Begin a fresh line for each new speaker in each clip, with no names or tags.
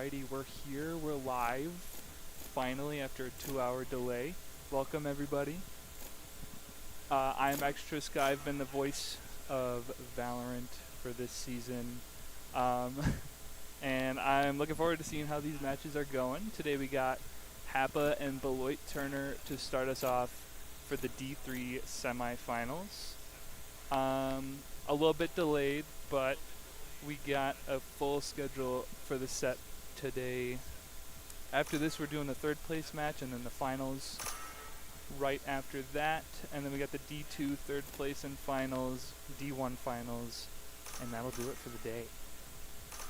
Alrighty, we're here. We're live. Finally, after a 2-hour delay. Welcome, everybody. I'm Extra Sky. I've been the voice of Valorant for this season. And I'm looking forward to seeing how these matches are going. Today we got WIHSEA and Beloit Turner to start us off for the D3 semifinals. A little bit delayed, but we got a full schedule for the set today. After this, we're doing the third place match and then the finals right after that. And then we got the D2 third place and finals, D1 finals, and that'll do it for the day.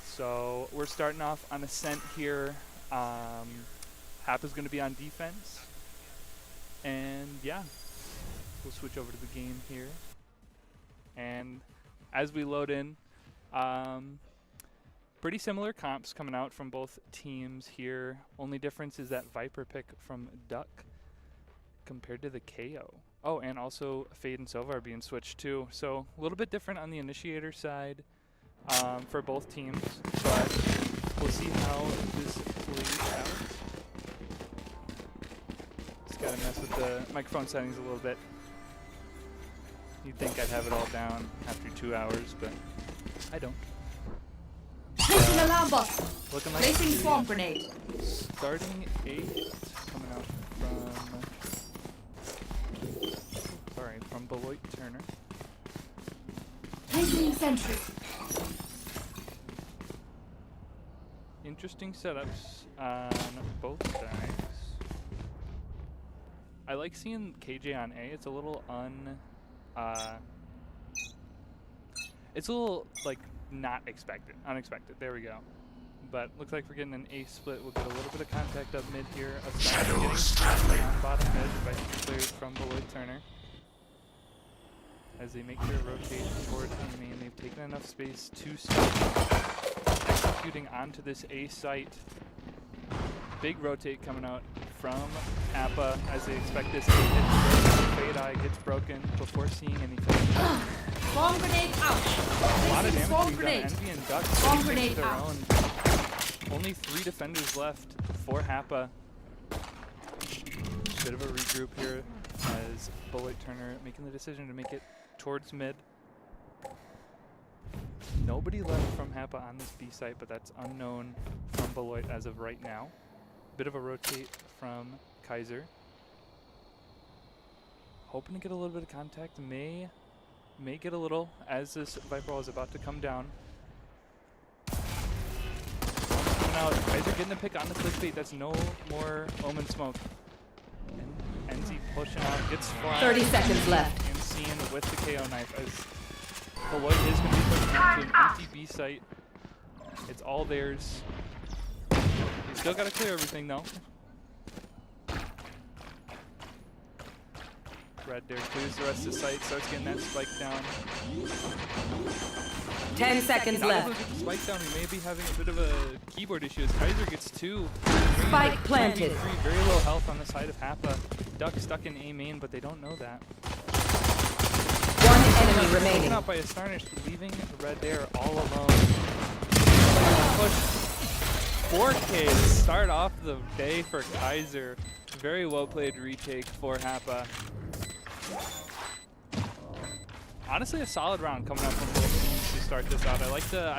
So we're starting off on Ascent here. WIHSEA's going to be on defense. And yeah, we'll switch over to the game here. And as we load in, pretty similar comps coming out from both teams here. Only difference is that Viper pick from Duck compared to the KO. Oh, and also Fade and Sova are being switched too. So a little bit different on the initiator side for both teams, but we'll see how this plays out. Just gotta mess with the microphone settings a little bit. You'd think I'd have it all down after 2 hours, but I don't.
Placing alarm bot.
Looking like
Placing swarm grenade.
Starting 8 coming out from Beloit Turner.
Placing sentry.
Interesting setups on both sides. I like seeing KJ on A. It's a little it's a little like not unexpected. There we go. But looks like we're getting an A split. We'll get a little bit of contact up mid here. Shadows traveling on bottom mid by two players from Beloit Turner. As they make their rotate towards A main, they've taken enough space to start executing onto this A site. Big rotate coming out from WIHSEA as they expect this to hit. Fade Eye gets broken before seeing anything.
Swarm grenade out.
A lot of damage being done.
Grenade.
Envy and Duck
Swarm grenade
their
out.
own. Only 3 defenders left for WIHSEA. Bit of a regroup here as Beloit Turner making the decision to make it towards mid. Nobody left from WIHSEA on this B site, but that's unknown from Beloit as of right now. Bit of a rotate from Kaiser. Hoping to get a little bit of contact. May get a little as this Viper Wall is about to come down. Coming out, Kaiser getting a pick on the clickbait. That's no more Omen smoke. And NZ pushing out, gets flagged.
30 seconds left.
And seen with the KO knife as Beloit is going to be pushing into an empty B site. It's all theirs. You still got to clear everything though. Red there clears the rest of the site, starts getting that spike down.
10 seconds left.
Get the spike down, we may be having a bit of a keyboard issue as Kaiser gets 2.
Spike planted.
Very low health on the side of WIHSEA. Duck stuck in A main, but they don't know that.
One enemy remaining.
Out by Astonished, leaving Red there all alone. Push 4K to start off the day for Kaiser. Very well played retake for WIHSEA. Honestly, a solid round coming up from both teams to start this out. I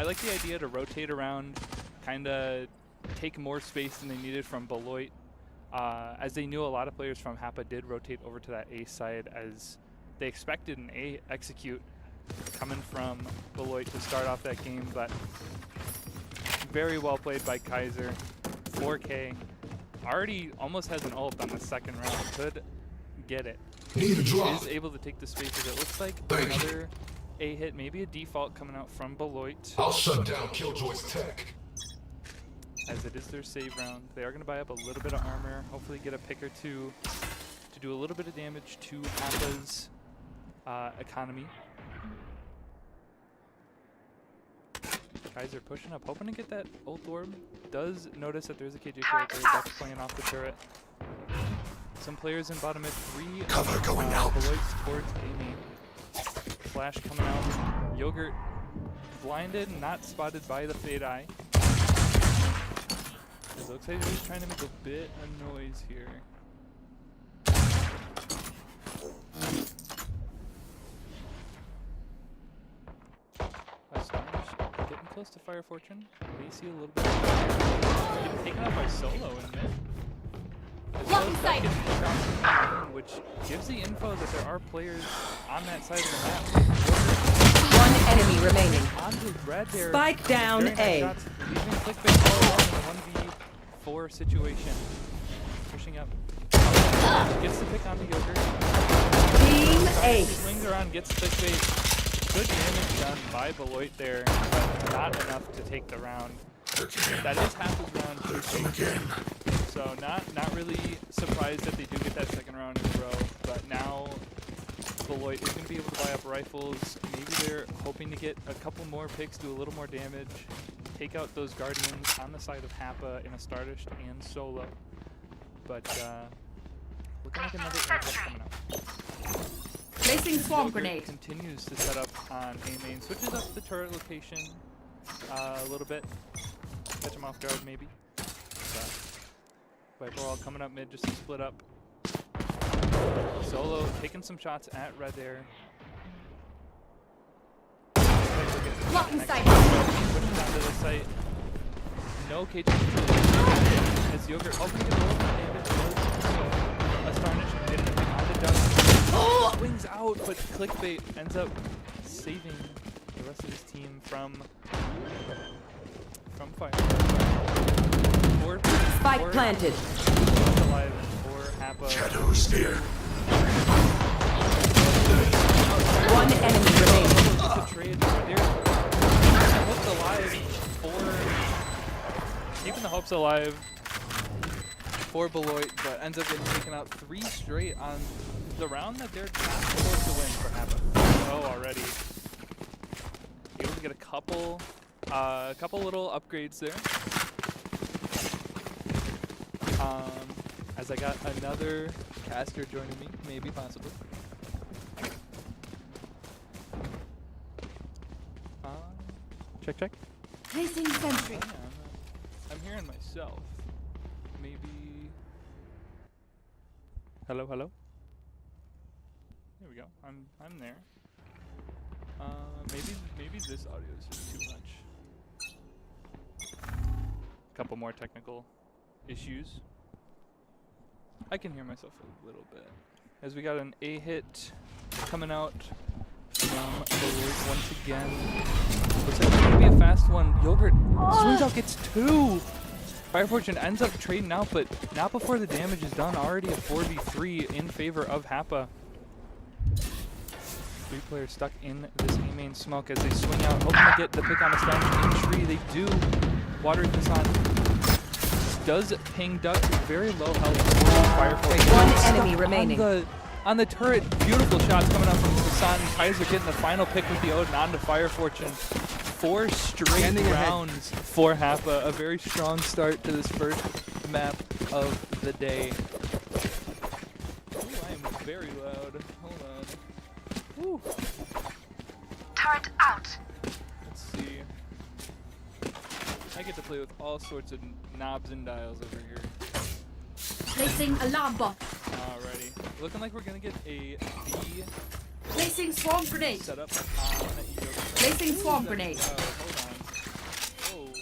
like the idea to rotate around, kind of take more space than they needed from Beloit, as they knew a lot of players from WIHSEA did rotate over to that A side as they expected an A execute coming from Beloit to start off that game, but very well played by Kaiser. 4K already almost has an ult on the second round. Could get it. Is able to take the spaces. It looks like another A hit, maybe a default coming out from Beloit.
I'll shut down Killjoy's tech.
As it is their save round. They are going to buy up a little bit of armor, hopefully get a pick or two to do a little bit of damage to WIHSEA's economy. Kaiser pushing up, hoping to get that ult orb. Does notice that there's a KJ turret there. Duck's playing off the turret. Some players in bottom mid 3.
Cover going out.
Beloit's towards A main. Flash coming out. Yogurt blinded, not spotted by the Fade Eye. It looks like he's trying to make a bit of noise here. Getting close to Fire Fortune. We see a little bit. Getting taken out by Solo in mid.
Blocking sight.
Which gives the info that there are players on that side of the map.
One enemy remaining.
Onto red there.
Spike down
Very nice
A.
shots, leaving clickbait all alone in a 1v4 situation. Pushing up. Gets the pick on the Yogurt.
Team Ace.
Swings around, gets clickbait. Good damage done by Beloit there, but not enough to take the round. That is half his round. So not really surprised that they do get that second round in a row, but now Beloit is going to be able to buy up rifles. Maybe they're hoping to get a couple more picks, do a little more damage, take out those Guardians on the side of Happa in a Stardust and Solo. But looking like another airdrop coming up.
Placing swarm
Yogurt
grenade.
continues to set up on A main, switches up the turret location a little bit. Catch him off guard maybe. Viper all coming up mid just to split up. Solo taking some shots at red there.
Blocking sight.
Pushing down to the site. No cage control. As Yogurt hoping to get a little bit of damage. Astonish getting a pick on the dust. Swings out, but clickbait ends up saving the rest of his team from fire.
Spike planted.
Alive for Happa.
Shadows there.
One enemy remaining.
The trade there. Hopes alive for keeping the hopes alive for Beloit, but ends up getting taken out 3 straight on the round that they're not supposed to win for Happa. Oh, already. Able to get a couple little upgrades there. As I got another caster joining me, maybe, possibly. Check.
Placing sentry.
Yeah, I'm hearing myself. Maybe. Hello. There we go. I'm there. Maybe this audio is just too much. Couple more technical issues. I can hear myself a little bit. As we got an A hit coming out from Beloit once again. Looks like it's going to be a fast one. Yogurt swings out, gets 2. Fire Fortune ends up trading out, but not before the damage is done. Already a 4v3 in favor of Happa. 3 players stuck in this A main smoke as they swing out, hoping to get the pick on a stun in tree. They do. Water this on. Does ping Duck very low health for Fire Fortune.
One enemy remaining.
On the turret, beautiful shots coming up from Hassan and Kaiser getting the final pick with the Odin onto Fire Fortune. 4 straight rounds for Happa. A very strong start to this first map of the day. Ooh, I am very loud. Hold on. Woo.
Turret out.
Let's see. I get to play with all sorts of knobs and dials over here.
Placing alarm bot.
Alrighty. Looking like we're gonna get a B
Placing swarm grenade.
set up on Yogurt.
Placing swarm grenade.
Hold on. Oh,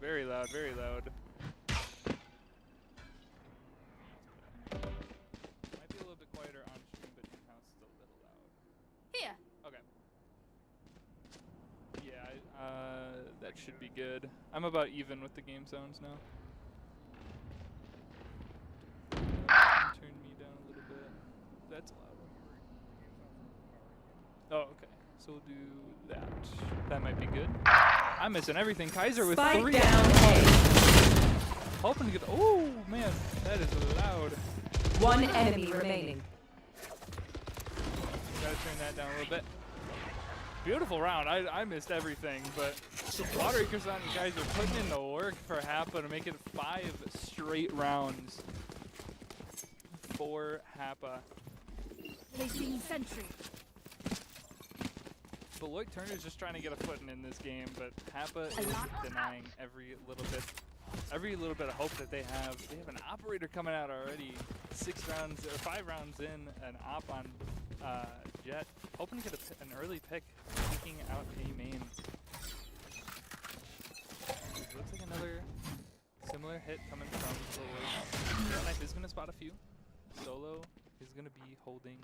very loud, very loud. Might be a little bit quieter on stream, but in-house still a little loud.
Here.
Okay. Yeah, that should be good. I'm about even with the game sounds now. Turn me down a little bit. That's loud. Oh, okay. So we'll do that. That might be good. I'm missing everything. Kaiser with
Spike
3.
down A.
Hoping to get. Oh man, that is loud.
One enemy remaining.
Gotta turn that down a little bit. Beautiful round. I missed everything, but Water Acres on you guys are putting in the work for Happa to make it 5 straight rounds for Happa.
Placing sentry.
Beloit Turner's just trying to get a footing in this game, but Happa is denying every little bit every little bit of hope that they have. They have an operator coming out already. 6 rounds or 5 rounds in, an op on Jet, hoping to get an early pick, taking out a main. It looks like another similar hit coming from Beloit. Jet Knife is going to spot a few. Solo is going to be holding.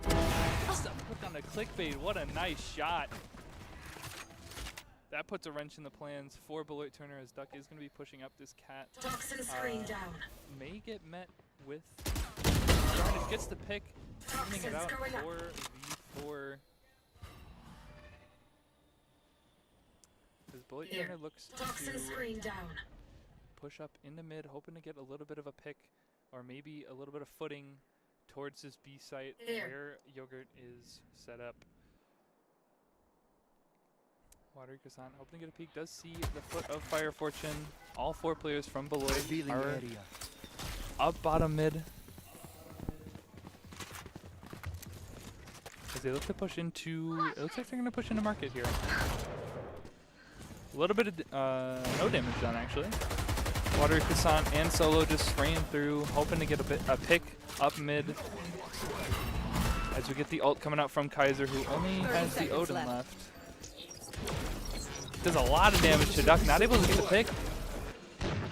Look on the clickbait. What a nice shot. That puts a wrench in the plans for Beloit Turner as Duck is going to be pushing up this cat.
Toxin screen down.
May get met with. Gets the pick. Turning it out 4v4. As Beloit Turner looks to push up into mid, hoping to get a little bit of a pick or maybe a little bit of footing towards this B site where Yogurt is set up. Watery Croissant hoping to get a peek. Does see the foot of Fire Fortune. All 4 players from Beloit are up bottom mid. As they look to push into, it looks like they're going to push into market here. A little bit of no damage done actually. Watery Croissant and Solo just spraying through, hoping to get a pick up mid. As we get the ult coming out from Kaiser, who only has the Odin left. Does a lot of damage to Duck, not able to get the pick.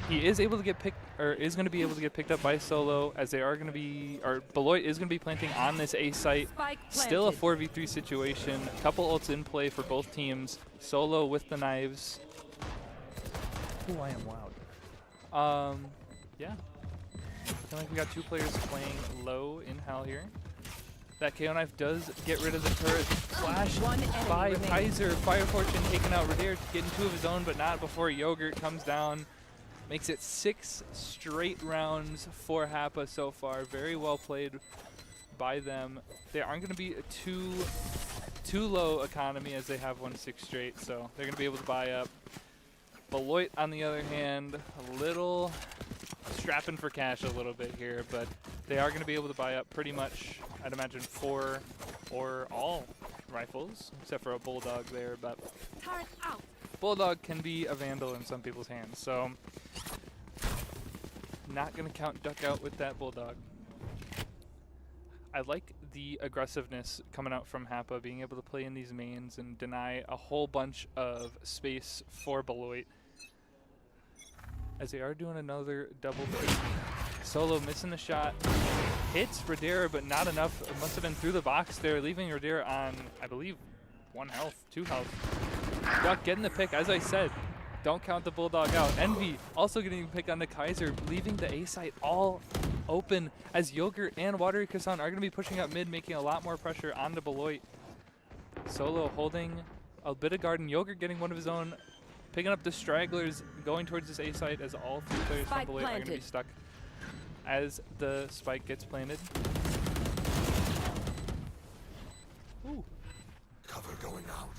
He is able to get picked, or is going to be able to get picked up by Solo, as they are going to be, or Beloit is going to be planting on this A site. Still a 4v3 situation. A couple ults in play for both teams. Solo with the knives.
Oh, I am wowed.
Yeah. I feel like we got 2 players playing low in Hell here. That KO knife does get rid of the turret. Flash by Kaiser. Fire Fortune taking out Radair, getting 2 of his own, but not before Yogurt comes down. Makes it 6 straight rounds for Happa so far. Very well played by them. They aren't going to be too low economy as they have won 6 straight, so they're going to be able to buy up. Beloit, on the other hand, a little strapping for cash a little bit here, but they are going to be able to buy up pretty much, I'd imagine, 4 or all rifles, except for a Bulldog there, but
Turret out.
Bulldog can be a vandal in some people's hands, so not going to count Duck out with that Bulldog. I like the aggressiveness coming out from Happa, being able to play in these mains and deny a whole bunch of space for Beloit. As they are doing another double pick. Solo missing the shot. Hits Radair, but not enough. It must have been through the box there, leaving Radair on, I believe, 1 health, 2 health. Duck getting the pick, as I said. Don't count the Bulldog out. Envy also getting a pick on the Kaiser, leaving the A site all open as Yogurt and Watery Croissant are going to be pushing up mid, making a lot more pressure on the Beloit. Solo holding a bit of garden. Yogurt getting one of his own, picking up the stragglers, going towards this A site as all 3 players from Beloit are going to be stuck as the spike gets planted. Ooh.
Cover going out.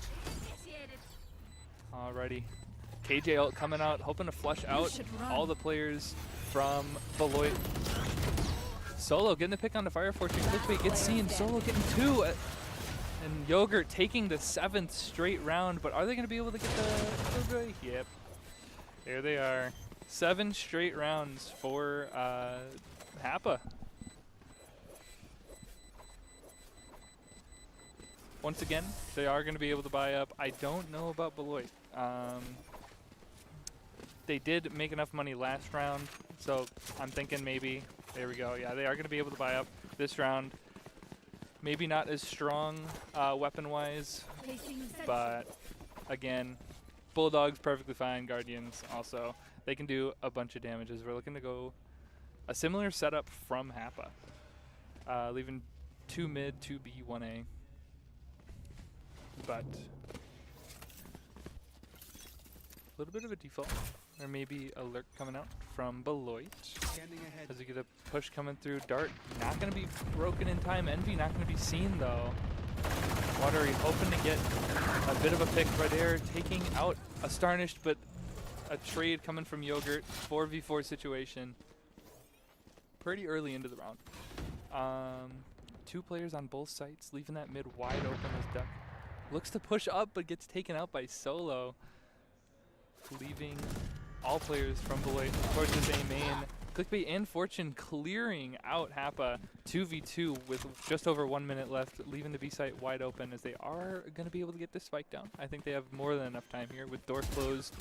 Initiated.
Alrighty. KJ ult coming out, hoping to flush out all the players from Beloit. Solo getting the pick on the Fire Fortune. Clickbait gets seen. Solo getting 2. And Yogurt taking the 7th straight round. But are they going to be able to get the... Yep. There they are. 7 straight rounds for Happa. Once again, they are going to be able to buy up. I don't know about Beloit. They did make enough money last round, so I'm thinking maybe, there we go, yeah, they are going to be able to buy up this round. Maybe not as strong weapon-wise, but again, Bulldog's perfectly fine, Guardians also. They can do a bunch of damages. We're looking to go a similar setup from Happa, leaving 2 mid, 2 B, 1A. But a little bit of a default, or maybe a lurk coming out from Beloit. As we get a push coming through. Dart not going to be broken in time. Envy not going to be seen though. Watery hoping to get a bit of a pick right there, taking out a Starnished, but a trade coming from Yogurt. 4v4 situation. Pretty early into the round. 2 players on both sites, leaving that mid wide open as Duck looks to push up, but gets taken out by Solo, leaving all players from Beloit towards this A main. Clickbait and Fortune clearing out Happa 2v2 with just over 1 minute left, leaving the B site wide open as they are going to be able to get this spike down. I think they have more than enough time here with doors closed.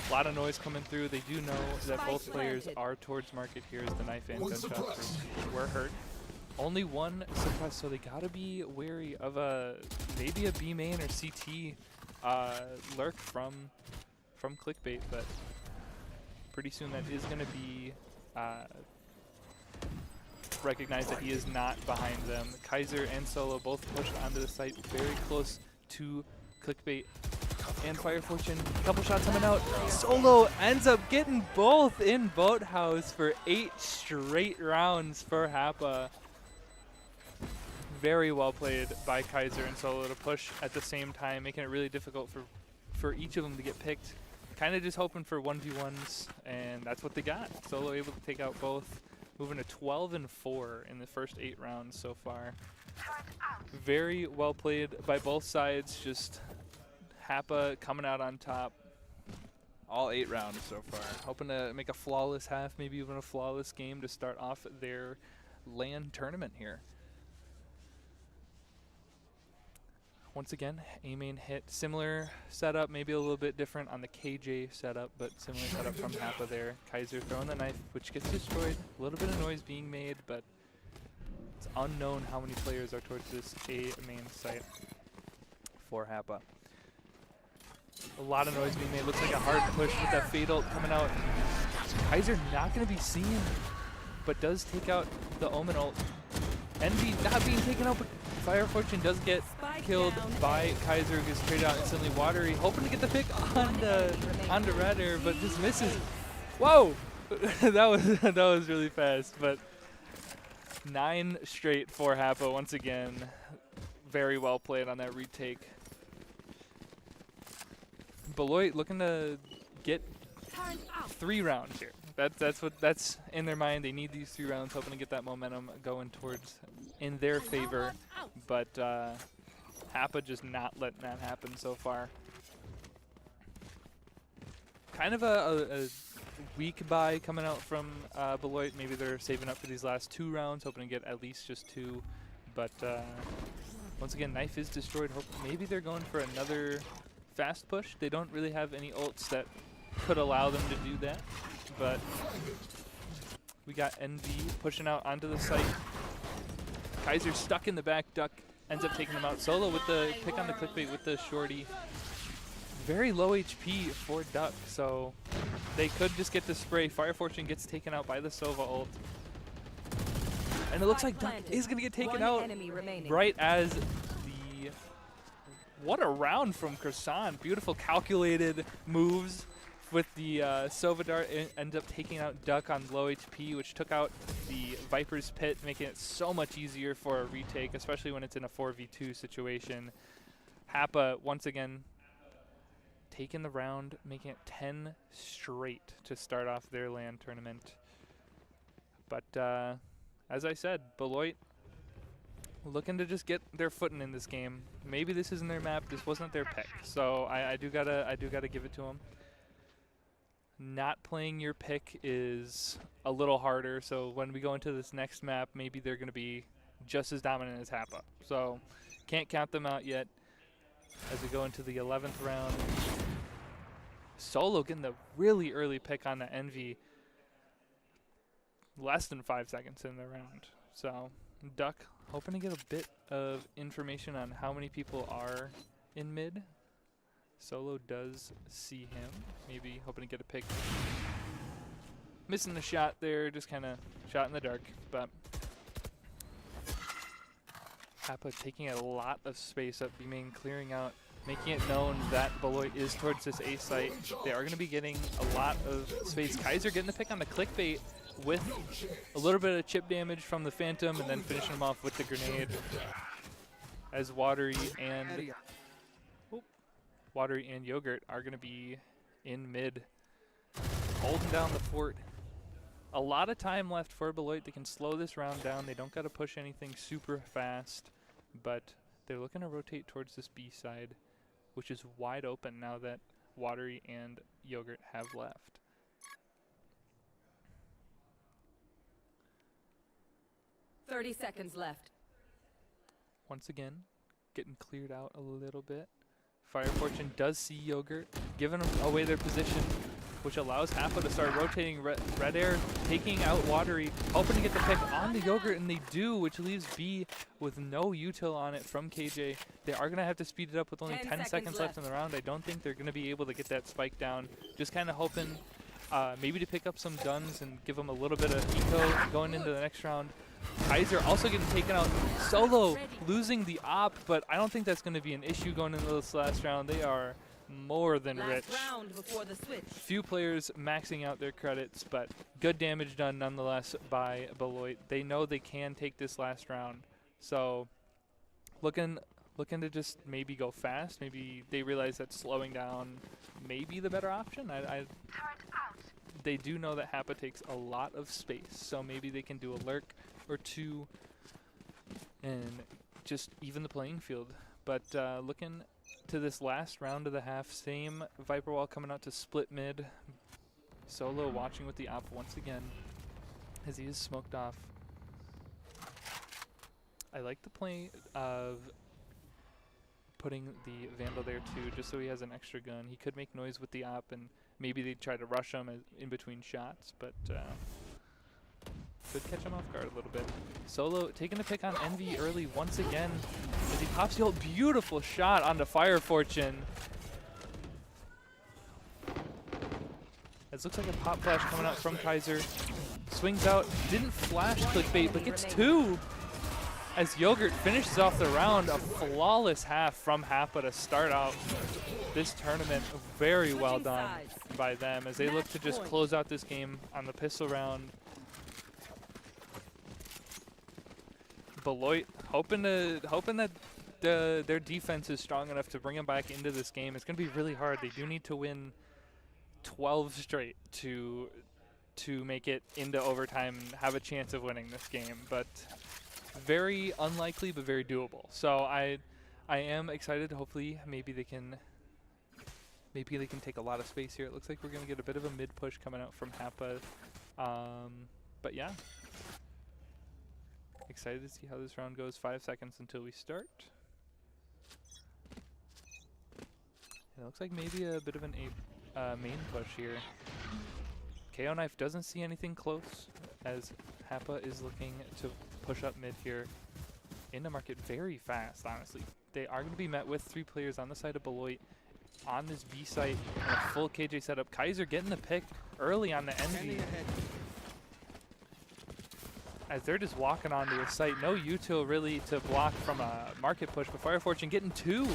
A lot of noise coming through. They do know that both players are towards market here as the knife and gunshots were heard. Only one suppressed, so they gotta be wary of maybe a B main or CT lurk from Clickbait, but pretty soon that is gonna be recognized that he is not behind them. Kaiser and Solo both pushed onto the site very close to Clickbait and Fire Fortune. A couple shots coming out. Solo ends up getting both in Boathouse for 8 straight rounds for Happa. Very well played by Kaiser and Solo to push at the same time, making it really difficult for each of them to get picked. Kind of just hoping for 1v1s, and that's what they got. Solo able to take out both, moving to 12-4 in the first 8 rounds so far. Very well played by both sides, just Happa coming out on top all 8 rounds so far. Hoping to make a flawless half, maybe even a flawless game to start off their LAN tournament here. Once again, A main hit. Similar setup, maybe a little bit different on the KJ setup, but similar setup from Happa there. Kaiser throwing the knife, which gets destroyed. A little bit of noise being made, but it's unknown how many players are towards this A main site for Happa. A lot of noise being made. Looks like a hard push with that Fatal coming out. Kaiser not going to be seen, but does take out the Omen ult. Envy not being taken out, but Fire Fortune does get killed by Kaiser, who gets traded out instantly. Watery hoping to get the pick on the Redder, but just misses. Whoa! that was really fast, but 9 straight for Happa once again. Very well played on that retake. Beloit looking to get 3 rounds here. That's in their mind. They need these 3 rounds, hoping to get that momentum going towards in their favor. But Happa just not letting that happen so far. Kind of a weak buy coming out from Beloit. Maybe they're saving up for these last 2 rounds, hoping to get at least just 2. But once again, knife is destroyed. Maybe they're going for another fast push. They don't really have any ults that could allow them to do that. But we got Envy pushing out onto the site. Kaiser stuck in the back. Duck ends up taking them out. Solo with the pick on the Clickbait with the shorty. Very low HP for Duck, so they could just get the spray. Fire Fortune gets taken out by the Sova ult. And it looks like Duck is going to get taken out right as the... What a round from Croissant. Beautiful calculated moves with the Sova dart. Ends up taking out Duck on low HP, which took out the Viper's Pit, making it so much easier for a retake, especially when it's in a 4v2 situation. Happa, once again, taking the round, making it 10 straight to start off their LAN tournament. But as I said, Beloit looking to just get their footing in this game. Maybe this isn't their map. This wasn't their pick, so I do gotta give it to them. Not playing your pick is a little harder. So when we go into this next map, maybe they're gonna be just as dominant as Happa. So can't count them out yet. As we go into the 11th round, Solo getting the really early pick on the Envy. Less than 5 seconds in the round. So Duck hoping to get a bit of information on how many people are in mid. Solo does see him. Maybe hoping to get a pick. Missing the shot there, just kind of shot in the dark. But Happa taking a lot of space up, B-main clearing out, making it known that Beloit is towards this A site. They are going to be getting a lot of space. Kaiser getting the pick on the Clickbait with a little bit of chip damage from the Phantom, and then finishing him off with the grenade. As Watery and Yogurt are going to be in mid, holding down the fort. A lot of time left for Beloit. They can slow this round down. They don't got to push anything super fast, but they're looking to rotate towards this B side, which is wide open now that Watery and Yogurt have left.
30 seconds left.
Once again, getting cleared out a little bit. Fire Fortune does see Yogurt, giving away their position, which allows HAPA to start rotating Red Air, taking out Watery, hoping to get the pick on the Yogurt, and they do, which leaves B with no util on it from KJ. They are going to have to speed it up with only 10 seconds left in the round. I don't think they're going to be able to get that spike down. Just kind of hoping maybe to pick up some guns and give them a little bit of eco going into the next round. Kaiser also getting taken out solo, losing the op, but I don't think that's going to be an issue going into this last round. They are more than rich.
Round before the switch.
Few players maxing out their credits, but good damage done nonetheless by Beloit. They know they can take this last round, so looking to just maybe go fast. Maybe they realize that slowing down may be the better option. They do know that HAPA takes a lot of space, so maybe they can do a lurk or two and just even the playing field. But looking to this last round of the half, same Viper Wall coming out to split mid. Solo watching with the op once again as he is smoked off. I like the play of putting the Vandal there too, just so he has an extra gun. He could make noise with the op, and maybe they'd try to rush him in between shots, but could catch him off guard a little bit. Solo taking a pick on Envy early once again as he pops the old beautiful shot onto Fire Fortune. It looks like a pop flash coming out from Kaiser. Swings out, didn't flash clickbait, but gets two. As Yogurt finishes off the round, a flawless half from HAPA to start out this tournament. Very well done by them as they look to just close out this game on the pistol round. Beloit hoping that their defense is strong enough to bring them back into this game. It's going to be really hard. They do need to win 12 straight to make it into overtime and have a chance of winning this game, but very unlikely, but very doable. So I am excited. Hopefully, maybe they can take a lot of space here. It looks like we're going to get a bit of a mid push coming out from HAPA. But yeah, excited to see how this round goes. 5 seconds until we start. And it looks like maybe a bit of an main push here. KO Knife doesn't see anything close as HAPA is looking to push up mid here into market very fast, honestly. They are going to be met with 3 players on the side of Beloit on this B site and a full KJ setup. Kaiser getting the pick early on the Envy as they're just walking onto the site. No util really to block from a market push, but Fire Fortune getting 2,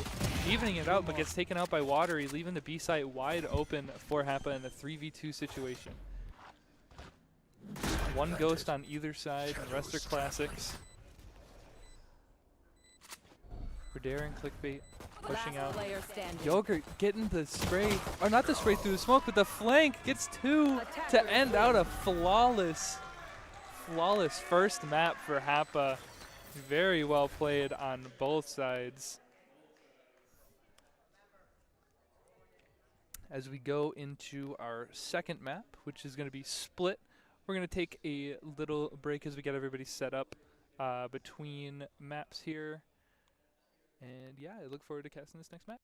evening it out, but gets taken out by Watery, leaving the B site wide open for HAPA in a 3v2 situation. 1 ghost on either side, and the rest are classics. Redare and Clickbait pushing out. Yogurt getting the spray, or not the spray through the smoke, but the flank gets 2 to end out a flawless first map for HAPA. Very well played on both sides. As we go into our second map, which is going to be Split, we're going to take a little break as we get everybody set up between maps here. And yeah, I look forward to casting this next map.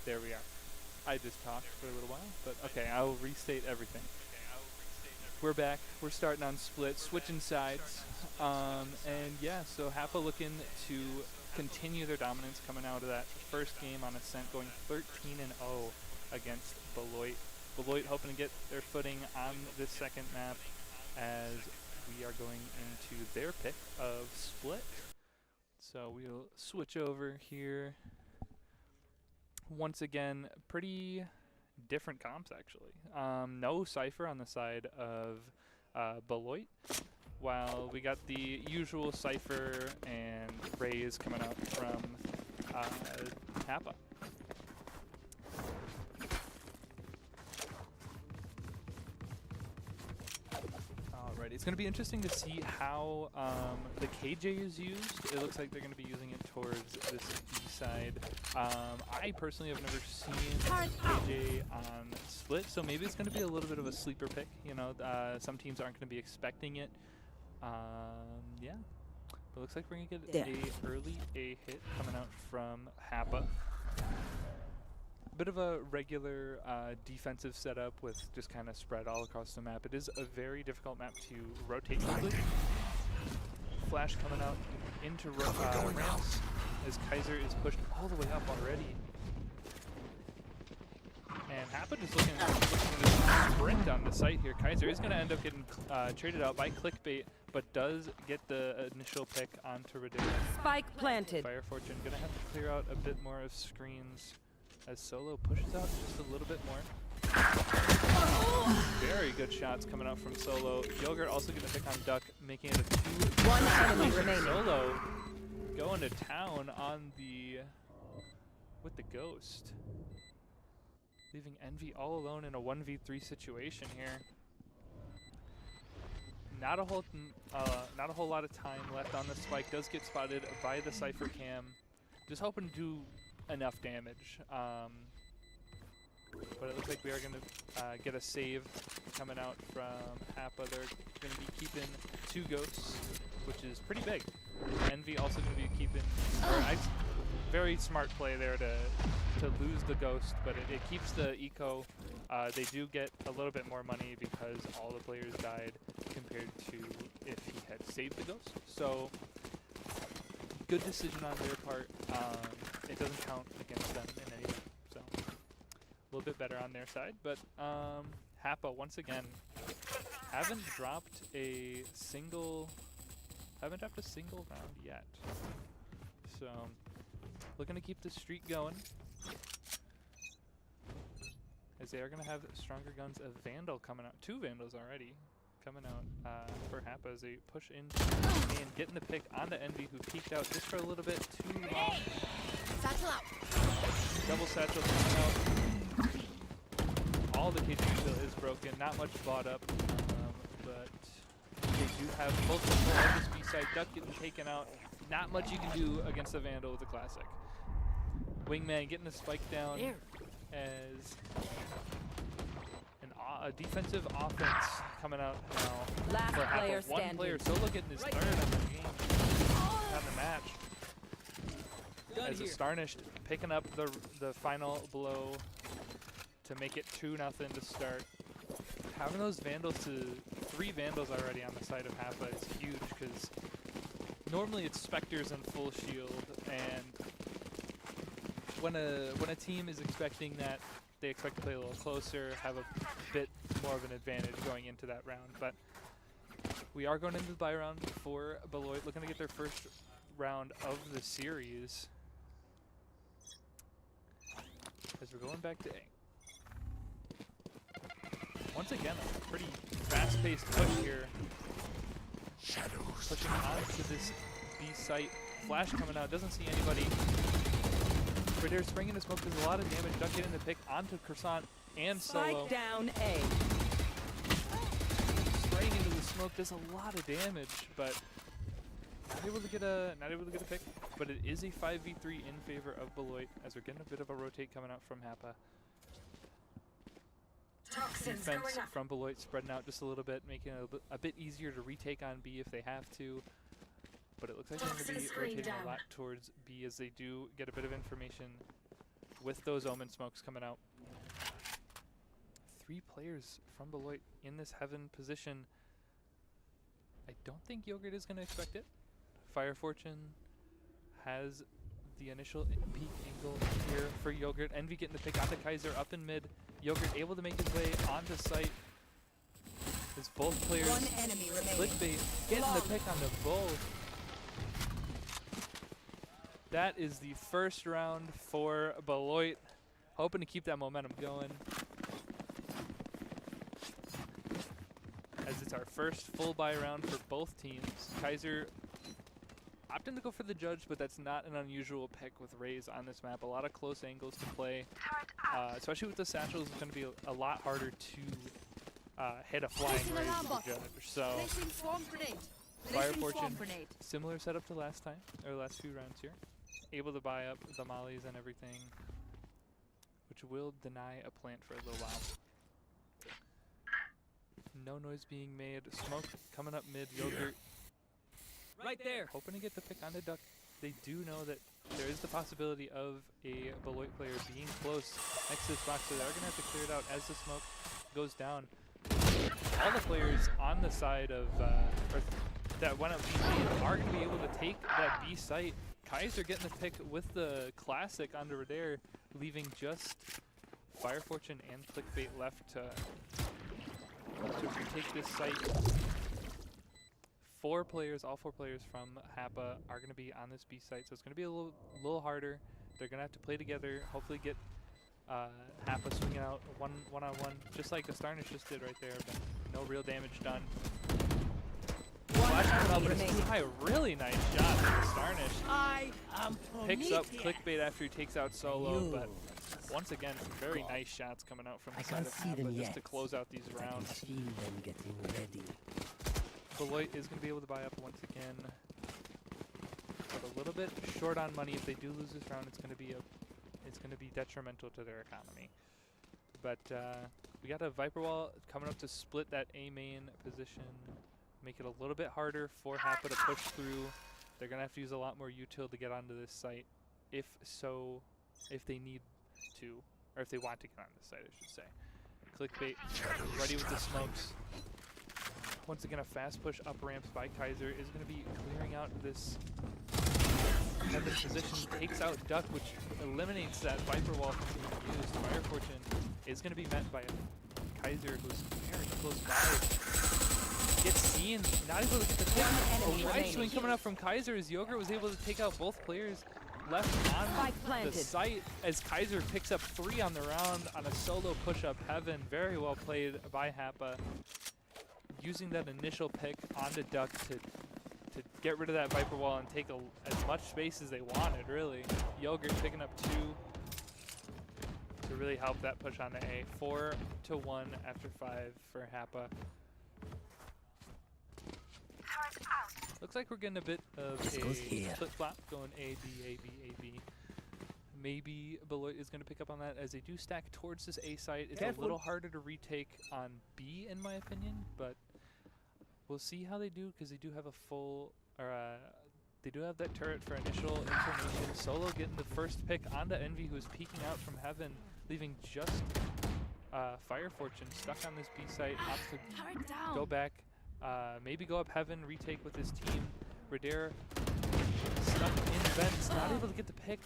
There we are. I just talked for a little while, but okay, I will restate everything. We're back. We're starting on split, switching sides. And yeah, so HAPA looking to continue their dominance coming out of that first game on Ascent, going 13-0 against Beloit. Beloit hoping to get their footing on this second map as we are going into their pick of split. So we'll switch over here. Once again, pretty different comps actually. No Cypher on the side of Beloit, while we got the usual Cypher and Rays coming out from HAPA. Alrighty, it's going to be interesting to see how the KJ is used. It looks like they're going to be using it towards this B side. I personally have never seen KJ on split, so maybe it's going to be a little bit of a sleeper pick. You know, some teams aren't going to be expecting it. Yeah, but it looks like we're going to get a early A hit coming out from HAPA. Bit of a regular defensive setup with just kind of spread all across the map. It is a very difficult map to rotate quickly. Flash coming out into ramps as Kaiser is pushed all the way up already. And HAPA just looking to sprint on the site here. Kaiser is going to end up getting traded out by Clickbait, but does get the initial pick onto Redera.
Spike planted.
Fire Fortune going to have to clear out a bit more of screens as Solo pushes out just a little bit more. Very good shots coming out from Solo. Yogurt also going to pick on Duck, making it a 2.
One enemy remaining.
Solo going to town on with the Ghost, leaving Envy all alone in a 1v3 situation here. Not a whole lot of time left on the spike. Does get spotted by the Cypher cam. Just hoping to do enough damage. But it looks like we are going to get a save coming out from HAPA. They're going to be keeping 2 ghosts, which is pretty big. Envy also going to be keeping very smart play there to lose the ghost, but it keeps the eco. They do get a little bit more money because all the players died compared to if he had saved the ghost. So good decision on their part. It doesn't count against them in any way, so a little bit better on their side. But HAPA once again haven't dropped a single round yet. So looking to keep the streak going, as they are going to have stronger guns. A Vandal coming out, 2 Vandals already coming out for HAPA as they push in and getting the pick onto Envy, who peeked out just for a little bit too long.
Satchel out.
Double satchel coming out. All the KG still is broken, not much bought up, but they do have full control of this B-side. Duck getting taken out. Not much you can do against the Vandal with a classic. Wingman getting the spike down as a defensive offense coming out now.
Last
for
player
HAPA. One
standing.
player Solo getting his third on the game, on the match. As a Starnished picking up the final blow to make it 2-0 to start. Having those Vandals to 3 Vandals already on the side of HAPA is huge, because normally it's Spectres and full shield, and when a team is expecting that, they expect to play a little closer, have a bit more of an advantage going into that round. But we are going into the bye round for Beloit, looking to get their first round of the series, as we're going back to A. Once again, a pretty fast-paced push here. Pushing onto this B site. Flash coming out, doesn't see anybody. Redera springing the smoke, does a lot of damage. Duck getting the pick onto Croissant and Solo.
Spike down A.
Spraying into the smoke does a lot of damage, but not able to get a pick. But it is a 5v3 in favor of Beloit, as we're getting a bit of a rotate coming out from HAPA. Defense from Beloit spreading out just a little bit, making it a bit easier to retake on B if they have to. But it looks like they're going to be rotating a lot towards B, as they do get a bit of information with those Omen smokes coming out. 3 players from Beloit in this Heaven position. I don't think Yogurt is going to expect it. Fire Fortune has the initial peak angle here for Yogurt. Envy getting the pick onto Kaiser up in mid. Yogurt able to make his way onto site. As both players
One enemy remaining.
clickbait, getting the pick onto both. That is the first round for Beloit. Hoping to keep that momentum going. As it's our first full buy round for both teams. Kaiser opting to go for the judge, but that's not an unusual pick with Raze on this map. A lot of close angles to play, especially with the satchels. It's going to be a lot harder to hit a flying Raze with the judge. So Fire Fortune, similar setup to last time, or last few rounds here. Able to buy up the mollies and everything, which will deny a plant for a little while. No noise being made. Smoke coming up mid. Yogurt
Right there.
hoping to get the pick on the duck. They do know that there is the possibility of a Beloit player being close next to this box, so they're going to have to clear it out as the smoke goes down. All the players on the side of, or that went up B are going to be able to take that B site. Kaiser getting the pick with the classic on the Radair, leaving just Fire Fortune and Clickbait left to retake this site. 4 players, all 4 players from HAPA are going to be on this B site, so it's going to be a little harder. They're going to have to play together, hopefully get HAPA swinging out one-on-one, just like the Starnish just did right there, but no real damage done. A really nice shot from the Starnish.
I am
Picks up Clickbait after he takes out Solo, but once again, some very nice shots coming out from the side of HAPA just to close out these rounds.
See them getting ready.
Beloit is going to be able to buy up once again, but a little bit short on money. If they do lose this round, it's going to be detrimental to their economy. But we got a Viper Wall coming up to split that A main position, make it a little bit harder for HAPA to push through. They're going to have to use a lot more util to get onto this site, if they need to, or if they want to get on this site, I should say. Clickbait ready with the smokes. Once again, a fast push up ramps by Kaiser is going to be clearing out this Heaven position. Takes out Duck, which eliminates that Viper Wall from being used. Fire Fortune is going to be met by Kaiser, who's very close by. Gets seen, not able to get the pick. A wide swing coming up from Kaiser as Yogurt was able to take out both players left on the site as Kaiser picks up 3 on the round on a solo push-up Heaven. Very well played by HAPA. Using that initial pick onto Duck to get rid of that Viper Wall and take as much space as they wanted, really. Yogurt picking up 2 to really help that push on to A. 4-1 after 5 for HAPA. Looks like we're getting a bit of a flip-flop going A, B, A, B, A, B. Maybe Beloit is going to pick up on that as they do stack towards this A site. It's a little harder to retake on B, in my opinion, but we'll see how they do because they do have a full, or they do have that turret for initial information. Solo getting the first pick onto Envy, who is peeking out from Heaven, leaving just Fire Fortune stuck on this B site. Opts to go back, maybe go up Heaven, retake with his team. Radair stuck in vents, not able to get the pick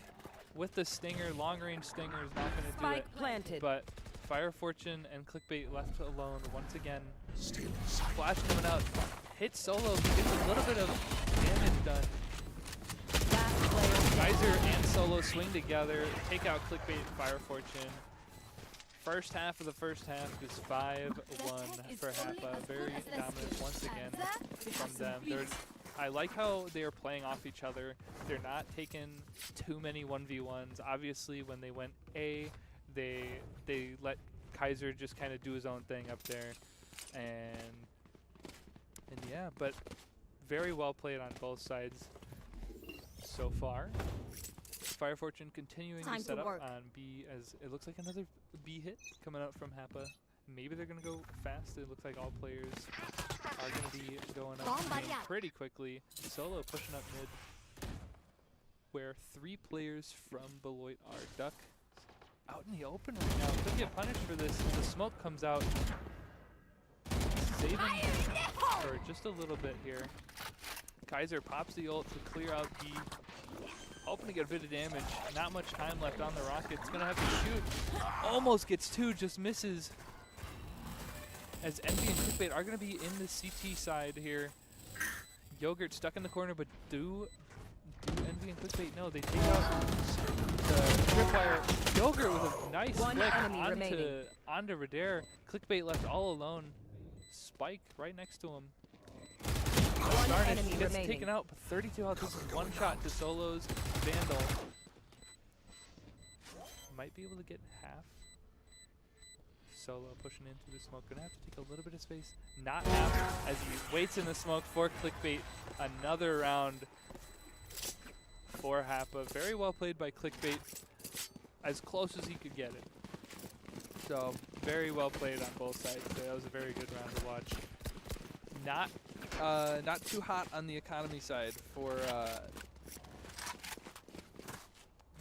with the Stinger. Long range Stinger is not going to do it.
Planted.
But Fire Fortune and Clickbait left alone once again. Flash coming out, hits Solo, gets a little bit of damage done. Kaiser and Solo swing together, take out Clickbait and Fire Fortune. First half of the first half is 5-1 for HAPA. Very dominant once again from them. I like how they are playing off each other. They're not taking too many 1v1s. Obviously, when they went A, they let Kaiser just kind of do his own thing up there. And yeah, but very well played on both sides so far. Fire Fortune continuing to set up on B as it looks like another B hit coming out from HAPA. Maybe they're going to go fast. It looks like all players are going to be going up pretty quickly. Solo pushing up mid, where 3 players from Beloit are Duck, out in the open right now. Could get punished for this. The smoke comes out. Saving for just a little bit here. Kaiser pops the ult to clear out B. Hoping to get a bit of damage. Not much time left on the rocket. It's going to have to shoot. Almost gets two, just misses. As Envy and Clickbait are going to be in the CT side here. Yogurt stuck in the corner, but do Envy and Clickbait know they take out the tripwire. Yogurt with a nice flick onto Radair. Clickbait left all alone. Spike right next to him. He gets taken out, but 32 health. This is one shot to Solo's Vandal. Might be able to get half. Solo pushing in through the smoke. Gonna have to take a little bit of space. Not half as he waits in the smoke for Clickbait. Another round for Happa. Very well played by Clickbait. As close as he could get it. So very well played on both sides. That was a very good round to watch. Not too hot on the economy side for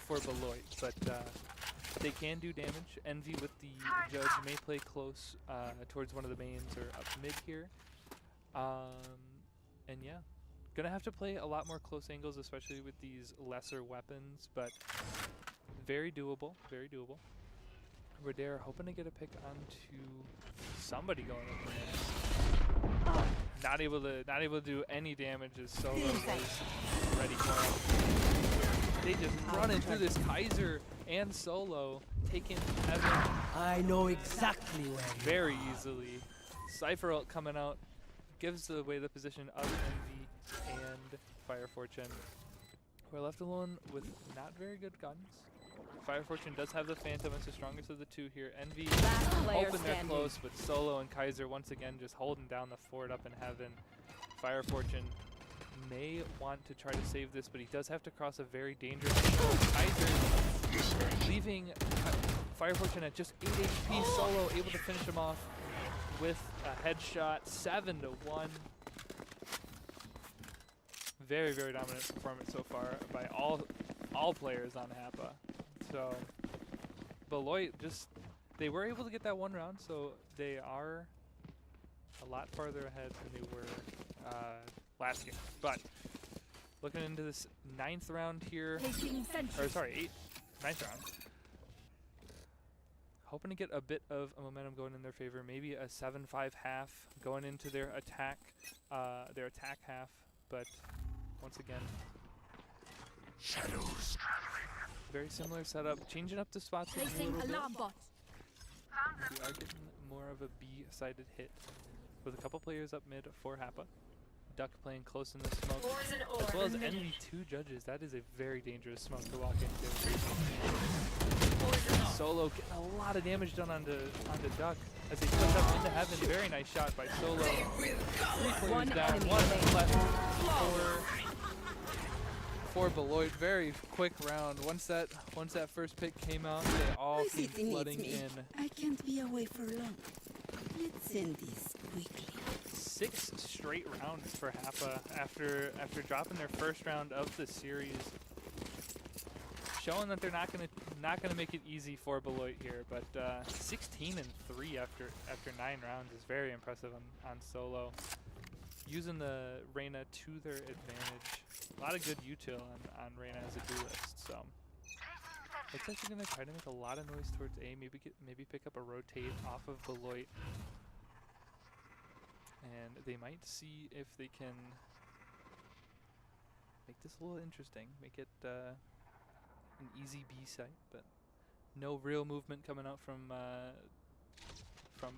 Beloit, but they can do damage. Envy with the judge may play close towards one of the mains or up mid here. And yeah, gonna have to play a lot more close angles, especially with these lesser weapons, but very doable, very doable. Radair hoping to get a pick onto somebody going up there. Not able to do any damage as Solo is ready for him. They just run into this Kaiser and Solo, taking Heaven.
I know exactly where you
very easily. Cypher ult coming out, gives away the position of Envy and Fire Fortune. We're left alone with not very good guns. Fire Fortune does have the Phantom. It's the strongest of the two here. Envy hoping they're close, but Solo and Kaiser once again just holding down the fort up in Heaven. Fire Fortune may want to try to save this, but he does have to cross a very dangerous angle. Kaiser leaving Fire Fortune at just 8 HP. Solo able to finish him off with a headshot. 7-1. Very, very dominant performance so far by all players on Happa. So Beloit they were able to get that one round, so they are a lot farther ahead than they were last game. But looking into this ninth round here, or sorry, ninth round. Hoping to get a bit of a momentum going in their favor. Maybe a 7-5 half going into their attack half. But once again,
Shadows.
very similar setup, changing up the spots a little bit. We are getting more of a B-sided hit with a couple players up mid for Happa. Duck playing close in the smoke, as well as Envy 2 judges. That is a very dangerous smoke to walk into. Solo getting a lot of damage done onto Duck as they push up into Heaven. Very nice shot by Solo. 3 players down, 1 left for Beloit. Very quick round. Once that first pick came out, they all came flooding in.
I can't be away for long. Let's end this quickly.
6 straight rounds for Happa after dropping their first round of the series, showing that they're not gonna make it easy for Beloit here. But 16-3 after 9 rounds is very impressive on Solo. Using the Reyna to their advantage. A lot of good util on Reyna as a duelist. So looks like they're gonna try to make a lot of noise towards A. Maybe pick up a rotate off of Beloit. And they might see if they can make this a little interesting. Make it an easy B site, but no real movement coming out from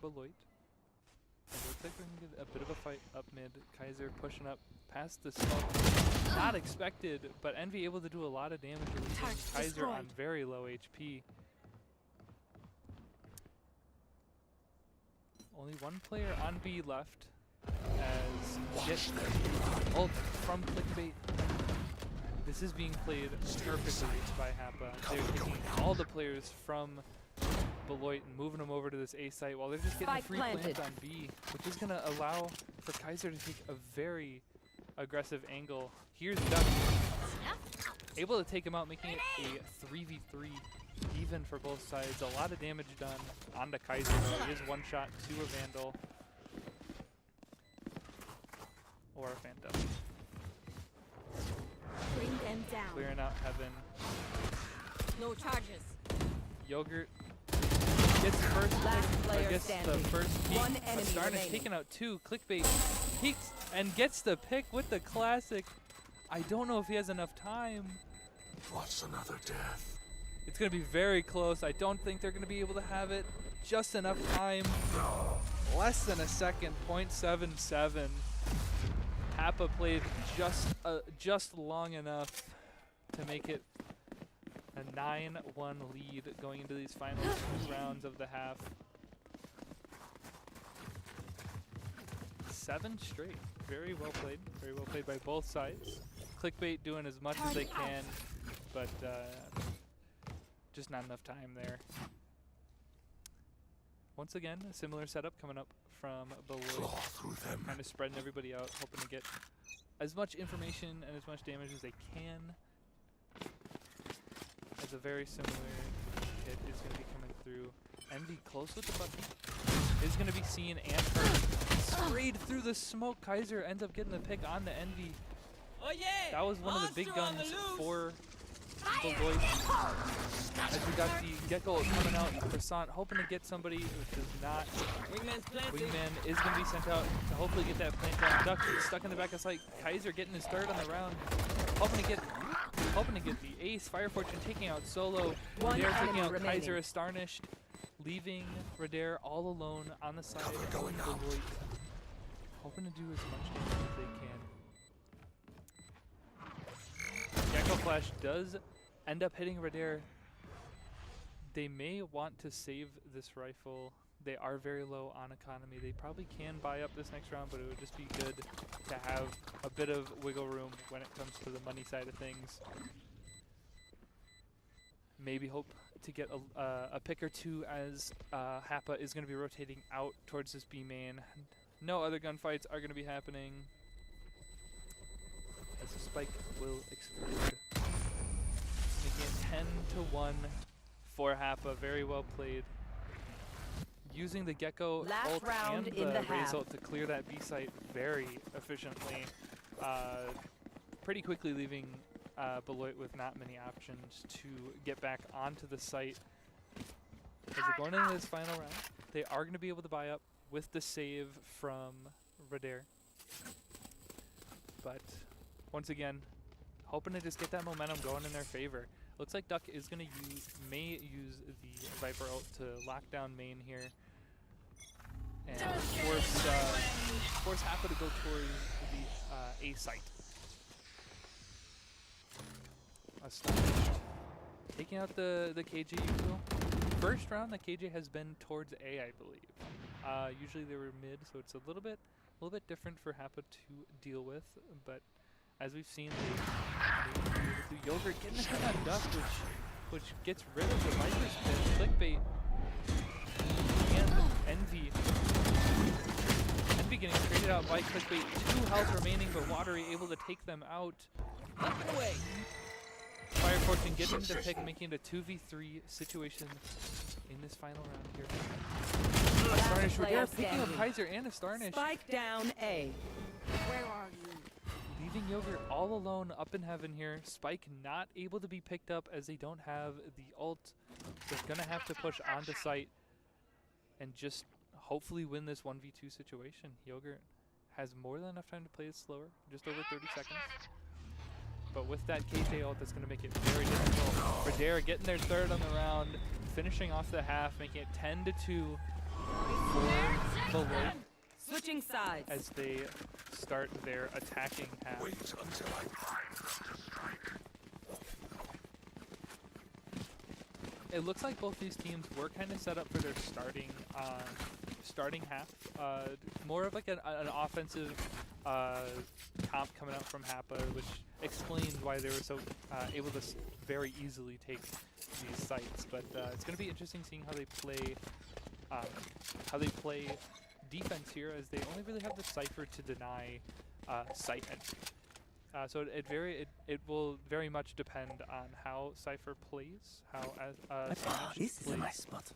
Beloit. And it looks like we're going to get a bit of a fight up mid. Kaiser pushing up past the smoke. Not expected, but Envy able to do a lot of damage. Kaiser on very low HP. Only one player on B left. As Jet ult from Clickbait. This is being played perfectly by Happa. They're taking all the players from Beloit and moving them over to this A site while they're just getting free plants on B, which is going to allow for Kaiser to take a very aggressive angle. Here's Duck able to take him out, making it a 3v3 even for both sides. A lot of damage done onto Kaiser, though. It is one shot to a Vandal. Or a Phantom.
Bring them down.
Clearing out Heaven.
No charges.
Yogurt gets first
Last
pick,
player
gets the
standing.
first peek.
One enemy
Astarnish
remaining.
taking out 2. Clickbait peeks and gets the pick with the classic. I don't know if he has enough time.
What's another death?
It's going to be very close. I don't think they're going to be able to have it. Just enough time. Less than a second. 0.77. Hapa played just long enough to make it a 9-1 lead going into these final 2 rounds of the half. 7 straight. Very well played. Very well played by both sides. Clickbait doing as much as they can, but just not enough time there. Once again, a similar setup coming up from
Claw
Beloit.
through them.
Kind of spreading everybody out, hoping to get as much information and as much damage as they can. As a very similar hit is going to be coming through. Envy close with the button. Is going to be seen and hurt. Sprayed through the smoke. Kaiser ends up getting the pick on the Envy.
Oh yeah!
That was one of the big guns for Beloit. As we got the Gecko coming out, Croissant hoping to get somebody who does not.
Wingman's planting.
Wingman is going to be sent out to hopefully get that plant down. Duck is stuck in the back of sight. Kaiser getting his 3rd on the round. Hoping to get the ace. Fire Fortune taking out Solo.
One
Radair taking
enemy
out
remaining.
Kaiser Astonished. Leaving Radair all alone on the side
Cover
of
going out.
Beloit. Hoping to do as much damage as they can. Gecko Flash does end up hitting Radair. They may want to save this rifle. They are very low on economy. They probably can buy up this next round, but it would just be good to have a bit of wiggle room when it comes to the money side of things. Maybe hope to get a pick or 2 as Hapa is going to be rotating out towards this B main. No other gunfights are going to be happening, as the spike will explode. Making it 10-1 for Hapa. Very well played. Using the Gecko
Last
ult
round
and
in
the
the
Raze
half.
ult to clear that B site very efficiently. Pretty quickly leaving Beloit with not many options to get back onto the site. As they're going into this final round, they are going to be able to buy up with the save from Radair. But once again, hoping to just get that momentum going in their favor. Looks like Duck is going to may use the Viper ult to lock down main here and force Hapa to go towards the A site. Astonished. Taking out the KJ usual. First round, the KJ has been towards A, I believe. Usually they were mid, so it's a little bit different for Hapa to deal with. But as we've seen, the Yogurt getting the hit on Duck, which gets rid of the Viper's pit. Clickbait and Envy. Envy getting traded out by Clickbait. 2 health remaining, but Watery able to take them out.
Up and away.
Fire Fortune getting the pick, making it a 2v3 situation in this final round here. Astonished
player
Radair picking up
standing.
Kaiser and Astonished.
Spike down A.
Where are you?
Leaving Yogurt all alone up in heaven here. Spike not able to be picked up as they don't have the ult. They're going to have to push onto site and just hopefully win this 1v2 situation. Yogurt has more than enough time to play it slower, just over 30 seconds. But with that KJ ult, that's going to make it very difficult. Radair getting their 3rd on the round, finishing off the half, making it 10-2 for Beloit
Switching sides.
as they start their attacking half.
Wait until I prime the strike.
It looks like both these teams were kind of set up for their starting half. More of like an offensive comp coming out from Hapa, which explains why they were so able to very easily take these sites. But it's going to be interesting seeing how they play defense here, as they only really have the Cypher to deny site entry. So it will very much depend on how Cypher plays, how Astonished
This is my
plays
spot.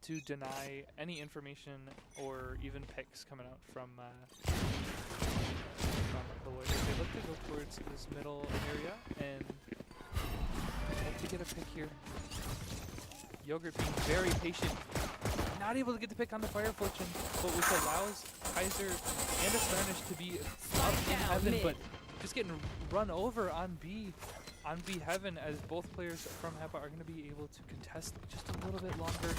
to deny any information or even picks coming out from Beloit. They look to go towards this middle area and hope to get a pick here. Yogurt being very patient, not able to get the pick on the Fire Fortune, but which allows Kaiser and Astonished to be up in heaven,
mid.
but just getting run over on B heaven, as both players from HEPA are going to be able to contest just a little bit longer.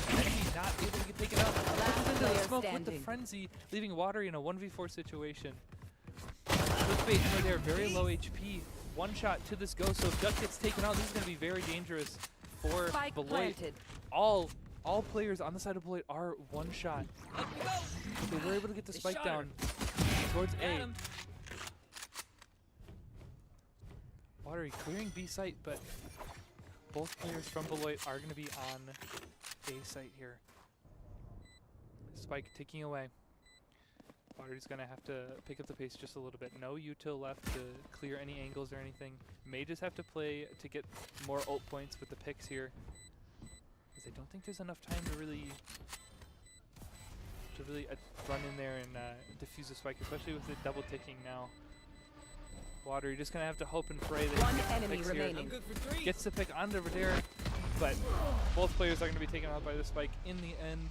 Envy not able to get taken out. Pushes into the
player
smoke with the
standing.
frenzy, leaving Watery in a 1v4 situation. Clickbait over there, very low HP. One shot to this go, so if Duck gets taken out, this is going to be very dangerous for
Spike
Beloit.
planted.
All players on the side of Beloit are one shot.
Up we go.
They were able to get the
They
spike
shot
down towards
Got
A.
him.
Watery clearing B site, but both players from Beloit are going to be on A site here. Spike ticking away. Watery's going to have to pick up the pace just a little bit. No util left to clear any angles or anything. May just have to play to get more ult points with the picks here, because I don't think there's enough time to really run in there and defuse the spike, especially with it double ticking now. Water, you're just going to have to hope and pray that
One
he gets the
enemy
picks here.
remaining.
I'm good for 3.
Gets the pick on over there, but both players are going to be taken out by the spike in the end.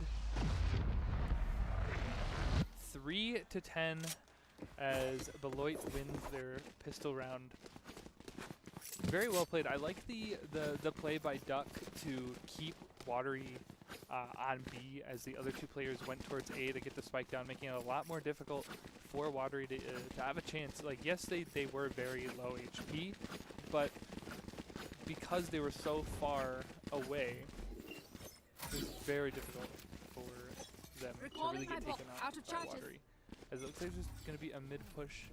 3-10 as Beloit wins their pistol round. Very well played. I like the play by Duck to keep Watery on B as the other two players went towards A to get the spike down, making it a lot more difficult for Watery to have a chance. Like, yes, they were very low HP, but because they were so far away, it was very difficult for them to
Recalling
really
my
get
bot.
taken
Out
out
of
by
charges.
Watery. As it looks like there's going to be a mid push.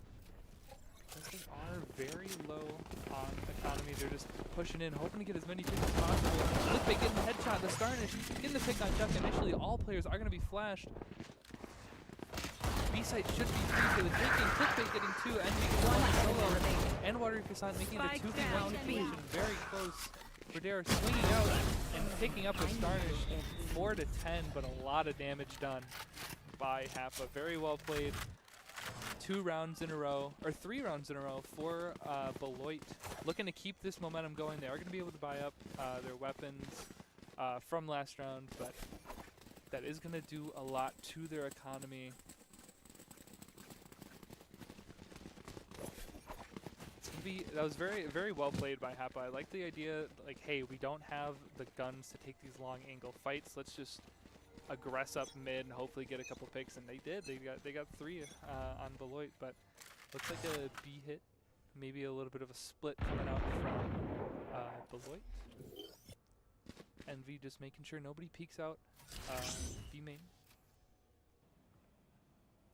Because they are very low on economy, they're just pushing in, hoping to get as many picks as possible. Clickbait getting the headshot, the Starnish getting the pick on Duck. Initially, all players are going to be flashed. B-site should be free for the taking. Clickbait getting 2, Envy getting 1 solo. And Watery Percent making it a
Spike
2v1
down,
situation. Very close. Verdere swinging out and picking up a Starnish. 4-10, but a lot of damage done by HAPA. Very well played. 2 rounds in a row, or 3 rounds in a row for Beloit. Looking to keep this momentum going. They are going to be able to buy up their weapons from last round, but that is going to do a lot to their economy. That was very, very well played by HAPA. I like the idea, like, hey, we don't have the guns to take these long angle fights. Let's just aggress up mid and hopefully get a couple picks, and they did. They got 3 on Beloit, but looks like a B hit, maybe a little bit of a split coming out from Beloit. Envy just making sure nobody peeks out B main.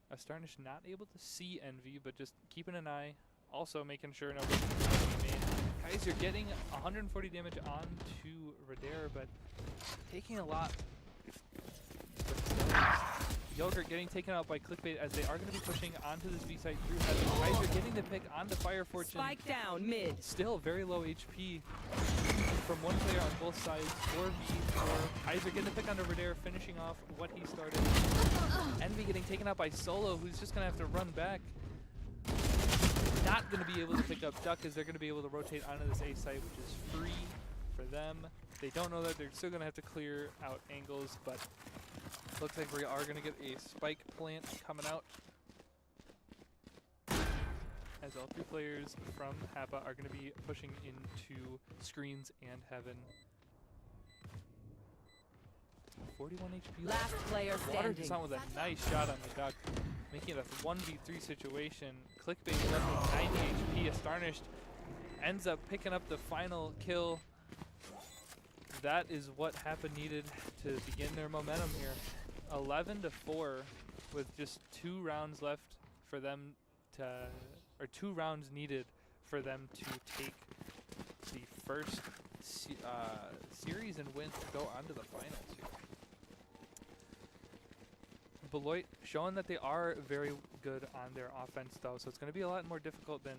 Astonished not able to see Envy, but just keeping an eye. Also making sure nobody can B main. Kaiser getting 140 damage onto Verdere, but taking a lot. Yogurt getting taken out by Clickbait as they are going to be pushing onto this B site through heaven. Kaiser getting the pick on the Fire Fortune.
Spike down mid.
Still very low HP from one player on both sides. 4v4. Kaiser getting the pick on over there, finishing off what he started. Envy getting taken out by Solo, who's just going to have to run back. Not going to be able to pick up Duck, as they're going to be able to rotate onto this A site, which is free for them. They don't know that. They're still going to have to clear out angles, but looks like we are going to get a spike plant coming out, as all 3 players from HAPA are going to be pushing into screens and heaven. 41 HP
Last
left.
player
Water
standing.
just on with a nice shot on the Duck, making it a 1v3 situation. Clickbait left with 90 HP. Astonished ends up picking up the final kill. That is what HAPA needed to begin their momentum here. 11-4 with just 2 rounds left for them to, or 2 rounds needed for them to take the first series and win to go on to the finals here. Beloit showing that they are very good on their offense, though, so it's going to be a lot more difficult than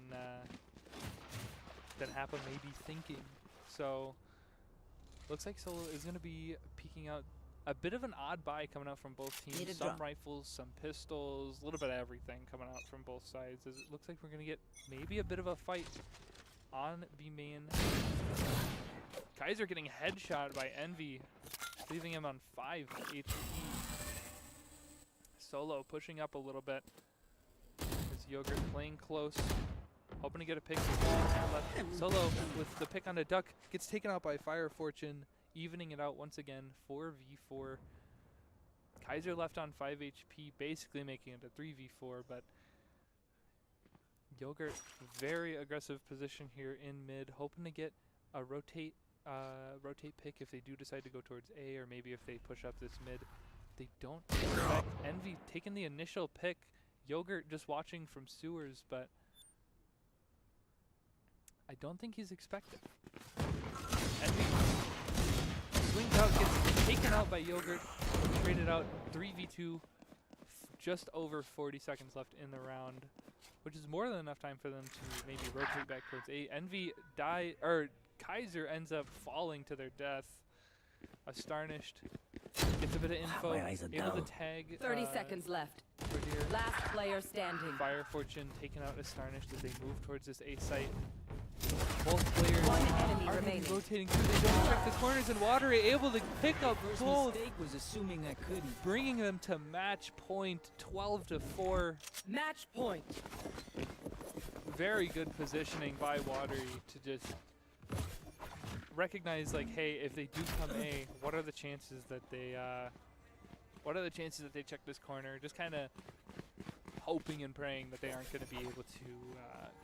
Happa may be thinking. So looks like Solo is going to be peeking out. A bit of an odd buy coming out from both teams. Some rifles, some pistols, a little bit of everything coming out from both sides. As it looks like we're going to get maybe a bit of a fight on B main. Kaiser getting headshot by Envy, leaving him on 5 HP. Solo pushing up a little bit. As Yogurt playing close, hoping to get a pick. Solo with the pick on the duck gets taken out by Fire Fortune, evening it out once again, 4v4. Kaiser left on 5 HP, basically making it a 3v4, but Yogurt, very aggressive position here in mid, hoping to get a rotate pick if they do decide to go towards A, or maybe if they push up this mid. They don't expect Envy taking the initial pick. Yogurt just watching from sewers, but I don't think he's expecting. Envy swings out, gets taken out by Yogurt, traded out 3v2, just over 40 seconds left in the round, which is more than enough time for them to maybe rotate back towards A. Envy Kaiser ends up falling to their death. Astarnished gets a bit of info, able to tag.
30 seconds left.
Here.
Last player standing.
Fire Fortune taking out Astarnished as they move towards this A site. Both players
One enemy
are
remaining.
rotating through. They don't check the corners, and Watery able to pick up both,
Mistake was assuming I couldn't.
bringing them to match point, 12-4.
Match point.
Very good positioning by Watery to just recognize, like, hey, if they do come A, what are the chances that they check this corner? Just kind of hoping and praying that they aren't going to be able to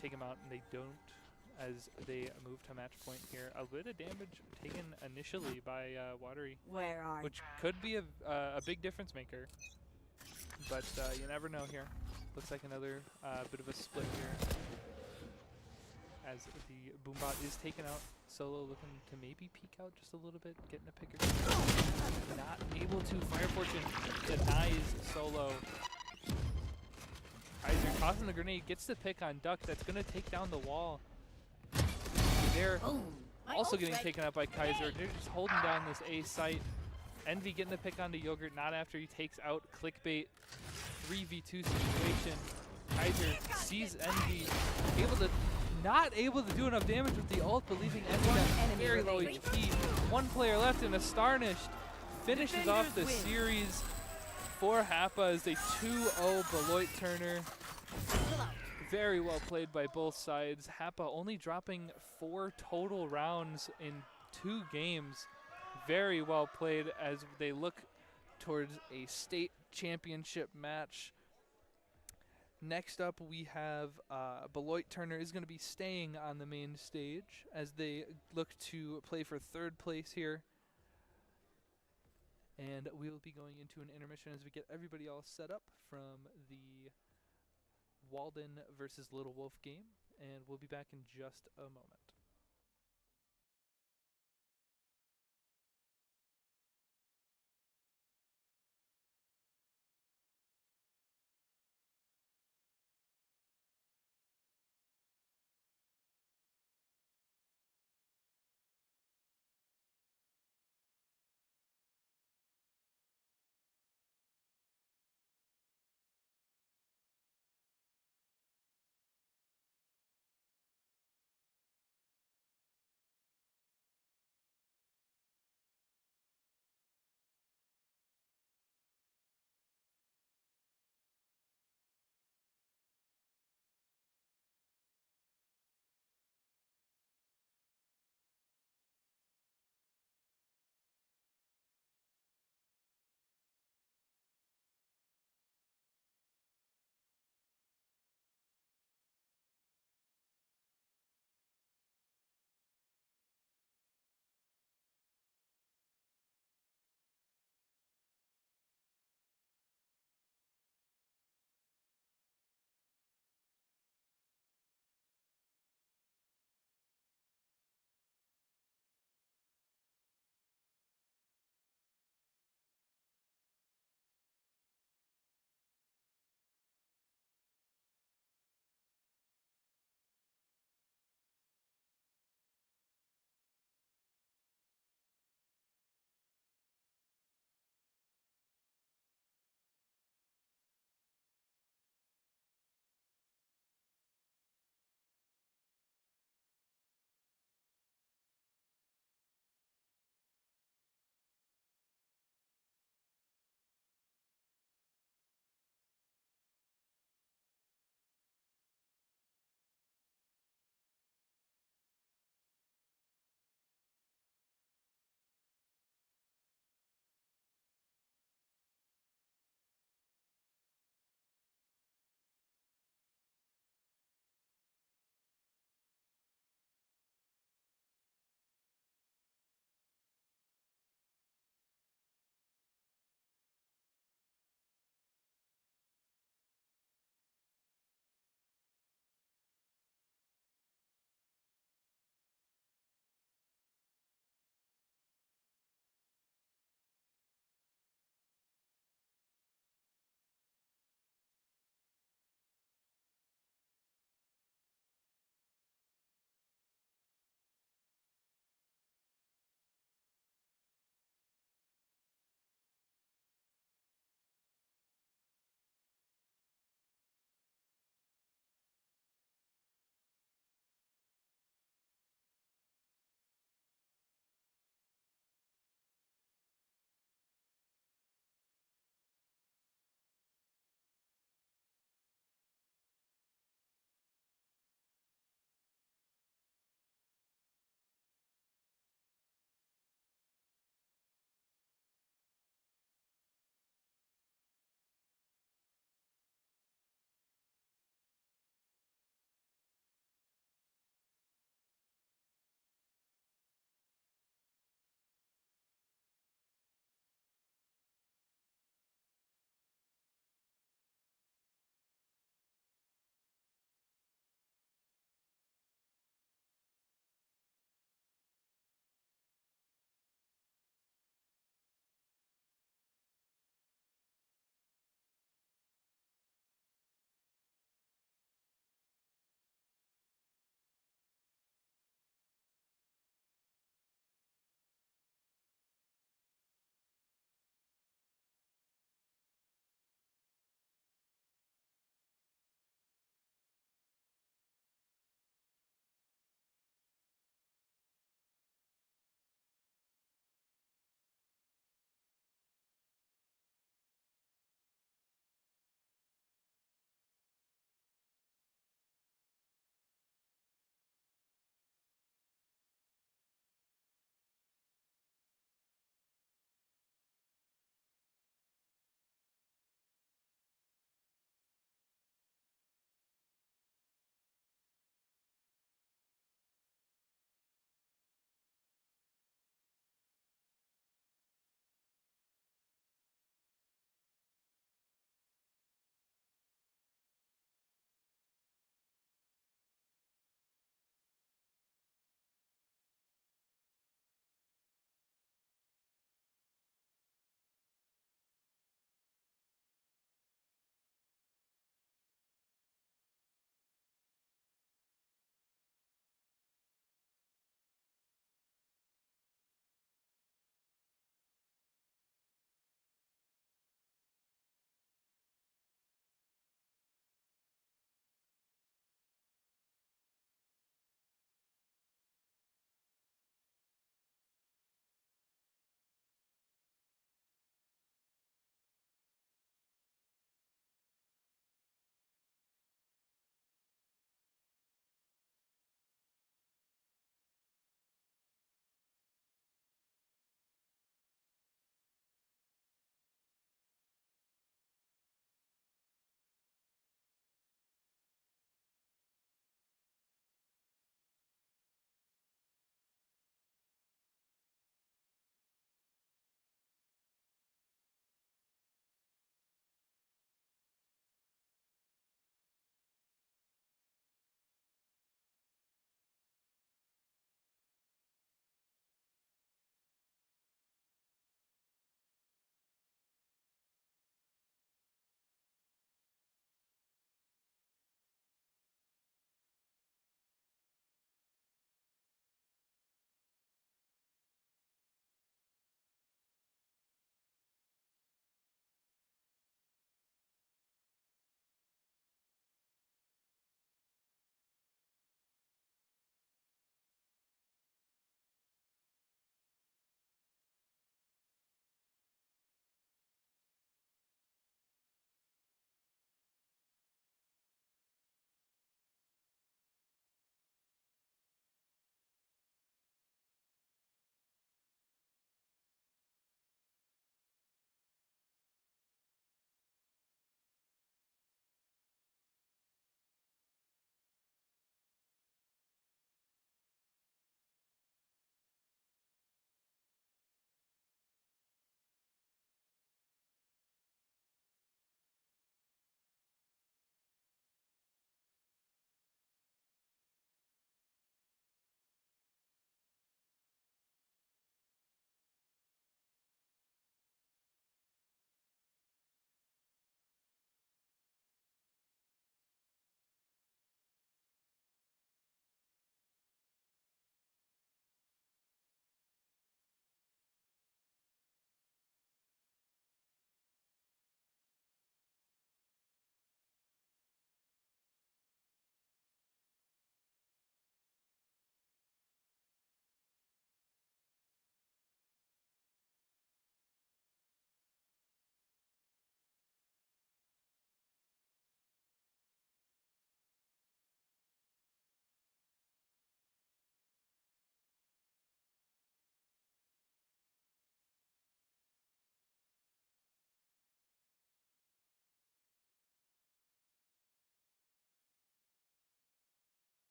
take him out, and they don't, as they move to match point here. A bit of damage taken initially by Watery,
Where are
which could be a big difference maker, but you never know here. Looks like another bit of a split here, as the Boombot is taken out. Solo looking to maybe peek out just a little bit, getting a picker. Not able to. Fire Fortune denies Solo. Kaiser tossing the grenade, gets the pick on Duck. That's going to take down the wall. They're also getting taken out by Kaiser. They're just holding down this A site. Envy getting the pick onto Yogurt, not after he takes out Clickbait. 3v2 situation. Kaiser sees Envy, not able to do enough damage with the ult, but leaving Envy at very low HP. One player left, and Astarnished finishes off the series for Happa as a 2-0 Beloit Turner. Very well played by both sides. Happa only dropping 4 total rounds in 2 games. Very well played as they look towards a state championship match. Next up, we have Beloit Turner is going to be staying on the main stage as they look to play for 3rd place here. And we will be going into an intermission as we get everybody all set up from the Walden versus Little Wolf game. And we'll be back in just a moment.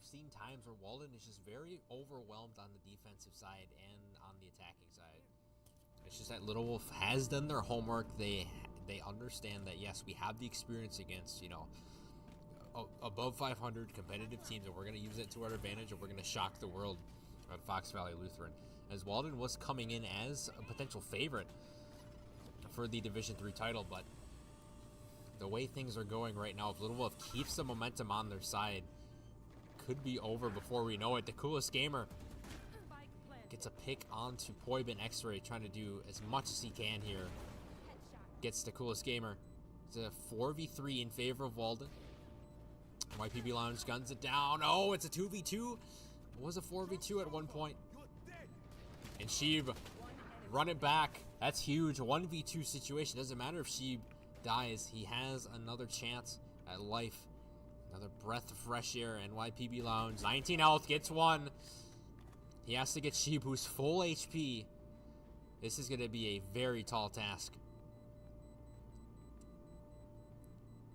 seen times where Walden is just very overwhelmed on the defensive side and on the attacking side. It's just that Little Wolf has done their homework. They understand that, yes, we have the experience against, you know, above 500 competitive teams, and we're going to use it to our advantage, and we're going to shock the world at Fox Valley Lutheran. As Walden was coming in as a potential favorite for the Division III title, but the way things are going right now, if Little Wolf keeps the momentum on their side, could be over before we know it. The Coolest Gamer gets a pick onto Poibin X-Ray, trying to do as much as he can here. Gets the Coolest Gamer. It's a 4v3 in favor of Walden. YPB Lounge guns it down. Oh, it's a 2v2. It was a 4v2 at one point. And Sheeb run it back. That's huge. 1v2 situation. Doesn't matter if Sheeb dies. He has another chance at life. Another breath of fresh air. And YPB Lounge. 19 health. Gets one. He has to get Sheeb, who's full HP. This is going to be a very tall task.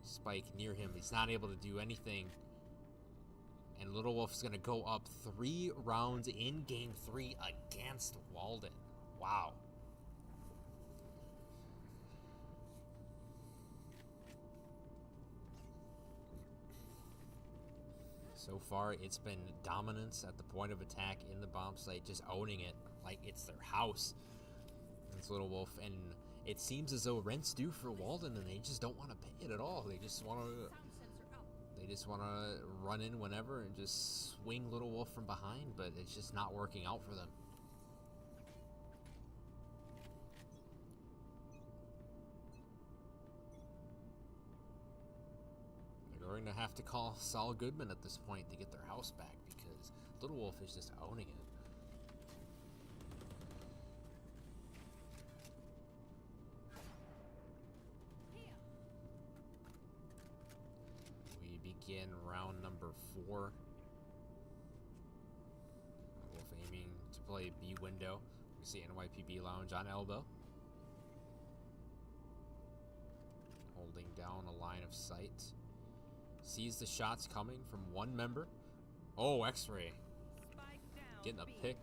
Spike near him. He's not able to do anything. And Little Wolf is going to go up 3 rounds in Game 3 against Walden. Wow. So far, it's been dominance at the point of attack in the bomb site, just owning it like it's their house. It's Little Wolf, and it seems as though rent's due for Walden, and they just don't want to pay it at all. They just want to run in whenever and just swing Little Wolf from behind, but it's just not working out for them. They're going to have to call Saul Goodman at this point to get their house back, because Little Wolf is just owning it. We begin round number 4. Wolf aiming to play B window. We see NYPB Lounge on elbow. Holding down a line of sight. Sees the shots coming from one member. Oh, X-Ray. Getting a pick.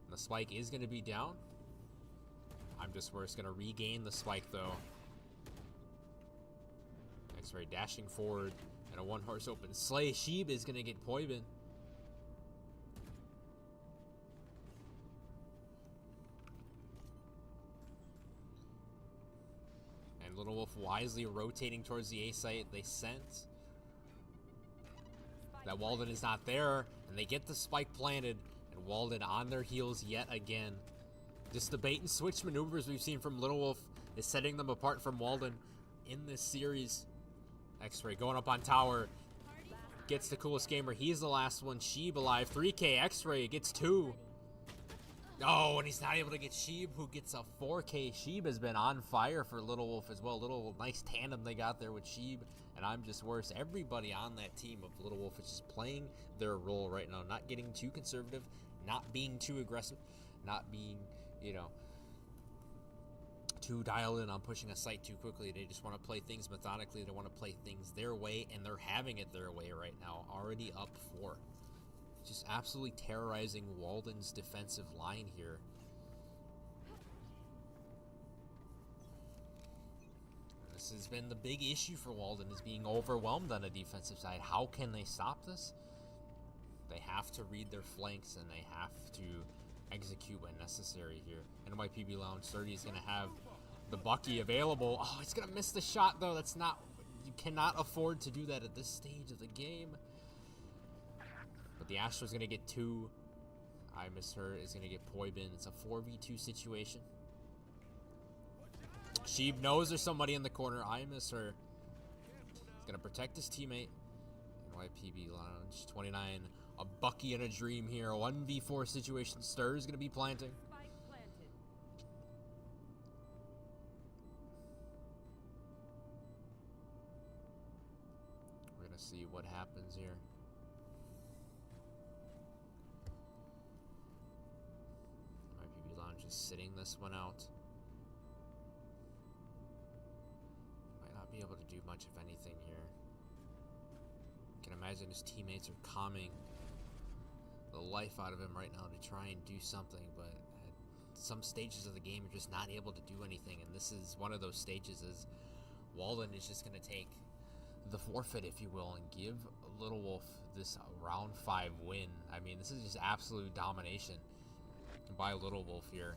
And the spike is going to be down. I'm just worse. Going to regain the spike, though. X-Ray dashing forward. And a one-horse open slay. Sheeb is going to get Poibin. And Little Wolf wisely rotating towards the A site. They sense that Walden is not there, and they get the spike planted, and Walden on their heels yet again. Just the bait and switch maneuvers we've seen from Little Wolf is setting them apart from Walden in this series. X-Ray going up on tower, gets the Coolest Gamer. He's the last one. Sheeb alive. 3K. X-Ray gets 2. Oh, and he's not able to get Sheeb, who gets a 4K. Sheeb has been on fire for Little Wolf as well. Little nice tandem they got there with Sheeb, and I'm just worse. Everybody on that team of Little Wolf is just playing their role right now, not getting too conservative, not being too aggressive, not being, you know, too dialed in on pushing a site too quickly. They just want to play things methodically. They want to play things their way, and they're having it their way right now. Already up 4. Just absolutely terrorizing Walden's defensive line here. This has been the big issue for Walden, is being overwhelmed on the defensive side. How can they stop this? They have to read their flanks, and they have to execute when necessary here. NYPB Lounge 30 is going to have the Bucky available. Oh, he's going to miss the shot, though. That's not... You cannot afford to do that at this stage of the game. But the Astra's going to get 2. I Miss Her is going to get Poibin. It's a 4v2 situation. Sheeb knows there's somebody in the corner. I Miss Her. He's going to protect his teammate. NYPB Lounge 29. A Bucky and a Dream here. 1v4 situation. Stir is going to be planting. We're going to see what happens here. YPB Lounge is sitting this one out. Might not be able to do much of anything here. I can imagine and his teammates are calming the life out of him right now to try and do something, but at some stages of the game you're just not able to do anything, and this is one of those stages. Is Walden is just going to take the forfeit, if you will, and give Little Wolf this round 5 win. I mean, this is just absolute domination by Little Wolf here.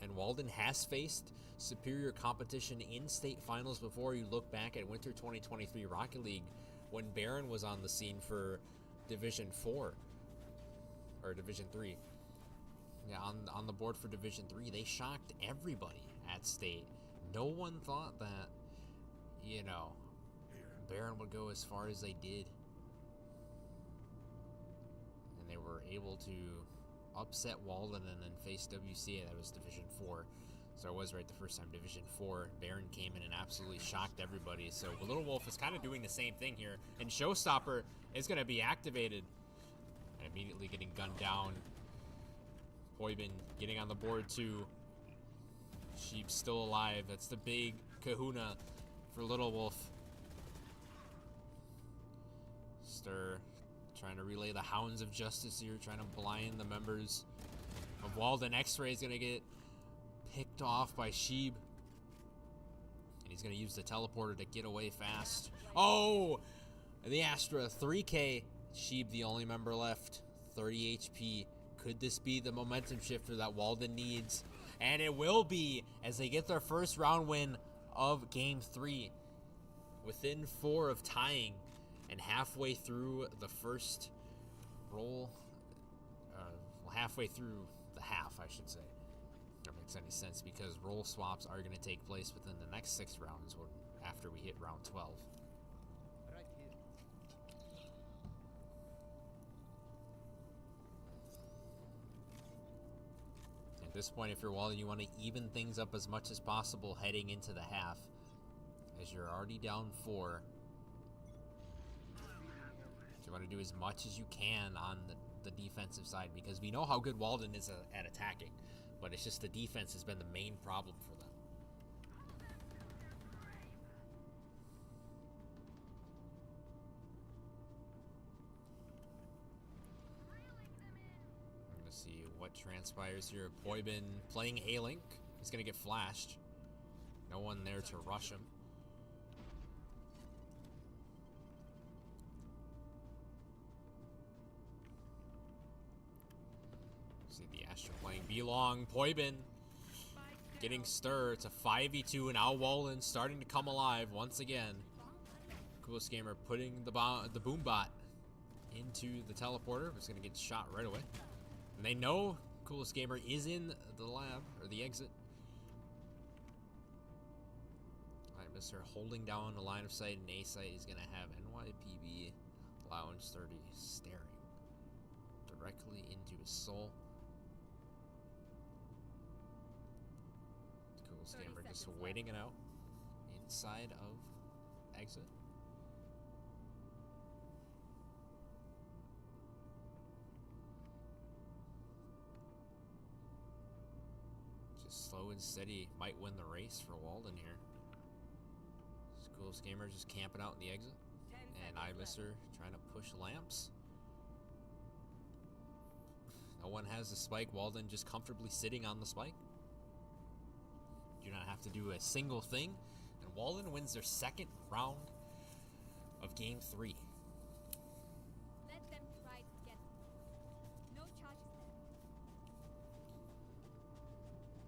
And Walden has faced superior competition in state finals before. You look back at Winter 2023 Rocket League when Baron was on the scene for Division 4 or Division 3. Yeah, on the board for Division 3, they shocked everybody at state. No one thought that, you know, Baron would go as far as they did. And they were able to upset Walden and then face WCA. That was Division 4. So I was right the first time. Division 4, Baron came in and absolutely shocked everybody. So Little Wolf is kind of doing the same thing here. And Showstopper is going to be activated. And immediately getting gunned down. Hoybin getting on the board too. Sheep's still alive. That's the big kahuna for Little Wolf. Stir trying to relay the hounds of justice here, trying to blind the members of Walden. X-Ray is going to get picked off by Sheeb. And he's going to use the teleporter to get away fast. Oh! The Astra, 3K. Sheeb, the only member left. 30 HP. Could this be the momentum shifter that Walden needs? And it will be, as they get their first round win of Game 3. Within 4 of tying. And halfway through the first roll, halfway through the half, I should say. If that makes any sense, because roll swaps are going to take place within the next 6 rounds after we hit round 12. At this point, if you're Walden, you want to even things up as much as possible heading into the half, as you're already down 4. You want to do as much as you can on the defensive side, because we know how good Walden is at attacking, but it's just the defense has been the main problem for them. We're going to see what transpires here. Poibin playing A-Link. He's going to get flashed. No one there to rush him. See the Astra playing B-Long. Poibin getting Stir. It's a 5v2, and now Walden starting to come alive once again. Coolest Gamer putting the boom bot into the teleporter. It's going to get shot right away. And they know Coolest Gamer is in the lab, or the exit. Alright, Mr. holding down the line of sight, and A site is going to have NYPB Lounge 30 staring directly into his soul. Gamer just waiting it out inside of exit. Just slow and steady might win the race for Walden here. Coolest Gamer just camping out in the exit. And iMisser trying to push lamps. No one has the spike. Walden just comfortably sitting on the spike. Do not have to do a single thing, and Walden wins their second round of Game 3.
Let them try to get no charges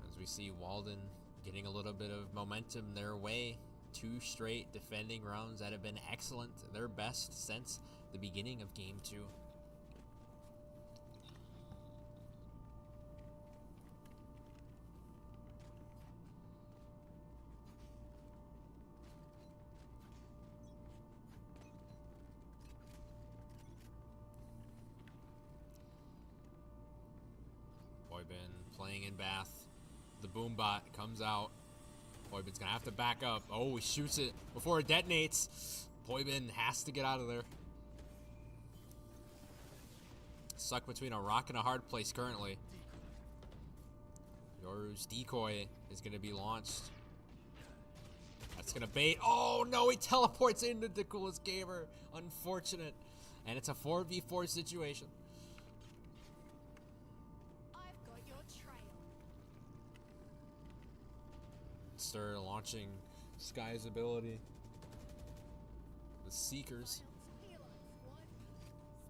there.
As we see Walden getting a little bit of momentum their way. 2 straight defending rounds that have been excellent, their best since the beginning of Game 2. Poibin playing in Bath. The boom bot comes out. Poibin's gonna have to back up. Oh, he shoots it before it detonates. Poibin has to get out of there. Stuck between a rock and a hard place currently. Yoru's decoy is gonna be launched. It's gonna bait. Oh no, he teleports into the coolest gamer. Unfortunate. And it's a 4v4 situation.
I've got your trail.
Stir launching Sky's ability. The Seekers.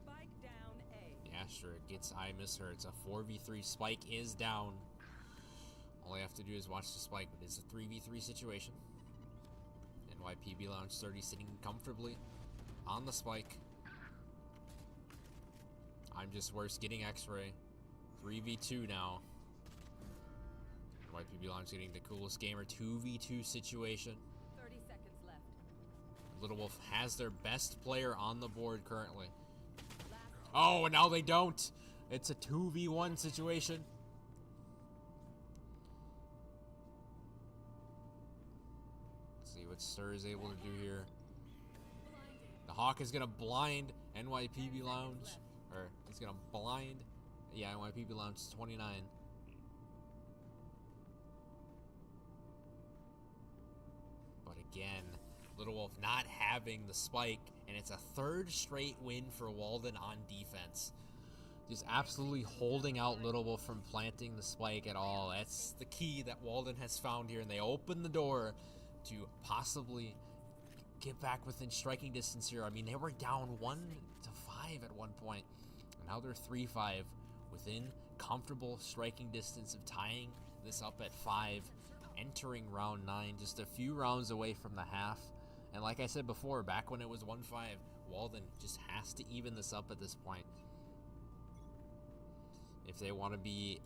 Spike down A.
Yeah, sure. It gets I miss her. It's a 4v3. Spike is down. All I have to do is watch the spike, but it's a 3v3 situation. NYPB Lounge 30 sitting comfortably on the spike. I'm just worse getting X-ray. 3v2 now. NYPB Lounge getting the coolest gamer 2v2 situation.
30 seconds left.
Little Wolf has their best player on the board currently. Oh, and now they don't. It's a 2v1 situation. Let's see what Stir is able to do here. The Hawk is going to blind NYPB Lounge. Or, he's going to blind. Yeah, NYPB Lounge 29. But again, Little Wolf not having the spike, and it's a third straight win for Walden on defense. Just absolutely holding out Little Wolf from planting the spike at all. That's the key that Walden has found here, and they open the door to possibly get back within striking distance here. I mean, they were down 1-5 at one point, and now they're 3-5 within comfortable striking distance of tying this up at 5, entering round 9, just a few rounds away from the half. And like I said before, back when it was 1-5, Walden just has to even this up at this point if they want to be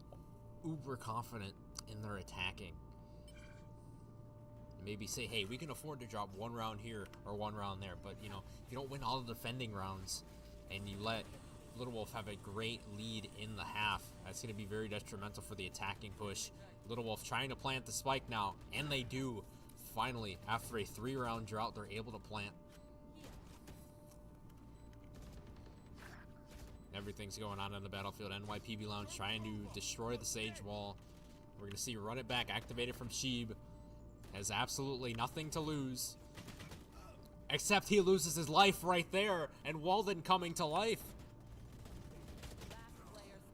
uber confident in their attacking. Maybe say, hey, we can afford to drop one round here or one round there, but you know, if you don't win all the defending rounds and you let Little Wolf have a great lead in the half, that's going to be very detrimental for the attacking push. Little Wolf trying to plant the spike now, and they do. Finally, after a 3-round drought, they're able to plant. Everything's going on the battlefield. NYPB Lounge trying to destroy the Sage Wall. We're going to see Run It Back activated from Sheeb. Has absolutely nothing to lose. Except he loses his life right there. And Walden coming to life.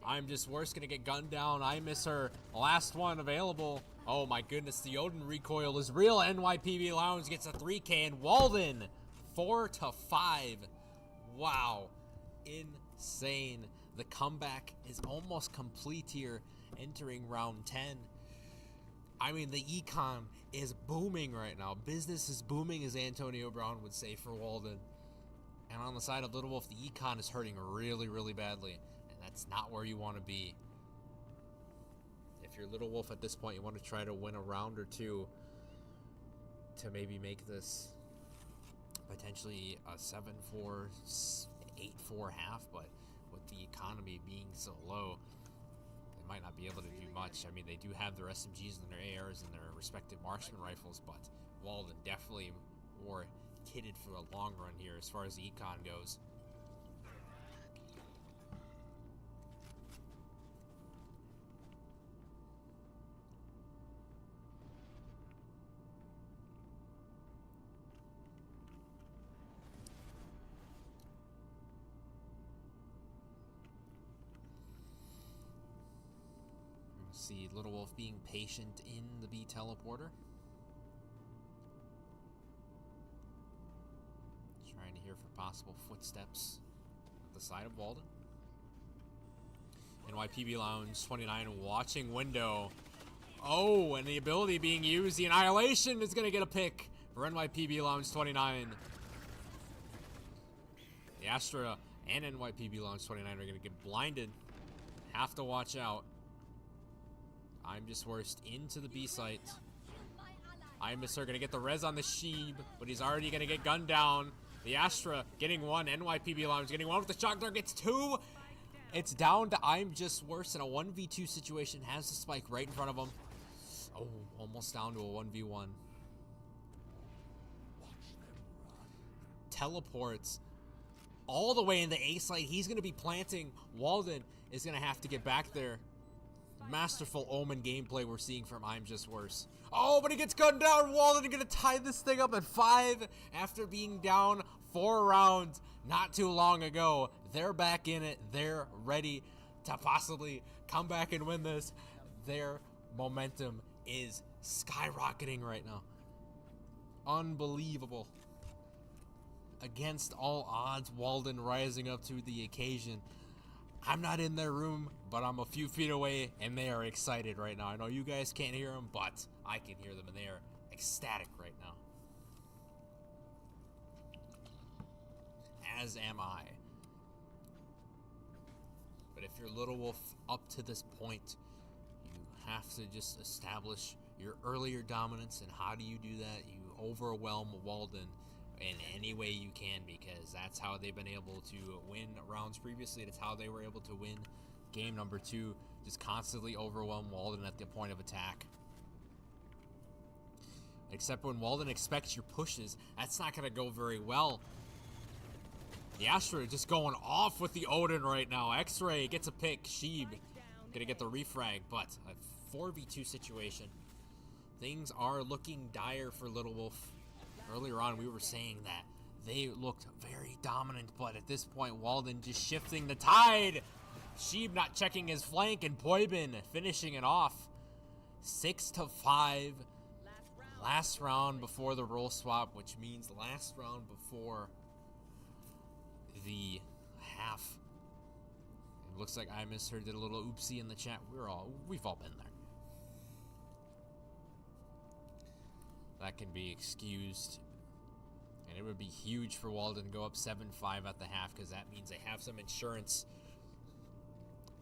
I'm just worse. Going to get gunned down. I miss her. Last one available. Oh my goodness. The Odin recoil is real. NYPB Lounge gets a 3K. And Walden 4-5. Wow. Insane. The comeback is almost complete here. Entering round 10. I mean, the econ is booming right now. Business is booming, as Antonio Brown would say, for Walden. And on the side of Little Wolf, the econ is hurting really, really badly. And that's not where you want to be. If you're Little Wolf at this point, you want to try to win a round or two to maybe make this potentially a 7-4, 8-4 half. But with the economy being so low, might not be able to do much. I mean, they do have their SMGs and their ARs and their respective marksman rifles, but Walden definitely more kitted for the long run here as far as the econ goes. See Little Wolf being patient in the B teleporter. Trying to hear for possible footsteps at the side of Walden. NYPB Lounge 29 watching window. Oh, and the ability being used. The Annihilation is going to get a pick for NYPB Lounge 29. The Astra and NYPB Lounge 29 are going to get blinded. Have to watch out. I'm just worst into the B site. I miss her gonna get the res on the Sheeb, but he's already gonna get gunned down. The Astra getting one. NYPB Lounge getting one with the shock dart, gets two. It's down to I'm just worse in a 1v2 situation. Has the spike right in front of him. Oh, almost down to a 1v1. Teleports all the way in the A site. He's gonna be planting. Walden is gonna have to get back there. Masterful Omen gameplay we're seeing from I'm Just Worse. Oh, but he gets gunned down. Walden gonna tie this thing up at 5 after being down 4 rounds not too long ago. They're back in it. They're ready to possibly come back and win this. Their momentum is skyrocketing right now. Unbelievable. Against all odds, Walden rising up to the occasion. I'm not in their room, but I'm a few feet away, and they are excited right now. I know you guys can't hear them, but I can hear them, and they are ecstatic right now. As am I. But if you're Little Wolf up to this point, you have to just establish your earlier dominance. And how do you do that? You overwhelm Walden in any way you can, because that's how they've been able to win rounds previously. That's how they were able to win game number 2. Just constantly overwhelm Walden at the point of attack. Except when Walden expects your pushes, that's not going to go very well. The Astra just going off with the Odin right now. X-Ray gets a pick. Sheeb gonna get the refrag, but a 4v2 situation. Things are looking dire for Little Wolf. Earlier on, we were saying that they looked very dominant, but at this point, Walden just shifting the tide. Sheeb not checking his flank, and Poibin finishing it off. 6-5. Last round before the role swap, which means last round before the half. It looks like I misheard, did a little oopsie in the chat. We've all been there. That can be excused. And it would be huge for Walden to go up 7-5 at the half, because that means they have some insurance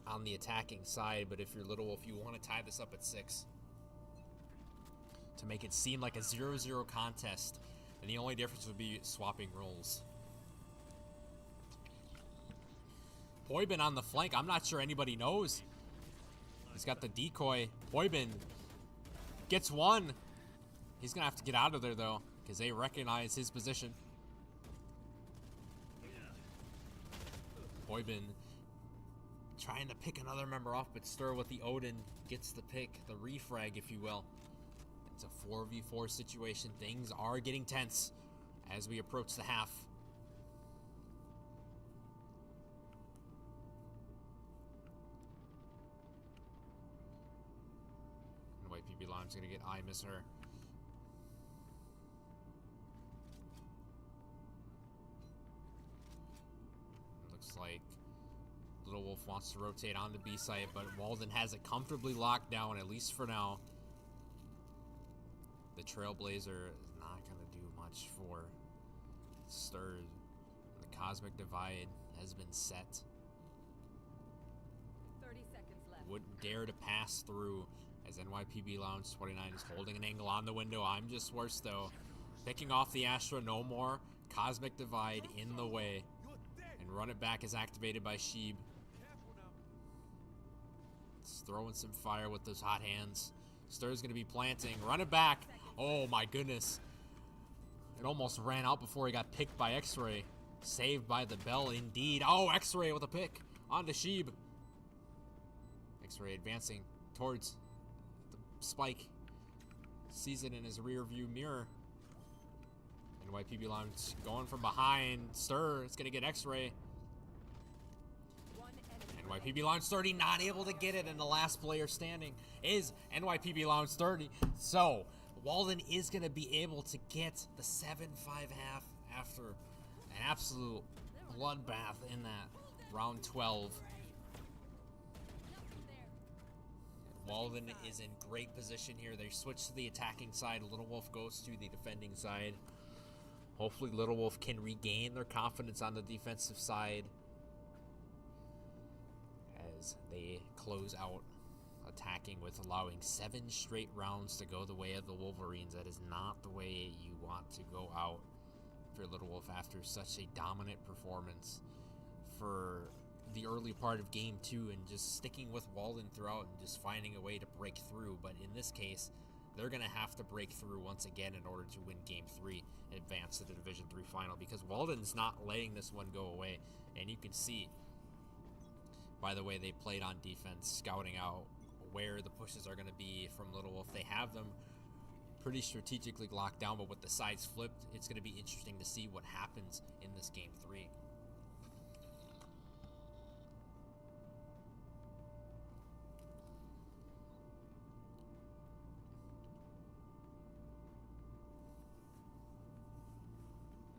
on the attacking side. But if you're Little Wolf, you want to tie this up at 6 to make it seem like a 0-0 contest. And the only difference would be swapping roles. Poibin on the flank. I'm not sure anybody knows. He's got the decoy. Poibin gets one. He's going to have to get out of there, though, because they recognize his position. Poibin trying to pick another member off, but Stir with the Odin gets the pick, the refrag, if you will. It's a 4v4 situation. Things are getting tense as we approach the half. And YPB Lime's going to get I Miss Her. Like Little Wolf wants to rotate on the B site, but Walden has it comfortably locked down, at least for now. The Trailblazer is not going to do much for Stirred. The Cosmic Divide has been set.
30 seconds left.
Wouldn't dare to pass through, as NYPB Lounge 29 is holding an angle on the window. I'm Just Worse, though. Picking off the Astra, no more. Cosmic Divide in the way. And Run It Back is activated by Sheeb. It's throwing some fire with those hot hands. Stir's going to be planting. Run It Back. Oh my goodness. It almost ran out before he got picked by X-Ray. Saved by the bell indeed. Oh, X-Ray with a pick. On to Sheeb. X-Ray advancing towards the spike. Sees it in his rear view mirror. NYPB Lounge going from behind. Stir is going to get X-Ray. NYPB Lounge 30 not able to get it, and the last player standing is NYPB Lounge 30. So, Walden is going to be able to get the 7-5 half after an absolute bloodbath in that round 12. Walden is in great position here. They switch to the attacking side. Little Wolf goes to the defending side. Hopefully Little Wolf can regain their confidence on the defensive side as they close out attacking with allowing 7 straight rounds to go the way of the Wolverines. That is not the way you want to go out for Little Wolf after such a dominant performance for the early part of game 2 and just sticking with Walden throughout and just finding a way to break through. But in this case, they're going to have to break through once again in order to win Game 3 and advance to the Division 3 final, because Walden's not letting this one go away. And you can see by the way they played on defense, scouting out where the pushes are going to be from Little Wolf. They have them pretty strategically locked down, but with the sides flipped, it's going to be interesting to see what happens in this game 3.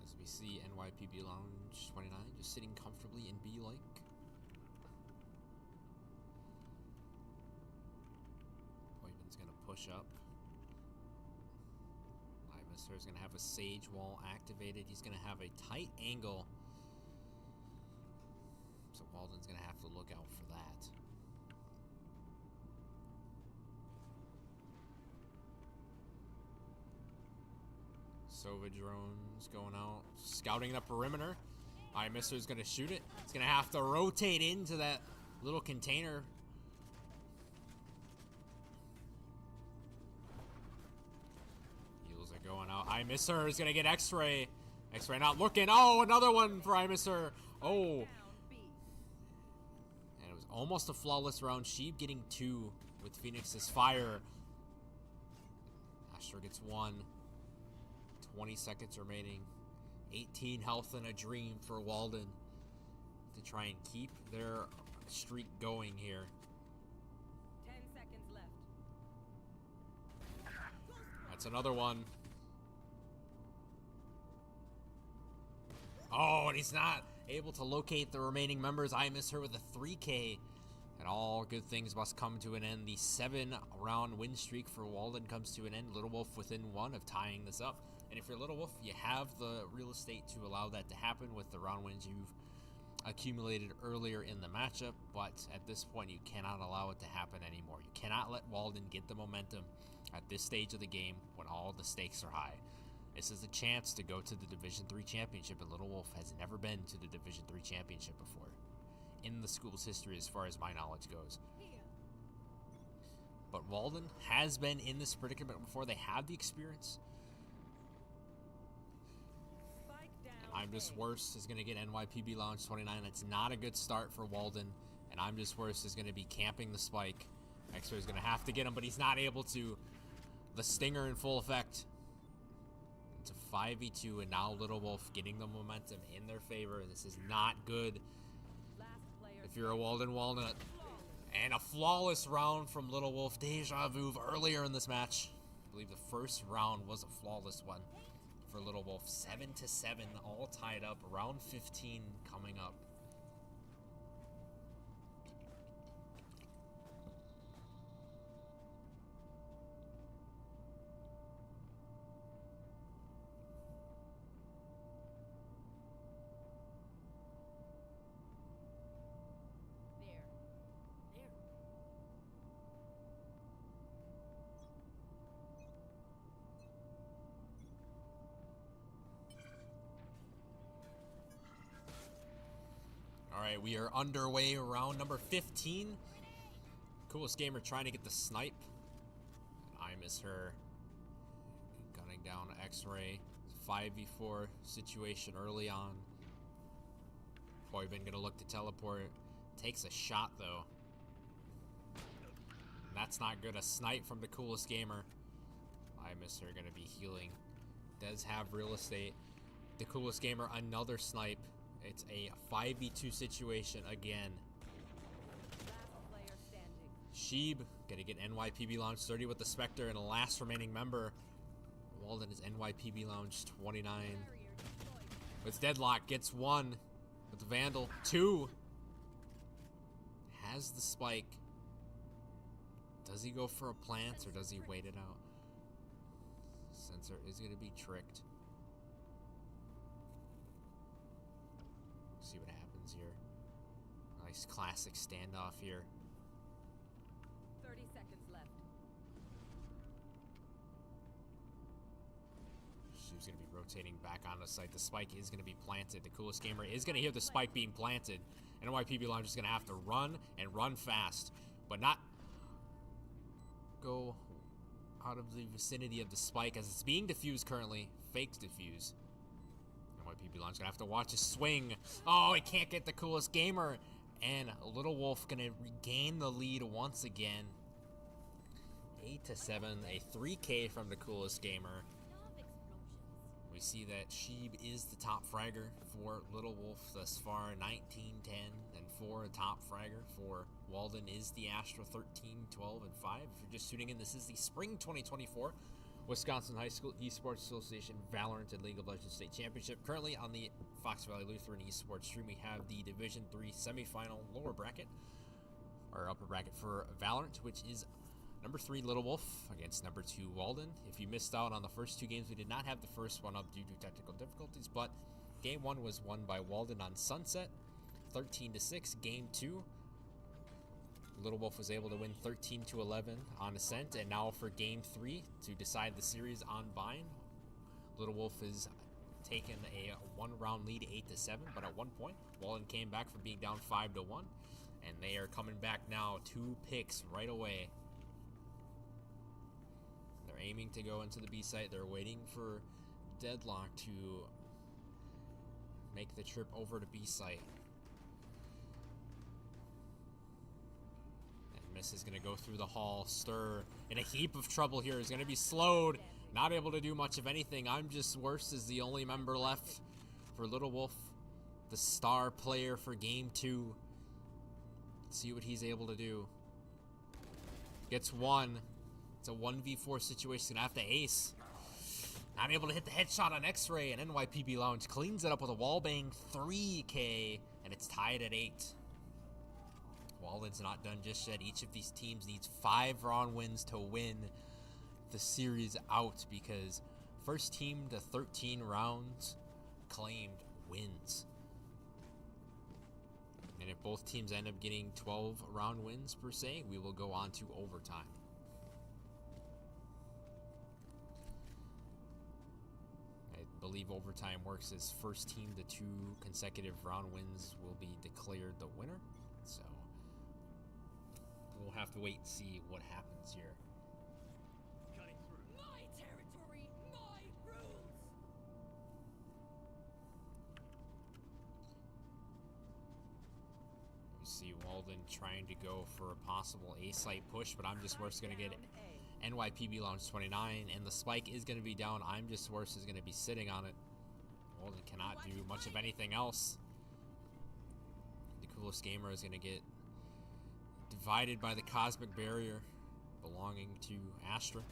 As we see NYPB Lounge 29 just sitting comfortably in B-like. Boyman's going to push up. Mister is going to have a Sage Wall activated. He's going to have a tight angle. So Walden's going to have to look out for that. Sova drones going out. Scouting the perimeter. Alright, Mister is going to shoot it. He's going to have to rotate into that little container. Heals are going out. WIHSEA is going to get X-Ray. X-Ray not looking. Oh, another one for WIHSEA. Oh. And it was almost a flawless round. Sheeb getting 2 with Phoenix's fire. Asher gets 1. 20 seconds remaining. 18 health and a dream for Walden to try and keep their streak going here.
10 seconds left.
That's another one. Oh, and he's not able to locate the remaining members. WIHSEA with a 3K. And all good things must come to an end. The 7-round win streak for Walden comes to an end. Little Wolf within 1 of tying this up. And if you're Little Wolf, you have the real estate to allow that to happen with the round wins you've accumulated earlier in the matchup. But at this point, you cannot allow it to happen anymore. You cannot let Walden get the momentum at this stage of the game when all the stakes are high. This is a chance to go to the Division 3 championship, and Little Wolf has never been to the Division 3 championship before in the school's history as far as my knowledge goes. But Walden has been in this predicament before. They have the experience. And I'm Just Worse is going to get NYPB Lounge 29. That's not a good start for Walden. And I'm Just Worse is going to be camping the spike. X-Ray is going to have to get him, but he's not able to. The stinger in full effect. It's a 5v2, and now Little Wolf getting the momentum in their favor. This is not good if you're a Walden Walnut. And a flawless round from Little Wolf. Deja vu earlier in this match. I believe the first round was a flawless one for Little Wolf. 7-7, all tied up. Round 15 coming up. Alright, we are underway, round number 15. Coolest Gamer trying to get the snipe. WIHSEA gunning down X-Ray. 5v4 situation early on. Boybin gonna look to teleport. Takes a shot though. And that's not good. A snipe from the Coolest Gamer. WIHSEA gonna be healing. Does have real estate. The Coolest Gamer, another snipe. It's a 5v2 situation again. Sheeb gonna get NYPB Lounge 30 with the Spectre and the last remaining member. Walden is NYPB Lounge 29. With Deadlock, gets 1 with the Vandal. 2 has the spike. Does he go for a plant or does he wait it out? Sensor is gonna be tricked. See what happens here. Nice classic standoff here.
30 seconds left.
She's going to be rotating back on the site. The spike is going to be planted. The Coolest Gamer is going to hear the spike being planted. NYPB Lounge is going to have to run and run fast, but not go out of the vicinity of the spike as it's being diffused currently. Fakes diffuse. NYPB Lounge gonna have to watch his swing. Oh, he can't get the Coolest Gamer. And Little Wolf gonna regain the lead once again. 8-7, a 3K from the coolest gamer.
Enough explosions.
We see that Sheeb is the top fragger for Little Wolf thus far, 19-10 and 4. A top fragger for Walden is the Astra, 13-12 and 5. If you're just tuning in, this is the Spring 2024 Wisconsin High School Esports Association Valorant and League of Legends State Championship. Currently on the Fox Valley Lutheran Esports stream, we have the Division 3 semifinal lower bracket, or upper bracket for Valorant, which is number 3 Little Wolf against number 2 Walden. If you missed out on the first 2 games, we did not have the first one up due to technical difficulties, but game 1 was won by Walden on Sunset, 13-6. Game 2, Little Wolf was able to win 13-11 on Ascent, and now for game 3 to decide the series on Vine, Little Wolf is taken a 1-round lead, 8-7, but at one point, Walden came back from being down 5-1, and they are coming back now, 2 picks right away. They're aiming to go into the B site. They're waiting for Deadlock to make the trip over to B site. Miss is going to go through the hall. Stir in a heap of trouble here. Is going to be slowed. Not able to do much of anything. I'm Just Worse is the only member left for Little Wolf, the star player for game 2. Let's see what he's able to do. Gets 1. It's a 1v4 situation. Gonna have to ace. Not able to hit the headshot on X-Ray, and NYPB Lounge cleans it up with a wallbang 3K, and it's tied at 8. Walden's not done just yet. Each of these teams needs 5 round wins to win the series out, because first team to 13 rounds claimed wins. And if both teams end up getting 12 round wins per se, we will go on to overtime. I believe overtime works as first team to 2 consecutive round wins will be declared the winner. So we'll have to wait and see what happens here.
My territory, my rules.
We see Walden trying to go for a possible A-site push, but I'm Just Worse going to get it. NYPB Lounge 29, and the spike is going to be down. I'm Just Worse is going to be sitting on it. Walden cannot do much of anything else. The coolest gamer is going to get divided by the cosmic barrier belonging to Astra.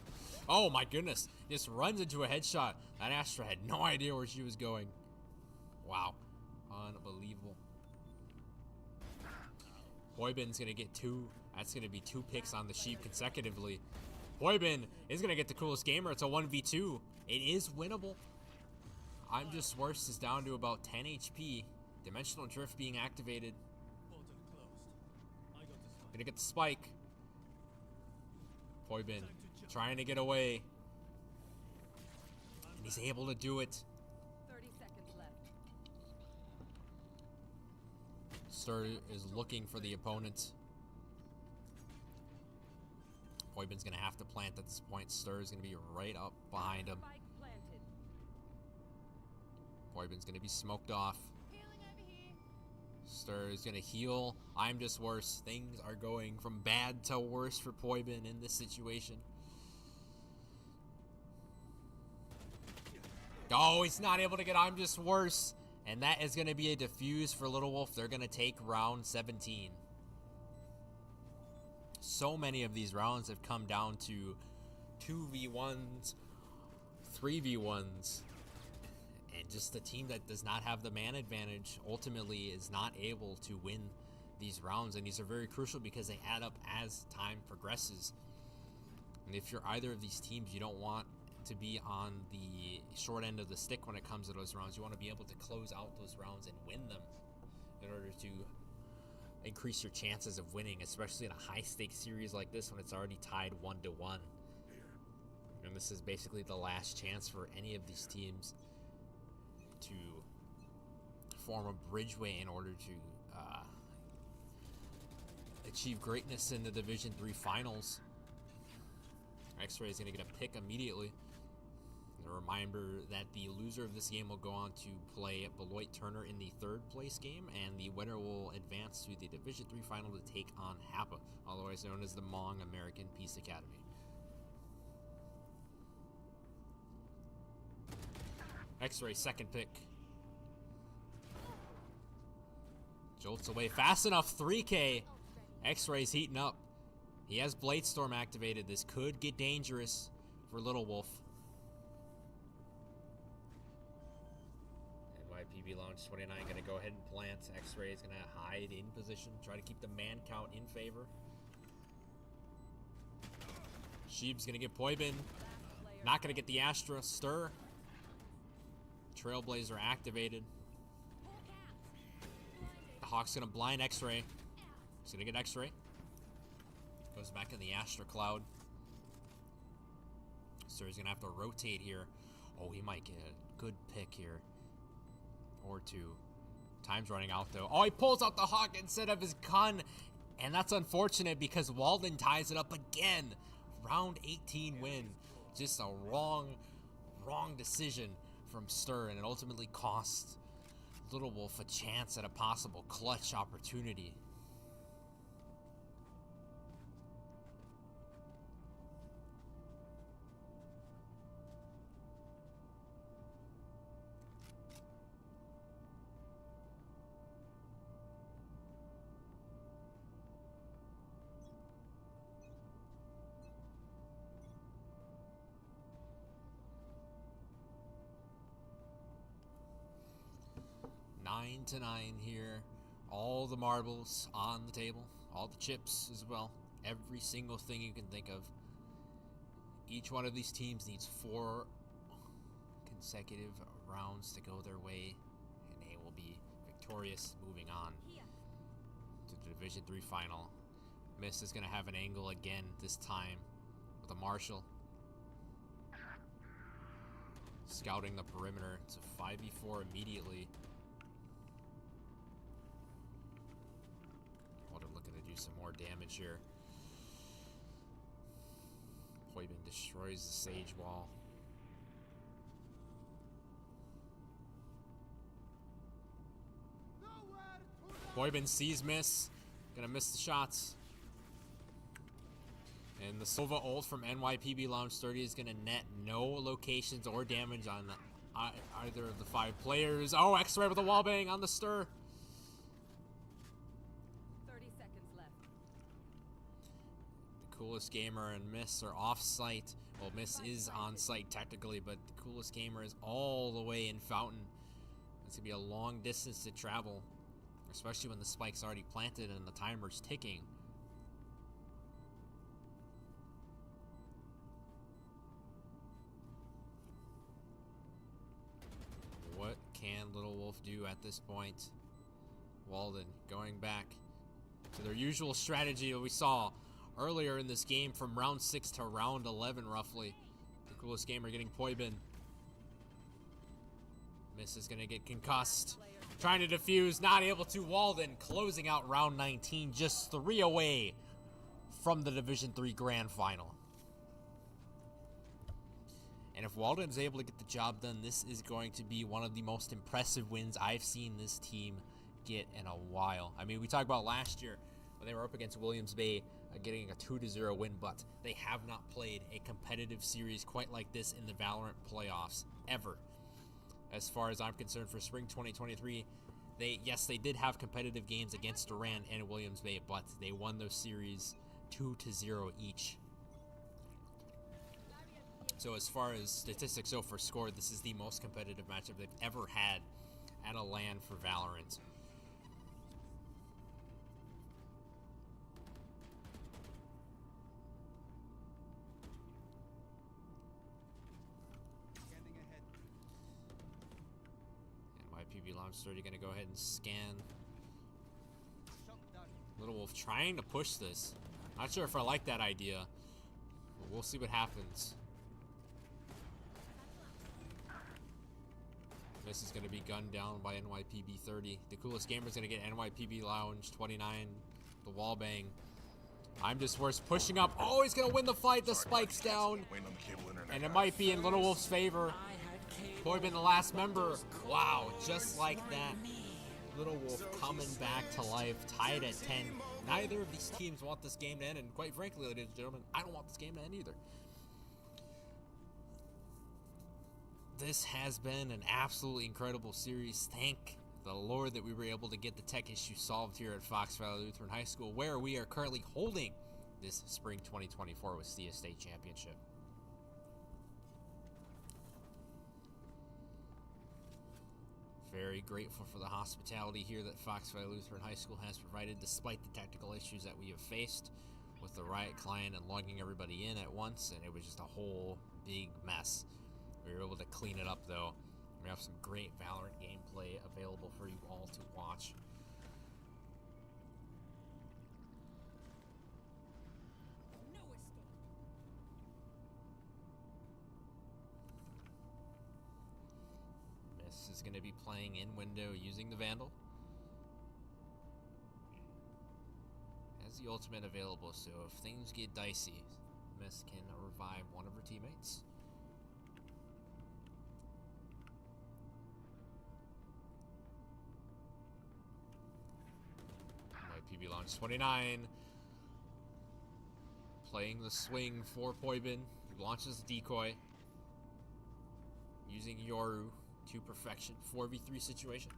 Oh my goodness, just runs into a headshot. That Astra had no idea where she was going. Wow, unbelievable. Hoybin's gonna get 2. That's gonna be 2 picks on the Sheep consecutively. Hoybin is gonna get the coolest gamer. It's a 1v2. It is winnable. I'm Just Worse is down to about 10 HP. Dimensional Drift being activated. Gonna get the spike. Hoybin trying to get away. And he's able to do it.
30 seconds left.
Stir is looking for the opponent. Hoybin's gonna have to plant at this point. Stir is gonna be right up behind him.
Spike planted.
Hoybin's gonna be smoked off.
Healing over here.
Stir is gonna heal. I'm Just Worse. Things are going from bad to worse for Hoybin in this situation. Oh, he's not able to get I'm Just Worse. And that is gonna be a defuse for Little Wolf. They're gonna take round 17. So many of these rounds have come down to 2v1s, 3v1s. And just the team that does not have the man advantage ultimately is not able to win these rounds. And these are very crucial because they add up as time progresses. And if you're either of these teams, you don't want to be on the short end of the stick when it comes to those rounds. You want to be able to close out those rounds and win them in order to increase your chances of winning, especially in a high stakes series like this when it's already tied 1-1. And this is basically the last chance for any of these teams to form a bridgeway in order to achieve greatness in the Division 3 finals. X-Ray is going to get a pick immediately. A reminder that the loser of this game will go on to play Beloit Turner in the 3rd place game, and the winner will advance to the Division 3 final to take on HAPA, otherwise known as the Hmong American Peace Academy. X-Ray, second pick. Jolts away fast enough. 3K. X-Ray's heating up. He has Blade Storm activated. This could get dangerous for Little Wolf. NYPB Lounge 29 going to go ahead and plant. X-Ray is going to hide in position. Try to keep the man count in favor. Sheeb's going to get Poibin. Not going to get the Astra. Stir. Trailblazer activated. The Hawk's going to blind X-Ray. He's going to get X-Ray. Goes back in the Astra Cloud. So he's going to have to rotate here. Oh, he might get a good pick here. Or two. Time's running out, though. Oh, he pulls out the Hawk instead of his gun. And that's unfortunate because Walden ties it up again. Round 18 win. Just a wrong decision from Stir. And it ultimately cost Little Wolf a chance at a possible clutch opportunity. Nine to 9 here. All the marbles on the table. All the chips as well. Every single thing you can think of. Each one of these teams needs 4 consecutive rounds to go their way. And they will be victorious moving on to the Division 3 final. Miss is going to have an angle again this time with a Marshal. Scouting the perimeter. It's a 5v4 immediately. Some more damage here. Poibin destroys the Sage Wall. Poibin sees Miss. Gonna miss the shots. And the Sova ult from NYPB Lounge 30 is gonna net no locations or damage on either of the 5 players. Oh, X-Ray with a wallbang on the Stir. Coolest Gamer and Miss are off-site. Well, Miss is on-site technically, but the Coolest Gamer is all the way in Fountain. It's going to be a long distance to travel, especially when the spike's already planted and the timer's ticking. What can Little Wolf do at this point? Walden going back to their usual strategy that we saw earlier in this game from round 6 to round 11, roughly. The Coolest Gamer getting Poibin. Miss is going to get concussed. Trying to defuse, not able to. Walden closing out round 19, just 3 away from the Division 3 Grand Final. And if Walden's able to get the job done, this is going to be one of the most impressive wins I've seen this team get in a while. I mean, we talked about last year when they were up against Williams Bay, getting a 2-0 win, but they have not played a competitive series quite like this in the Valorant playoffs ever. As far as I'm concerned, for spring 2023, they did have competitive games against Durant and Williams Bay, but they won those series 2-0 each. So as far as statistics go for score, this is the most competitive matchup they've ever had at a LAN for Valorant. NYPB Lounge 30 going to go ahead and scan. Little Wolf trying to push this. Not sure if I like that idea, but we'll see what happens. This is going to be gunned down by NYPB 30. The Coolest Gamer is going to get NYPB Lounge 29. The wall bang. I'm just worse pushing up. Oh, he's going to win the fight. The spike's down. And it might be in Little Wolf's favor. Poibin, the last member. Wow, just like that. Little Wolf coming back to life. Tied at 10. Neither of these teams want this game to end. And quite frankly, ladies and gentlemen, I don't want this game to end either. this has been an absolutely incredible series. Thank the Lord that we were able to get the tech issue solved here at Fox Valley Lutheran High School, where we are currently holding this spring 2024 WIHSEA State Championship. Very grateful for the hospitality here that Fox Valley Lutheran High School has provided, despite the technical issues that we have faced with the Riot client and logging everybody in at once, and it was just a whole big mess. We were able to clean it up, though. We have some great Valorant gameplay available for you all to watch.
No escape.
Miss is going to be playing in window using the Vandal. Has the ultimate available, so if things get dicey, Miss can revive one of her teammates. PB launch 29. Playing the swing for Poibin. He launches the decoy. Using Yoru to perfection. 4v3 situation.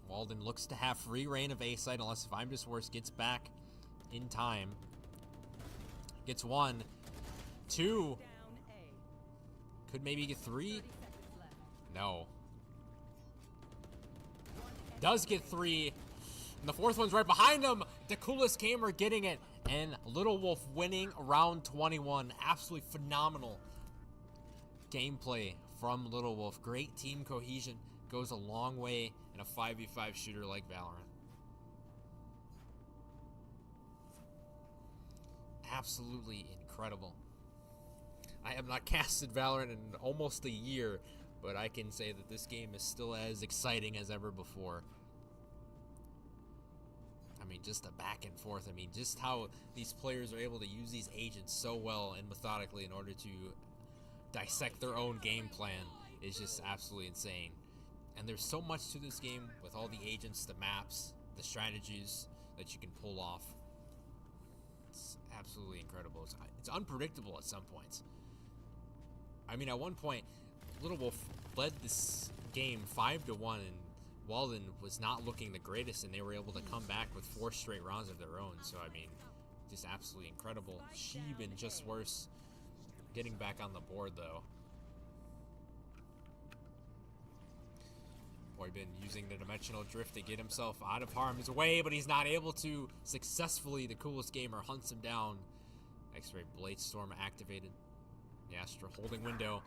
Walden looks to have free reign of A site unless if I'm just worse gets back in time. Gets 1. 2.
Down A.
Could maybe get 3.
30 seconds left.
No. Does get 3. And the 4th one's right behind him. The coolest gamer getting it. And Little Wolf winning round 21. Absolutely phenomenal gameplay from Little Wolf. Great team cohesion. Goes a long way in a 5v5 shooter like Valorant. Absolutely incredible. I have not casted Valorant in almost a year, but I can say that this game is still as exciting as ever before. I mean, just the back and forth. I mean, just how these players are able to use these agents so well and methodically in order to dissect their own game plan is just absolutely insane. And there's so much to this game with all the agents, the maps, the strategies that you can pull off. It's absolutely incredible. It's unpredictable at some points. I mean, at one point, Little Wolf led this game 5-1, and Walden was not looking the greatest, and they were able to come back with 4 straight rounds of their own. So, I mean, just absolutely incredible. Sheeben just worse. Getting back on the board, though. Poibin using the dimensional drift to get himself out of harm's way, but he's not able to successfully. The coolest gamer hunts him down. X-Ray Blade Storm activated. Yastra holding window.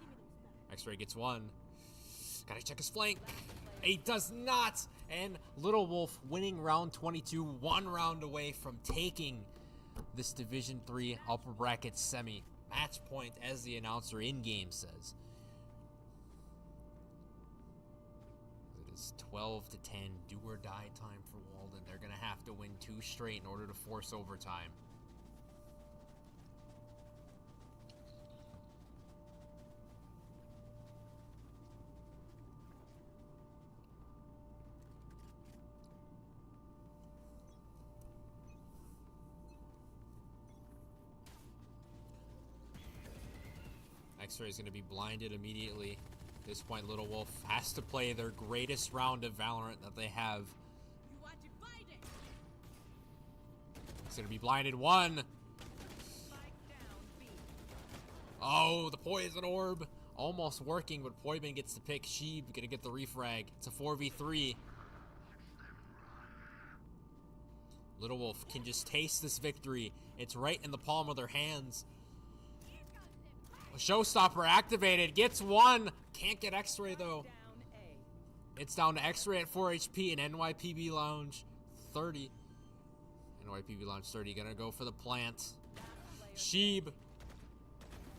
X-Ray gets 1. Gotta check his flank. He does not. And Little Wolf winning round 22, 1 round away from taking this Division 3 upper bracket semi. Match point, as the announcer in-game says. It is 12-10, do or die time for Walden. They're gonna have to win 2 straight in order to force overtime. X-Ray is going to be blinded immediately. At this point, Little Wolf has to play their greatest round of Valorant that they have.
You are divided.
It's going to be blinded. 1.
Spike down B.
Oh, the poison orb. Almost working, but Poibin gets the pick. Sheeb going to get the refrag. It's a 4v3. Little Wolf can just taste this victory. It's right in the palm of their hands. Showstopper activated, gets 1. Can't get X-Ray though.
Down A.
It's down to X-Ray at 4 HP and NYPB Lounge 30. NYPB Lounge 30 gonna go for the plant. Sheeb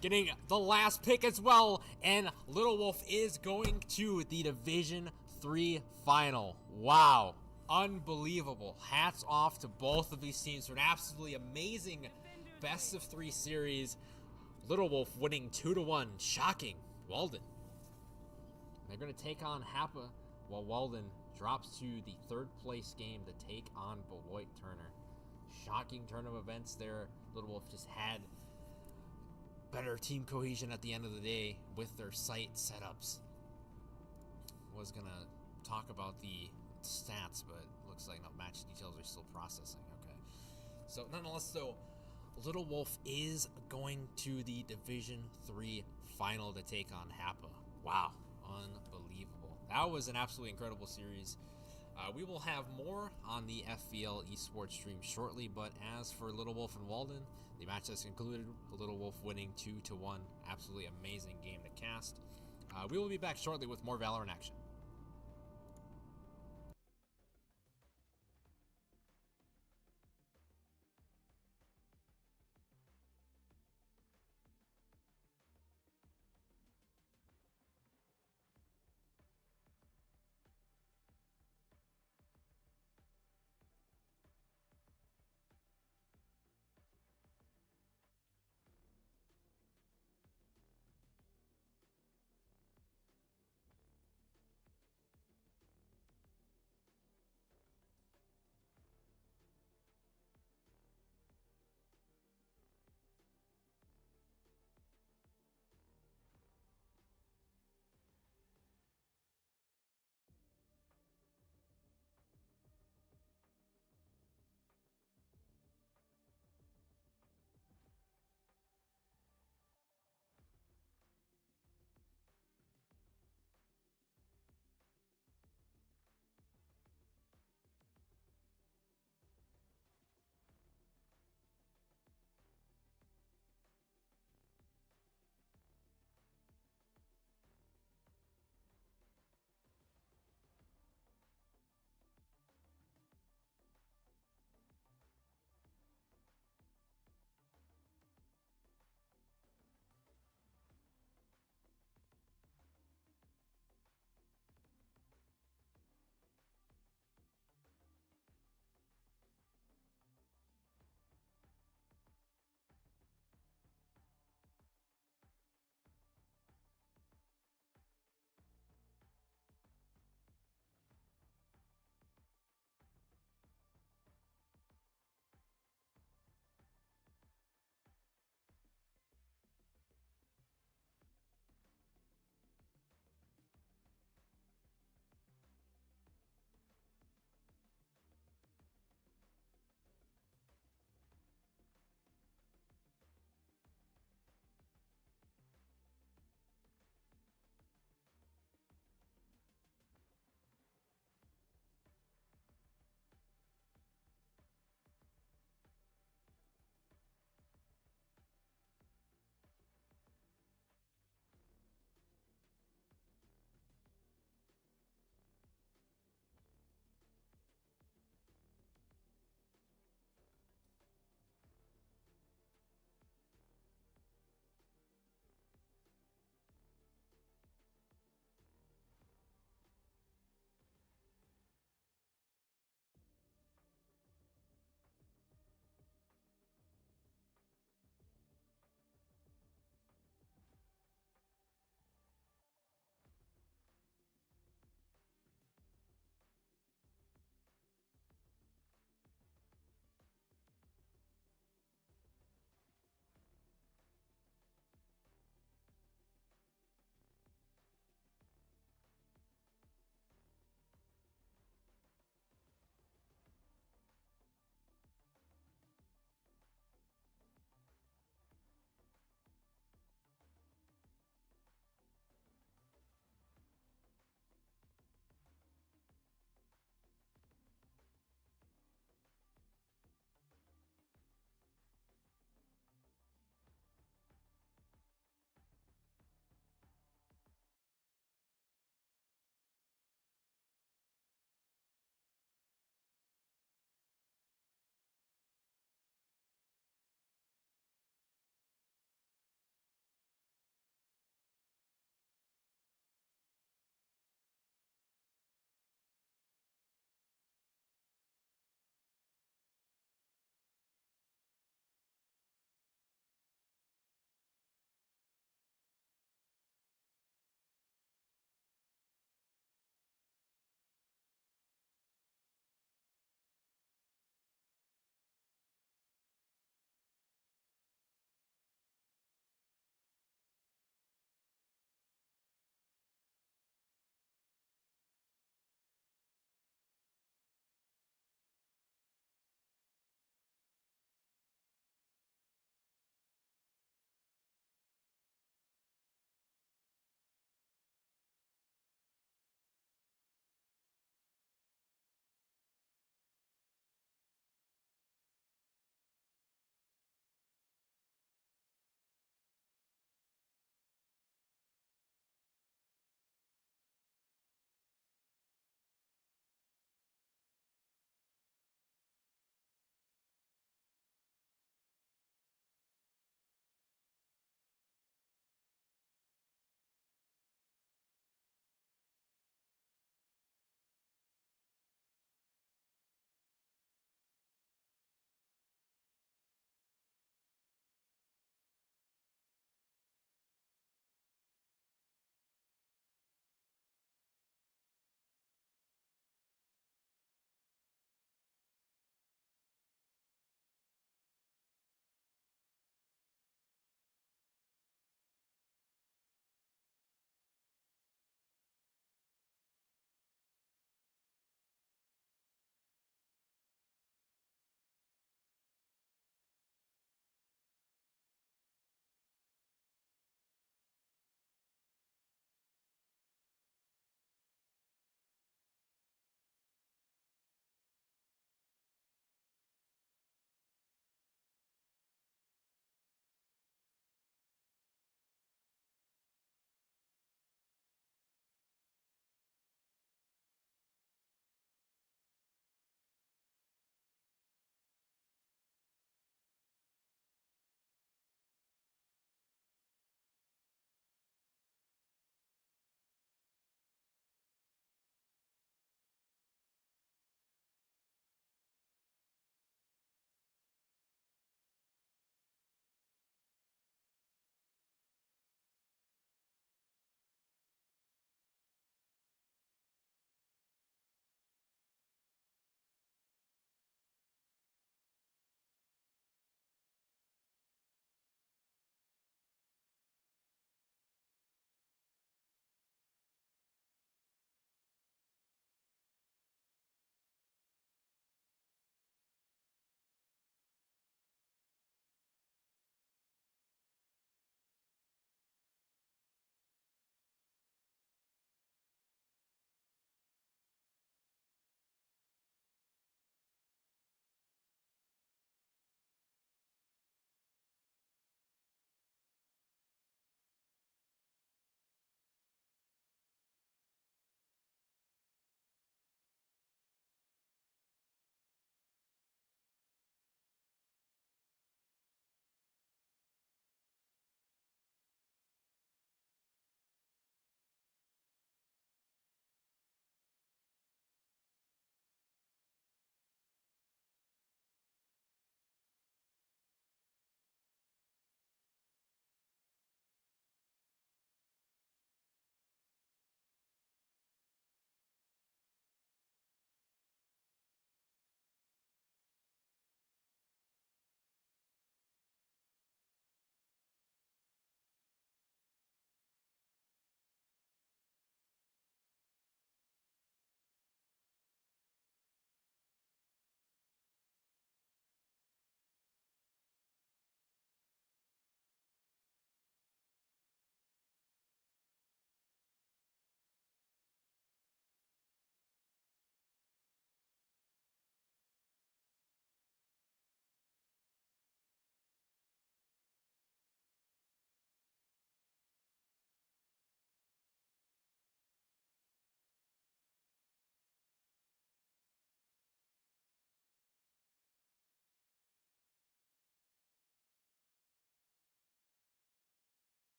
getting the last pick as well, and Little Wolf is going to the Division 3 final. Wow, unbelievable. Hats off to both of these teams for an absolutely amazing best of 3 series. Little Wolf winning 2-1, shocking Walden. They're going to take on Hapa while Walden drops to the 3rd place game to take on Beloit Turner. Shocking turn of events there. Little Wolf just had better team cohesion at the end of the day with their site setups. Was gonna talk about the stats, but looks like no, match details are still processing. Okay, so nonetheless, though, Little Wolf is going to the Division 3 final to take on HAPA. Wow, unbelievable. That was an absolutely incredible series. We will have more on the FVL esports stream shortly, but as for Little Wolf and Walden, the match has concluded. Little Wolf winning 2-1. Absolutely amazing game to cast. We will be back shortly with more Valorant action.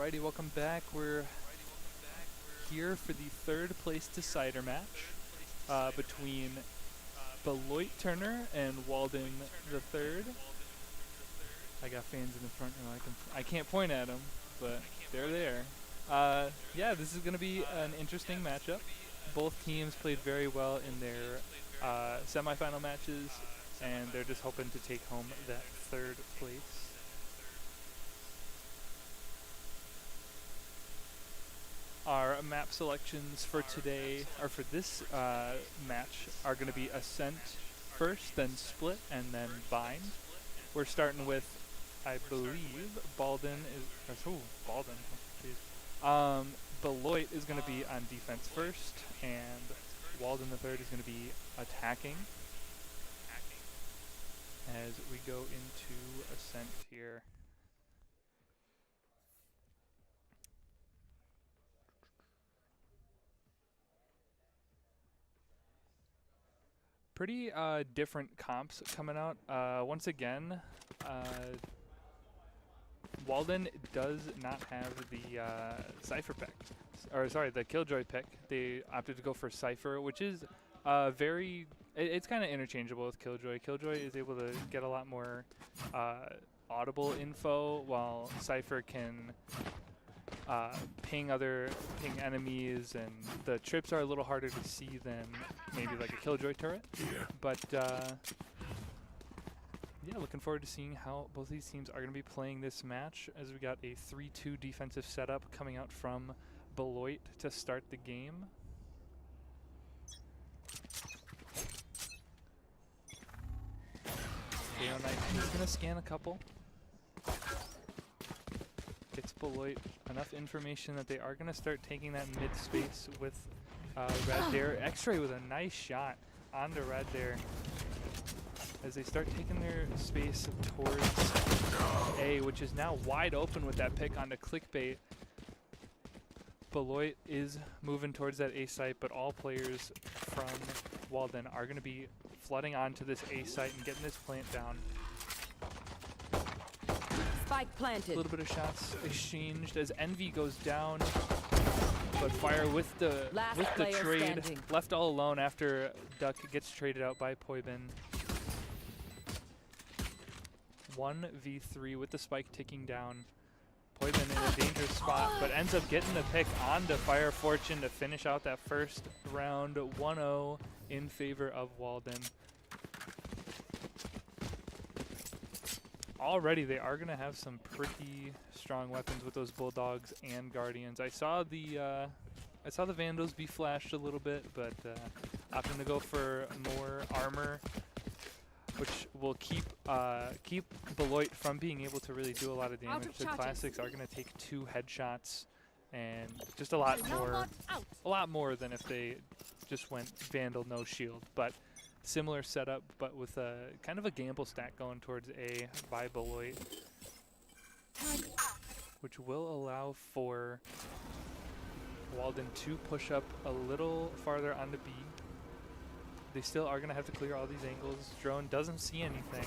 Alrighty, welcome back. We're here for the third place decider match between Beloit Turner and Walden the third. I got fans in the front row. I can't point at them, but they're there. Yeah, this is going to be an interesting matchup. Both teams played very well in their semifinal matches, and they're just hoping to take home that third place. Our map selections for today, or for this match, are going to be Ascent first, then Split, and then Bind. We're starting with, I believe, Walden is. Walden. Jeez. Beloit is going to be on defense first, and Walden the third is going to be attacking. As we go into Ascent here. Pretty different comps coming out. Once again, Walden does not have the Cypher pick, or sorry, the Killjoy pick. They opted to go for Cypher, which is very. It's kind of interchangeable with Killjoy. Killjoy is able to get a lot more audible info, while Cypher can ping enemies, and the trips are a little harder to see than maybe like a Killjoy turret. But yeah, looking forward to seeing how both these teams are going to be playing this match, as we got a 3-2 defensive setup coming out from Beloit to start the game. He's going to scan a couple. Gets Beloit enough information that they are going to start taking that mid space with Red Dare. X-Ray with a nice shot onto Red Dare as they start taking their space towards A, which is now wide open with that pick onto Clickbait. Beloit is moving towards that A site, but all players from Walden are going to be flooding onto this A site and getting this plant down.
Spike planted.
A little bit of shots exchanged as Envy goes down, but Fire with the trade
standing.
left all alone after Duck gets traded out by Poibin. 1v3 with the spike ticking down. Poibin in a dangerous spot, but ends up getting the pick onto Fire Fortune to finish out that first round 1-0 in favor of Walden. Already they are going to have some pretty strong weapons with those Bulldogs and Guardians. I saw the Vandals be flashed a little bit, but opting to go for more armor, which will keep Beloit from being able to really do a lot of damage. The Classics are going to take 2 headshots and just a lot more than if they just went Vandal no shield. But similar setup, but with a kind of a gamble stack going towards A by Beloit, which will allow for Walden to push up a little farther onto B. They still are going to have to clear all these angles. Drone doesn't see anything.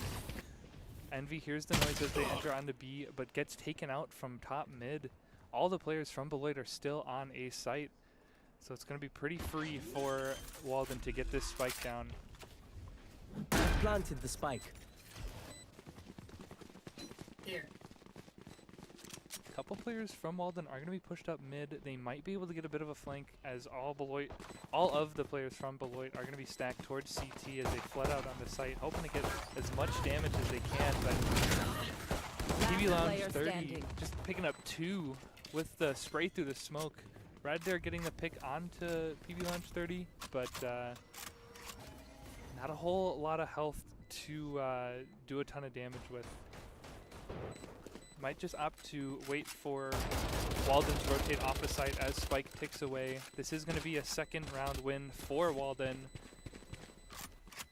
Envy hears the noise as they enter onto B, but gets taken out from top mid. All the players from Beloit are still on A site, so it's going to be pretty free for Walden to get this spike down.
Planted the spike.
Here.
A couple players from Walden are going to be pushed up mid. They might be able to get a bit of a flank, as all of the players from Beloit are going to be stacked towards CT as they flood out on the site, hoping to get as much damage as they can. But PB Lounge 30 standing. Just picking up 2 with the spray through the smoke. Red Dare getting the pick onto PB Lounge 30, but not a whole lot of health to do a ton of damage with. Might just opt to wait for Walden to rotate off the site as Spike ticks away. This is going to be a second round win for Walden,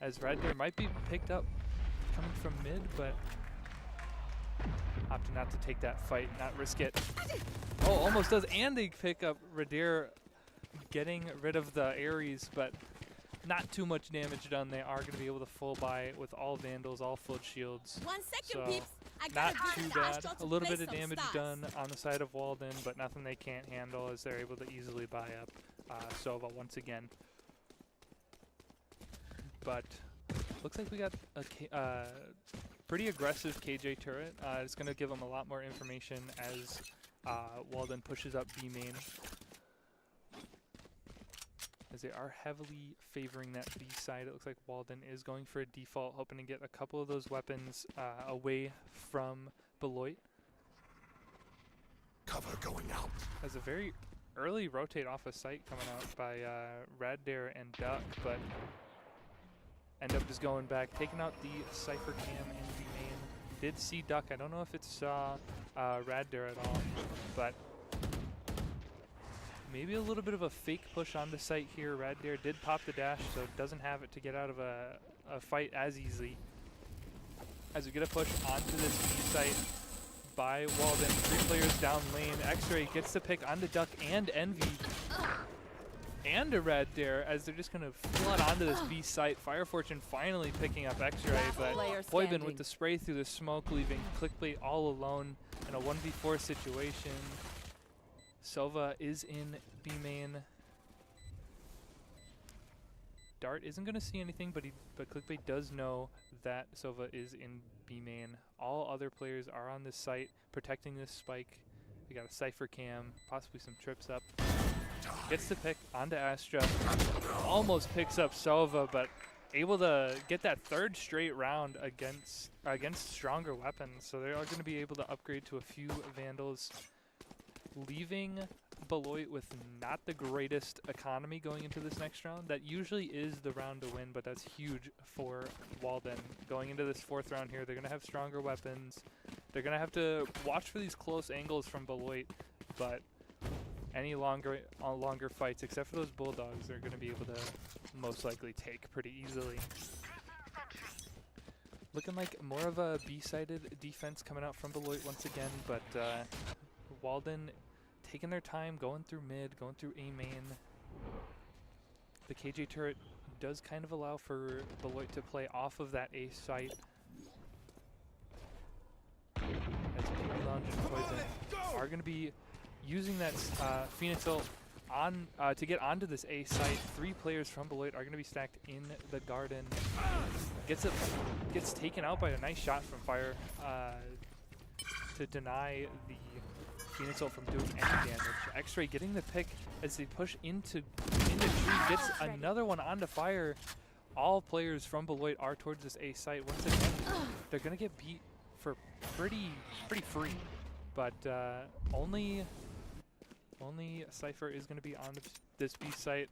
as Red Deer might be picked up coming from mid, but opting not to take that fight, not risk it. Oh, almost does, and they pick up Red Deer, getting rid of the Ares, but not too much damage done. They are going to be able to full buy with all Vandals, all flood shields.
1 second,
So,
peeps. I
not
gotta
too
use
bad.
Astro to
A little
play
bit of
some
damage
stars.
done on the side of Walden, but nothing they can't handle as they're able to easily buy up Sova once again. But looks like we got a pretty aggressive KJ turret. It's going to give them a lot more information as Walden pushes up B main, as they are heavily favoring that B side. It looks like Walden is going for a default, hoping to get a couple of those weapons away from Beloit.
Cover going out.
Has a very early rotate off a site coming out by Raddare and Duck, but end up just going back, taking out the Cypher Cam in B main. Did see Duck. I don't know if it saw Raddare at all, but maybe a little bit of a fake push on the site here. Raddare did pop the dash, so doesn't have it to get out of a fight as easily. As we get a push onto this B site by Walden, 3 players down lane. X-Ray gets the pick onto Duck and Envy. And a Raddare, as they're just going to flood onto this B site. Fire Fortune finally picking up X-Ray, but Poibin with the spray through the smoke, leaving Clickbait all alone in a 1v4 situation. Sova is in B main. Dart isn't going to see anything, but Clickbait does know that Sova is in B main. All other players are on this site protecting this spike. We got a Cypher Cam, possibly some trips up. Gets the pick onto Astra. Almost picks up Sova, but able to get that 3rd straight round against stronger weapons. So they are going to be able to upgrade to a few Vandals, leaving Beloit with not the greatest economy going into this next round. That usually is the round to win, but that's huge for Walden. Going into this 4th round here, they're going to have stronger weapons. They're going to have to watch for these close angles from Beloit, but any longer fights, except for those Bulldogs, they're going to be able to most likely take pretty easily. Looking like more of a B-sided defense coming out from Beloit once again, but Walden taking their time, going through mid, going through A main. The KJ turret does kind of allow for Beloit to play off of that A site. As PB Lounge and Poison are going to be using that Phoenix ult on to get onto this A site. 3 players from Beloit are going to be stacked in the garden. Gets taken out by a nice shot from Fire to deny the Phoenix ult from doing any damage. X-Ray getting the pick as they push into tree, gets another one onto Fire. All players from Beloit are towards this A site. Once again, they're going to get beat for pretty free, but only Cypher is going to be on this B site,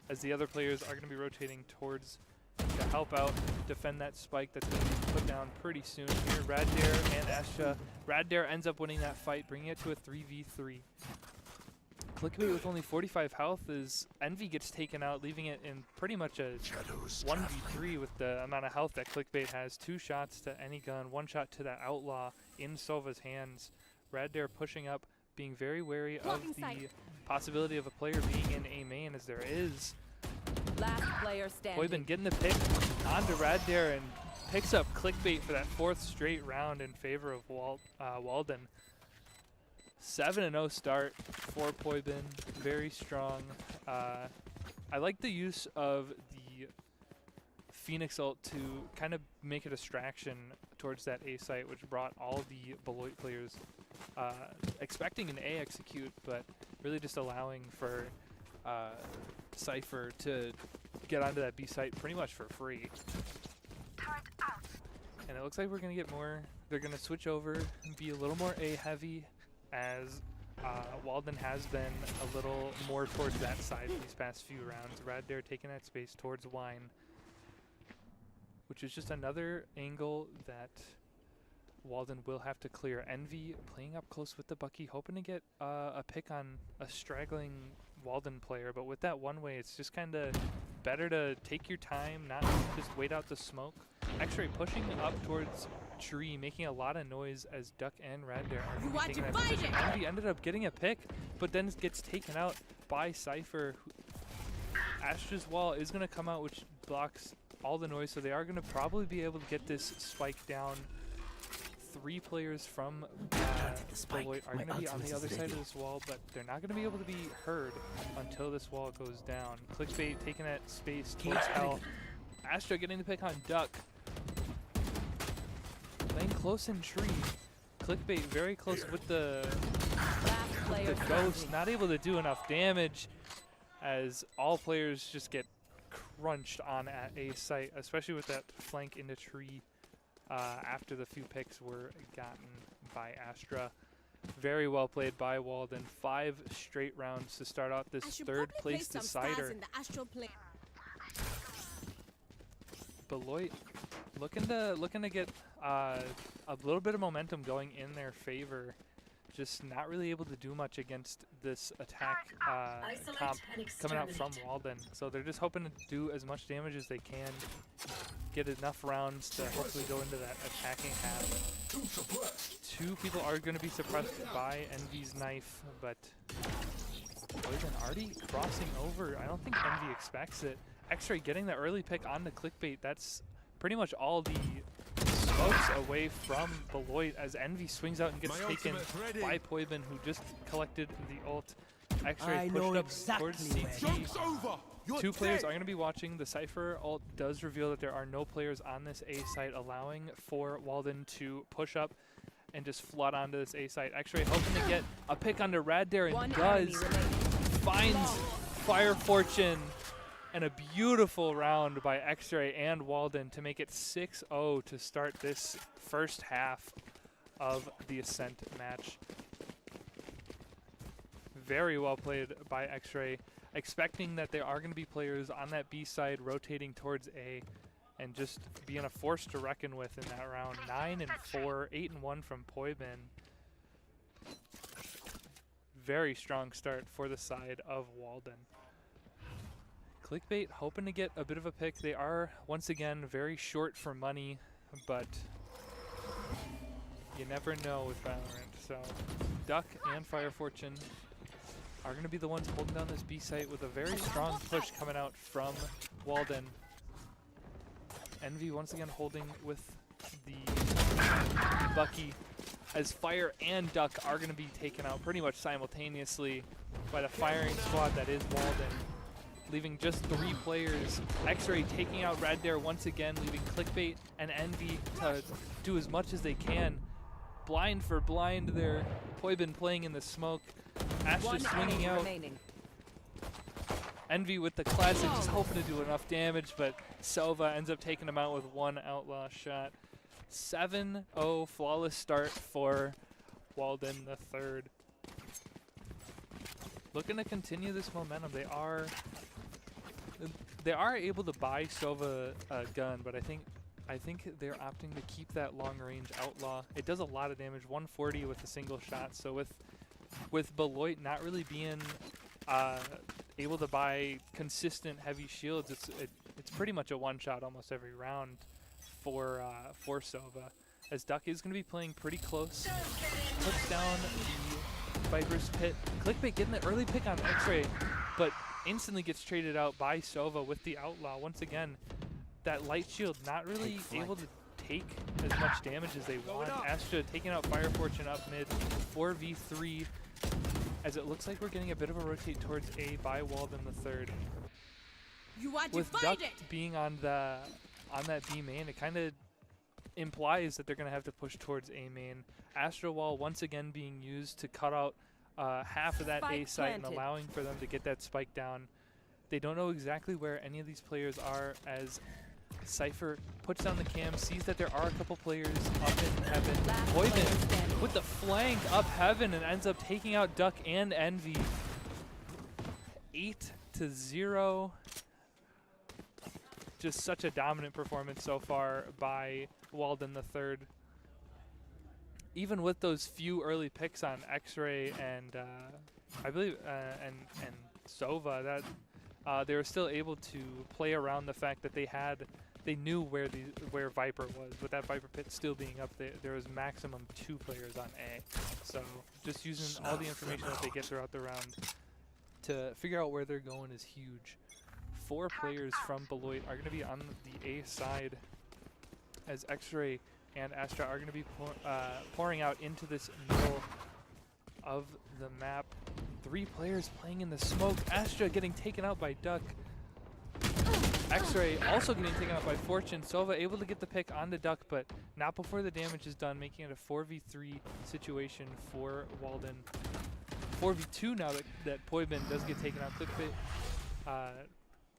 as the other players are going to be rotating towards to help out defend that spike that's going to be put down pretty soon here. Raddare and Astra. Raddare ends up winning that fight, bringing it to a 3v3. Clickbait with only 45 health as Envy gets taken out, leaving it in pretty much a 1v3 with the amount of health that Clickbait has. 2 shots to any gun, 1 shot to that Outlaw in Sova's hands. Raddare pushing up, being very wary of the possibility of a player being in A main, as there is.
Last player standing.
Poibin getting the pick onto Raddare and picks up Clickbait for that 4th straight round in favor of Walden. 7-0 start for Poibin, very strong. I like the use of the Phoenix ult to kind of make a distraction towards that A site, which brought all the Beloit players expecting an A execute, but really just allowing for Cypher to get onto that B site pretty much for free. And it looks like we're going to get more. They're going to switch over and be a little more A heavy, as Walden has been a little more towards that side these past few rounds. Raddare taking that space towards Wine, which is just another angle that Walden will have to clear. Envy playing up close with the Bucky, hoping to get a pick on a straggling Walden player, but with that one way, it's just kind of better to take your time, not just wait out the smoke. X-Ray pushing up towards tree, making a lot of noise as Duck and Raddare are taking that position. Envy ended up getting a pick, but then gets taken out by Cypher. Astra's wall is going to come out, which blocks all the noise, so they are going to probably be able to get this spike down. 3 players from Beloit are going to be on the other side of this wall, but they're not going to be able to be heard until this wall goes down. Clickbait taking that space towards Hell. Astra getting the pick on Duck. Playing close in tree. Clickbait very close with the ghost. Not able to do enough damage as all players just get crunched on at A site, especially with that flank into tree. After the few picks were gotten by Astra. Very well played by Walden. 5 straight rounds to start out this third place decider. Beloit looking to get a little bit of momentum going in their favor. Just not really able to do much against this attack comp coming out from Walden. So they're just hoping to do as much damage as they can. Get enough rounds to hopefully go into that attacking half. 2 people are going to be suppressed by Envy's knife, but Poison already crossing over. I don't think Envy expects it. X-Ray getting the early pick on the Clickbait. That's pretty much all the smokes away from Beloit as Envy swings out and gets taken by Poibin, who just collected the ult. X-Ray pushed up towards CT. 2 players are going to be watching. The Cypher ult does reveal that there are no players on this A site, allowing for Walden to push up and just flood onto this A site. X-Ray hoping to get a pick onto Raddare and does. Finds Fire Fortune. And a beautiful round by X-Ray and Walden to make it 6-0 to start this first half of the Ascent match. Very well played by X-Ray, expecting that there are going to be players on that B side rotating towards A and just being a force to reckon with in that round. 9-4, 8-1 from Poibin. Very strong start for the side of Walden. Clickbait hoping to get a bit of a pick. They are, once again, very short for money, but you never know with Valorant. So Duck and Fire Fortune are going to be the ones holding down this B site with a very strong push coming out from Walden. Envy once again holding with the Bucky as Fire and Duck are going to be taken out pretty much simultaneously by the firing squad that is Walden. Leaving just 3 players. X-Ray taking out Raddare once again, leaving Clickbait and Envy to do as much as they can. Blind for blind there. Poibin playing in the smoke. Astra swinging out. Envy with the classic, just hoping to do enough damage, but Sova ends up taking him out with 1 outlaw shot. 7-0 flawless start for Walden the third. Looking to continue this momentum. They are able to buy Sova a gun, but I think they're opting to keep that long-range outlaw. It does a lot of damage, 140 with a single shot. So with Beloit not really being able to buy consistent heavy shields, it's pretty much a one-shot almost every round for Sova. As Duck is going to be playing pretty close, puts down the Viper's Pit. Clickbait getting the early pick on X-Ray, but instantly gets traded out by Sova with the outlaw. Once again, that light shield not really able to take as much damage as they want. Astra taking out Fire Fortune up mid, 4v3, as it looks like we're getting a bit of a rotate towards A by Walden the third. With Duck being on that B main, it kind of implies that they're going to have to push towards A main. Astra Wall once again being used to cut out half of that A site and allowing for them to get that spike down. They don't know exactly where any of these players are as Cypher puts down the cam, sees that there are a couple players up in heaven. Poibin with the flank up heaven and ends up taking out Duck and Envy. 8-0. Just such a dominant performance so far by Walden the third. Even with those few early picks on X-Ray and I believe and Sova, that they were still able to play around the fact that they knew where Viper was. With that Viper pit still being up there was maximum 2 players on A. So just using all the information that they get throughout the round to figure out where they're going is huge 4 players from Beloit are going to be on the A side, as X-Ray and Astra are going to be pouring out into this middle of the map. 3 players playing in the smoke. Astra getting taken out by Duck. X-Ray also getting taken out by Fortune. Sova able to get the pick onto Duck, but not before the damage is done, making it a 4v3 situation for Walden. 4v2 now that Poibin does get taken out. Clickbait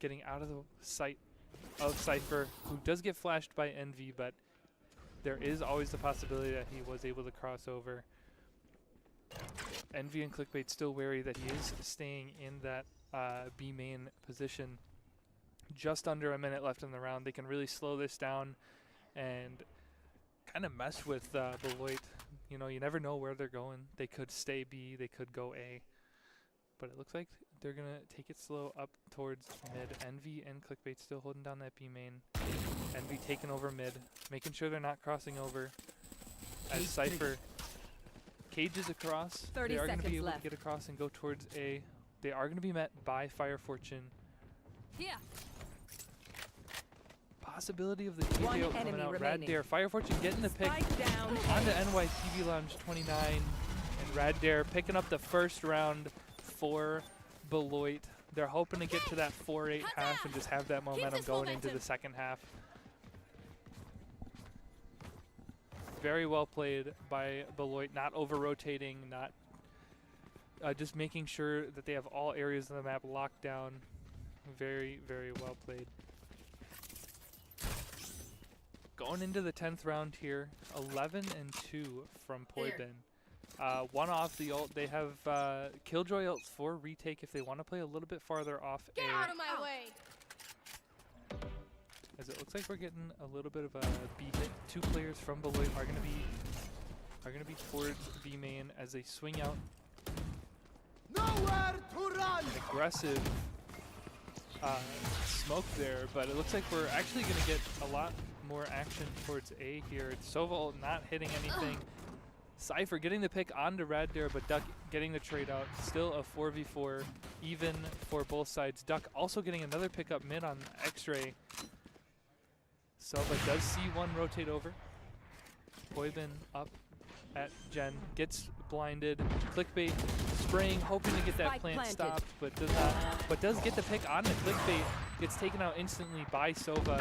getting out of the sight of Cypher, who does get flashed by Envy, but there is always the possibility that he was able to cross over. Envy and Clickbait still wary that he is staying in that B main position. Just under a minute left in the round. They can really slow this down and kind of mess with Beloit. You know, you never know where they're going. They could stay B, they could go A. But it looks like they're going to take it slow up towards mid. Envy and Clickbait still holding down that B main. Envy taking over mid, making sure they're not crossing over. As Cypher cages across,
30
they are going to be
seconds
able
left.
to get across and go towards A. They are going to be met by Fire Fortune.
Yeah.
Possibility of the
One
TKO coming
enemy
out. Rad
remaining.
Dare, Fire Fortune getting the pick
Spike down.
onto NYTV Lounge 29, and Rad Dare picking up the first round for Beloit. They're hoping to get to that 4-8 half and just have that momentum going into the second half. Very well played by Beloit, not over-rotating, not just making sure that they have all areas of the map locked down. Very, very well played. Going into the 10th round here, 11-2 from Poibin. One off the ult. They have Killjoy ult for retake if they want to play a little bit farther off
Get
A.
out of my way!
As it looks like we're getting a little bit of a B hit. 2 players from Beloit are gonna be towards B main as they swing out.
Nowhere to run!
An aggressive smoke there, but it looks like we're actually gonna get a lot more action towards A here. Sova ult not hitting anything. Cypher getting the pick onto Rad Dare, but Duck getting the trade out. Still a 4v4 even for both sides. Duck also getting another pick up mid on X-Ray. Sova does see one rotate over. Poibin up at Jen, gets blinded. Clickbait spraying, hoping to get that
Spike
plant
planted.
stopped, but does not. But does get the pick on the Clickbait. Gets taken out instantly by Sova,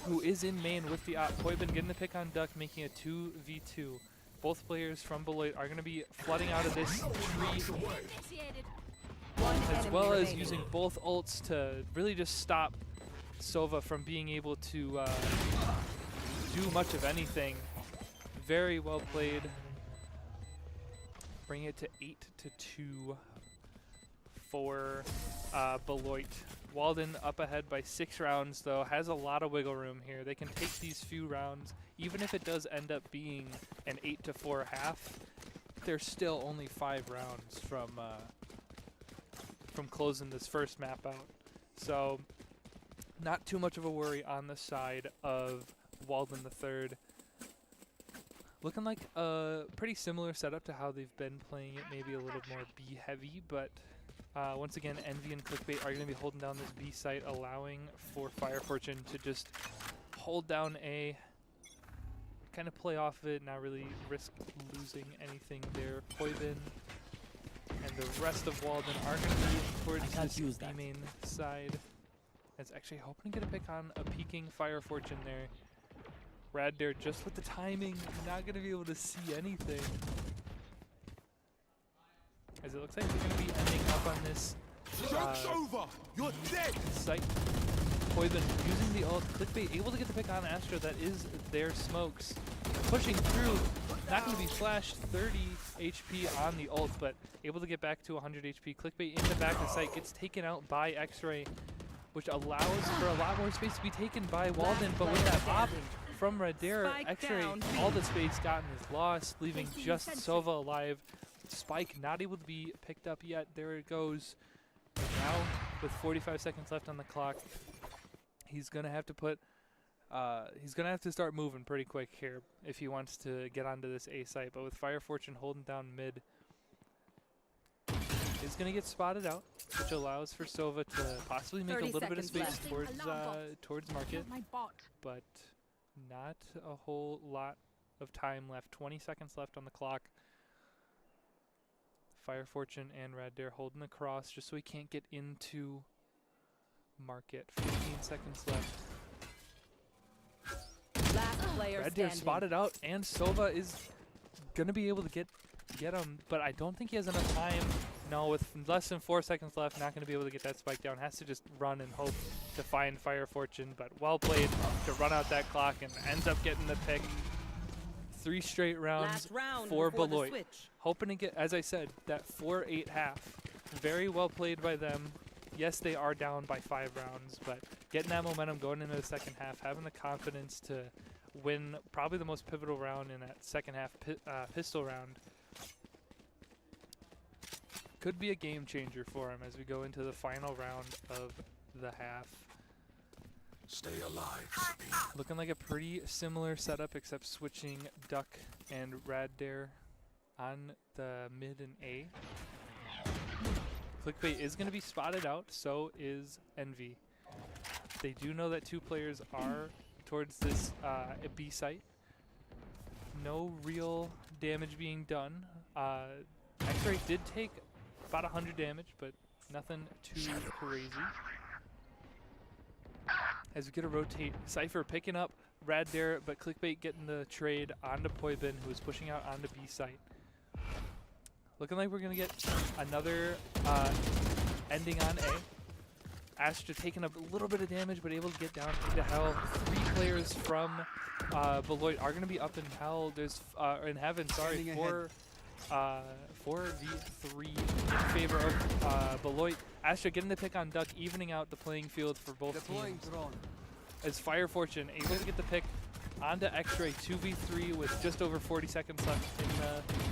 who is in main with the op. Poibin getting the pick on Duck, making a 2v2. Both players from Beloit are going to be flooding out of this tree,
Initiated.
One
as
enemy
well as
remaining.
using both ults to really just stop Sova from being able to do much of anything. Very well played. Bring it to 8-2 for Beloit. Walden up ahead by 6 rounds, though, has a lot of wiggle room here. They can take these few rounds, even if it does end up being an 8-4 half. There's still only 5 rounds from closing this first map out. So, not too much of a worry on the side of Walden III. Looking like a pretty similar setup to how they've been playing it, maybe a little more B heavy, but once again, Envy and Clickbait are going to be holding down this B site, allowing for Fire Fortune to just hold down A, kind of play off of it, not really risk losing anything there. Poibin and the rest of Walden are going to be towards
can't
this
use
B
that.
main side. It's actually hoping to get a pick on a peeking Fire Fortune there. Rad Dare just with the timing, not going to be able to see anything. As it looks like they're going to be ending up on this
over! You're dead!
site. Poibin using the ult. Clickbait able to get the pick on Astra. That is their smokes. Pushing through. Not going to be flashed. 30 HP on the ult, but able to get back to 100 HP. Clickbait in the back of the site. Gets taken out by X-Ray, which allows for a lot more space to be taken by Walden. But with that op from Red Dare,
Spike
X-Ray,
down.
all the space gotten is lost, leaving just Sova alive. Spike not able to be picked up yet. There it goes. And now, with 45 seconds left on the clock, he's gonna have to put. He's gonna have to start moving pretty quick here if he wants to get onto this A site. But with Fire Fortune holding down mid, is going to get spotted out, which allows for Sova to possibly make a
30
little bit of
seconds
space
left.
towards Market,
My bot.
but not a whole lot of time left. 20 seconds left on the clock. Fire Fortune and Red Dare holding the cross just so he can't get into Market. 15 seconds left.
Last player
Red Dare
standing.
spotted out, and Sova is gonna be able to get him, but I don't think he has enough time. No, with less than 4 seconds left, not gonna be able to get that spike down. Has to just run and hope to find Fire Fortune, but well played to run out that clock and ends up getting the pick. 3 straight rounds
Last round
for
before the
Beloit.
switch.
Hoping to get, as I said, that 4-8 half. Very well played by them. Yes, they are down by 5 rounds, but getting that momentum going into the second half, having the confidence to win probably the most pivotal round in that second half pistol round could be a game changer for him as we go into the final round of the half.
Stay alive, Sabine.
Looking like a pretty similar setup, except switching Duck and Rad Dare on the mid and A. Clickbait is going to be spotted out, so is Envy. They do know that 2 players are towards this B site. No real damage being done. X-Ray did take about 100 damage, but nothing too crazy. As we get to rotate, Cypher picking up Rad Dare, but Clickbait getting the trade onto Poibin, who is pushing out onto B site. Looking like we're going to get another ending on A. Astra taking a little bit of damage, but able to get down into hell. 3 players from Beloit are going to be up in hell. There's in heaven. Sorry, 4v3 in favor of Beloit. Astra getting the pick on Duck, evening out the playing field for both teams. As Fire Fortune able to get the pick onto X-Ray 2v3 with just over 40 seconds left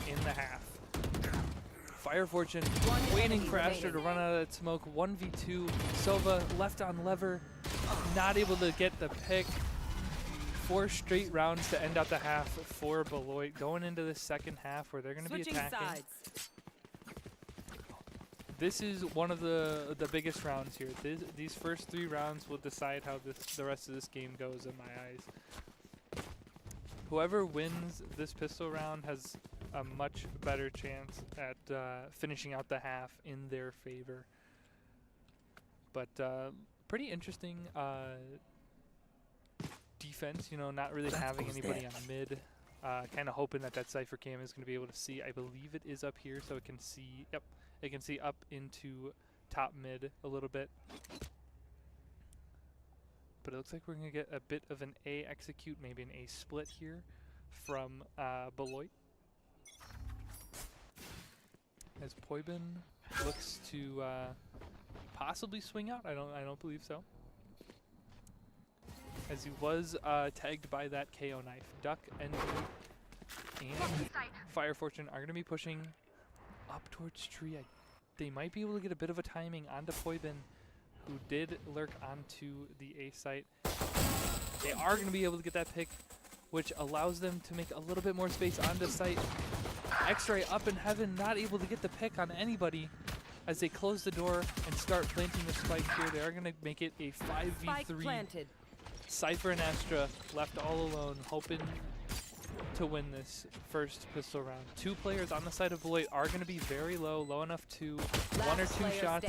in the half. Fire Fortune waiting for Astra to run out of that smoke. 1v2. Sova left on lever, not able to get the pick. 4 straight rounds to end out the half for Beloit. Going into the second half where they're going to be attacking.
Sides.
This is one of the biggest rounds here. These first 3 rounds will decide how the rest of this game goes in my eyes. Whoever wins this pistol round has a much better chance at finishing out the half in their favor. But pretty interesting defense, you know, not really having anybody on mid. Kind of hoping that Cypher cam is going to be able to see. I believe it is up here, so it can see. Yep, it can see up into top mid a little bit. But it looks like we're going to get a bit of an A execute, maybe an A split here from Beloit. As Poibin looks to possibly swing out. I don't believe so. As he was tagged by that KO knife. Duck, Envy, and Fire Fortune are going to be pushing up towards tree. They might be able to get a bit of a timing onto Poibin, who did lurk onto the A site. They are going to be able to get that pick, which allows them to make a little bit more space onto site. X-Ray up in heaven, not able to get the pick on anybody. As they close the door and start planting the spike here, they are going to make it a 5v3. Cypher and Astra left all alone, hoping to win this first pistol round. 2 players on the side of Beloit are going to be very low enough to 1 or 2 shots.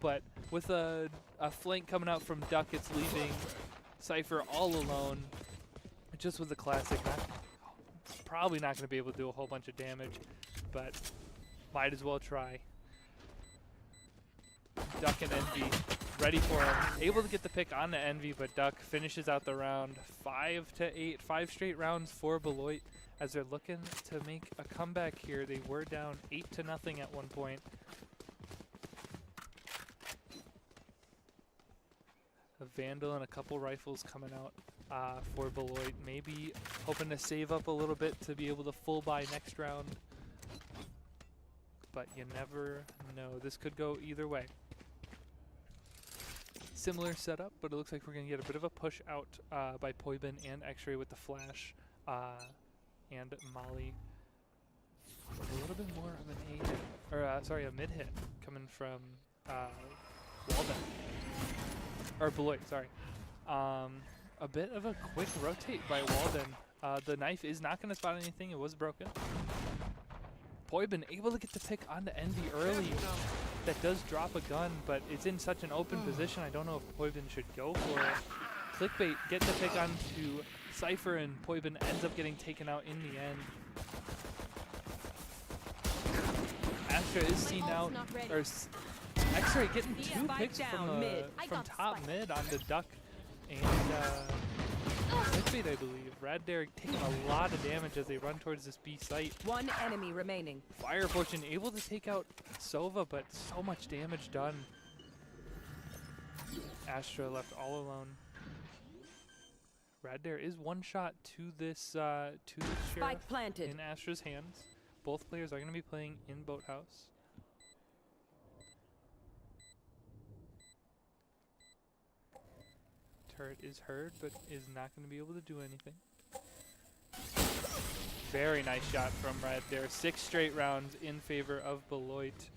But with a flank coming out from Duck, it's leaving Cypher all alone. Just with the classic, probably not going to be able to do a whole bunch of damage, but might as well try. Duck and Envy ready for him. Able to get the pick on the Envy, but Duck finishes out the round. 5-8, 5 straight rounds for Beloit as they're looking to make a comeback here. They were down 8-0 at one point. A Vandal and a couple rifles coming out for Beloit. Maybe hoping to save up a little bit to be able to full buy next round. But you never know. This could go either way. Similar setup, but it looks like we're going to get a bit of a push out by Poibin and X-Ray with the flash and Molly. A little bit more of an A hit, or sorry, a mid hit coming from Walden. Or Beloit, sorry. A bit of a quick rotate by Walden. The knife is not going to spot anything. It was broken. Poibin able to get the pick onto Envy early. That does drop a gun, but it's in such an open position. I don't know if Poibin should go for it. Clickbait gets the pick onto Cypher, and Poibin ends up getting taken out in the end. Astra is seen out, or X-Ray getting two picks from top mid onto Duck and Clickbait, I believe. Rad Dare taking a lot of damage as they run towards this B site.
One enemy remaining.
Fire Fortune able to take out Sova, but so much damage done. Astra left all alone. Rad Dare is one shot to this sheriff in Astra's hands. Both players are going to be playing in Boathouse. Turret is heard, but is not going to be able to do anything. Very nice shot from Rad Dare. 6 straight rounds in favor of Beloit.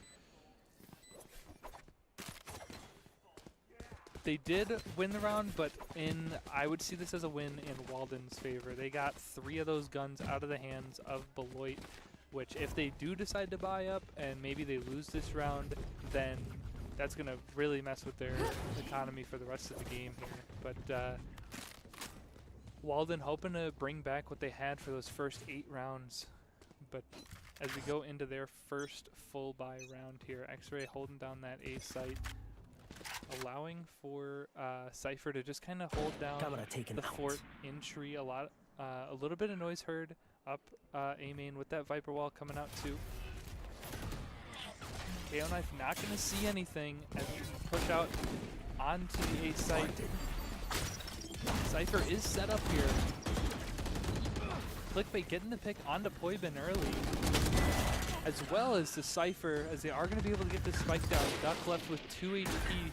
They did win the round, but I would see this as a win in Walden's favor. They got 3 of those guns out of the hands of Beloit, which if they do decide to buy up and maybe they lose this round, then that's going to really mess with their economy for the rest of the game here. But Walden hoping to bring back what they had for those first 8 rounds. But as we go into their first full buy round here, X-Ray holding down that A site, allowing for Cypher to just kind of hold down the fort in tree. A little bit of noise heard up A main with that Viper wall coming out too. KO Knife not going to see anything as we push out onto the A site. Cypher is set up here. Clickbait getting the pick onto Poibin early, as well as the Cypher, as they are going to be able to get this spike down. Duck left with 2 HP.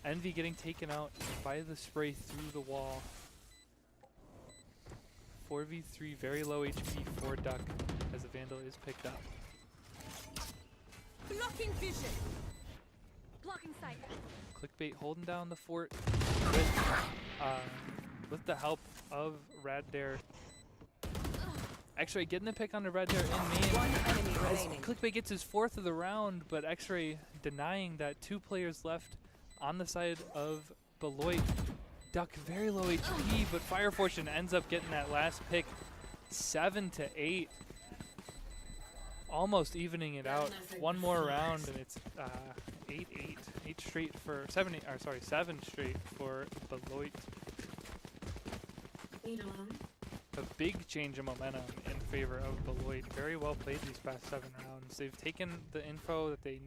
Envy getting taken out by the spray through the wall. 4v3, very low HP for Duck as the Vandal is picked up.
Blocking vision.
Blocking sight.
Clickbait holding down the fort with the help of Rad Dare. X-Ray getting the pick on the Rad Dare in main.
One enemy
As
remaining.
Clickbait gets his 4th of the round, but X-Ray denying that. 2 players left on the side of Beloit. Duck very low HP, but Fire Fortune ends up getting that last pick. 7-8. Almost evening it out. One more round and it's 8-8. 8 straight for 7 straight for Beloit. A big change of momentum in favor of Beloit. Very well played these past 7 rounds. They've taken the info that they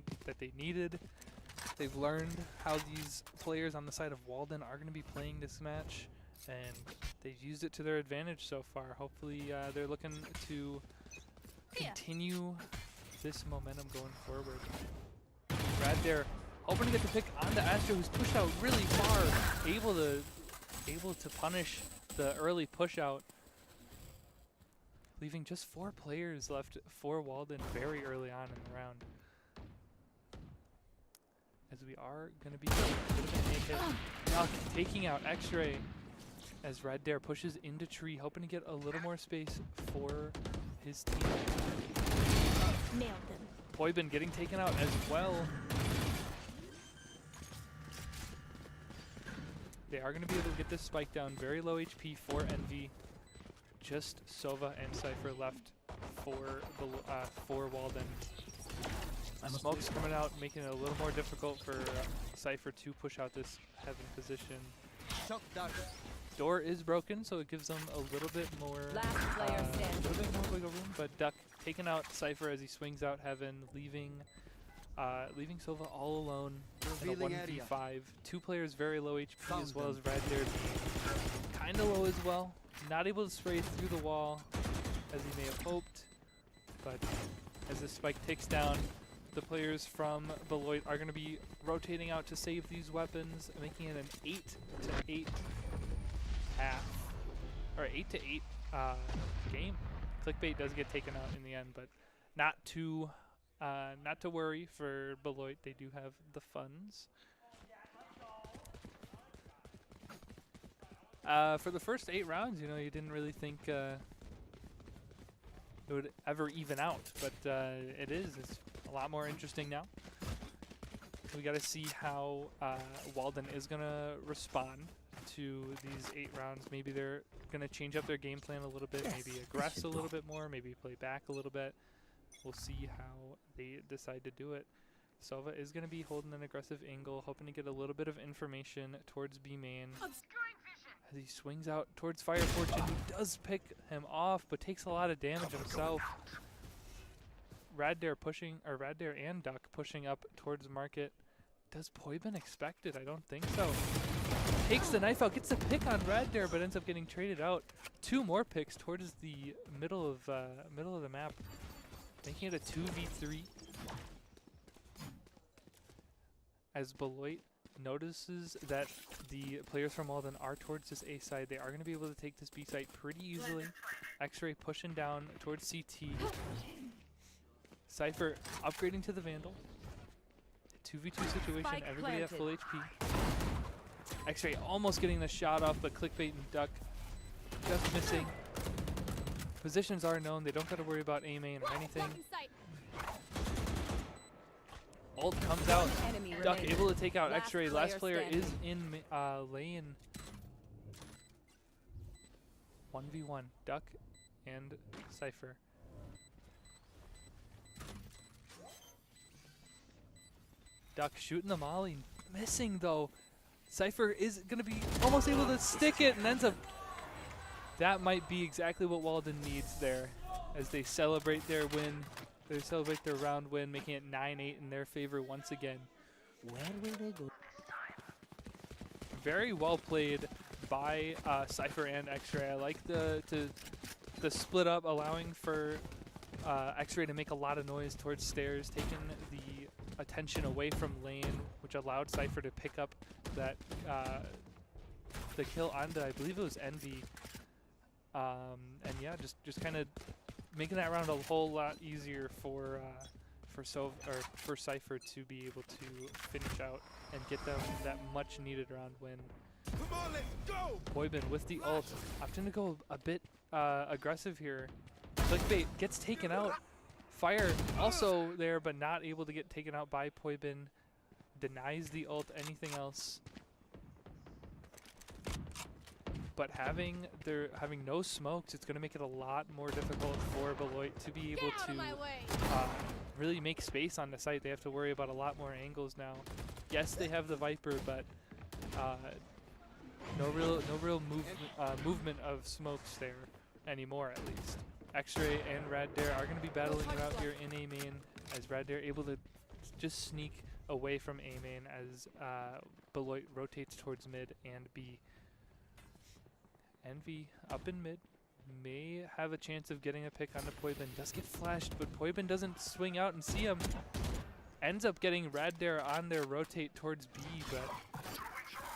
needed. They've learned how these players on the side of Walden are going to be playing this match, and they've used it to their advantage so far. Hopefully they're looking to continue this momentum going forward. Rad Dare hoping to get the pick onto Astra, who's pushed out really far, able to punish the early push out, leaving just 4 players left for Walden very early on in the round. As we are going to be getting a bit of a naked Duck taking out X-Ray as Rad Dare pushes into tree, hoping to get a little more space for his team.
Nailed them.
Poibin getting taken out as well. They are going to be able to get this spike down. Very low HP for Envy. Just Sova and Cypher left for Walden. Smoke's coming out, making it a little more difficult for Cypher to push out this heaven position. Door is broken, so it gives them a little bit more wiggle room. But Duck taking out Cypher as he swings out heaven, leaving Sova all alone in a 1v5. 2 players very low HP, as well as Rad Dare kind of low as well. Not able to spray through the wall as he may have hoped, but as the spike takes down, the players from Beloit are going to be rotating out to save these weapons, making it an 8-8 half, or 8-8 game. Clickbait does get taken out in the end, but not to worry for Beloit. They do have the funds. For the first 8 rounds, you know, you didn't really think it would ever even out, but it is. It's a lot more interesting now. We got to see how Walden is going to respond to these 8 rounds. Maybe they're going to change up their game plan a little bit, maybe aggress a little bit more, maybe play back a little bit. We'll see how they decide to do it. Sova is going to be holding an aggressive angle, hoping to get a little bit of information towards B main. As he swings out towards Fire Fortune, he does pick him off, but takes a lot of damage himself. Raddare pushing, or Raddare and Duck pushing up towards Market. Does Poibin expect it? I don't think so. Takes the knife out, gets a pick on Raddare, but ends up getting traded out. 2 more picks towards the middle of the map, making it a 2v3. As Beloit notices that the players from Walden are towards this A side, they are going to be able to take this B side pretty easily. X-Ray pushing down towards CT. Cypher upgrading to the Vandal. 2v2 situation,
Spike
everybody at
planted.
full HP. X-Ray almost getting the shot off, but Clickbait and Duck just missing. Positions are known, they don't got to worry about A main or anything.
In sight.
Ult comes out,
Enemy
Duck
remaining.
able to take out
Last
X-Ray. Last player
player
is in lane. 1v1, Duck and Cypher. Duck shooting the molly, missing though. Cypher is going to be almost able to stick it and ends up... That might be exactly what Walden needs there as they celebrate their win. They celebrate their round win, making it 9-8 in their favor once again.
Where will they go?
Very well played by Cypher and X-Ray. I like the split up, allowing for X-Ray to make a lot of noise towards stairs, taking the attention away from lane, which allowed Cypher to pick up that the kill onto, I believe it was Envy. And yeah, just kind of making that round a whole lot easier for Cypher to be able to finish out and get them that much needed round win.
Come on, let's go!
Poibin with the ult, opting to go a bit aggressive here. Clickbait gets taken out. Fire also there, but not able to get taken out by Poibin. Denies the ult, anything else. But having no smokes, it's going to make it a lot more difficult for Beloit to be able
Get out of my
to
way.
really make space on the site. They have to worry about a lot more angles now. Yes, they have the Viper, but no real movement of smokes there anymore, at least. X-Ray and Raddare are going to be battling it out here in A main, as Raddare able to just sneak away from A main as Beloit rotates towards mid and B. Envy up in mid, may have a chance of getting a pick onto Poibin. Does get flashed, but Poibin doesn't swing out and see him. Ends up getting Raddare on there, rotate towards B, but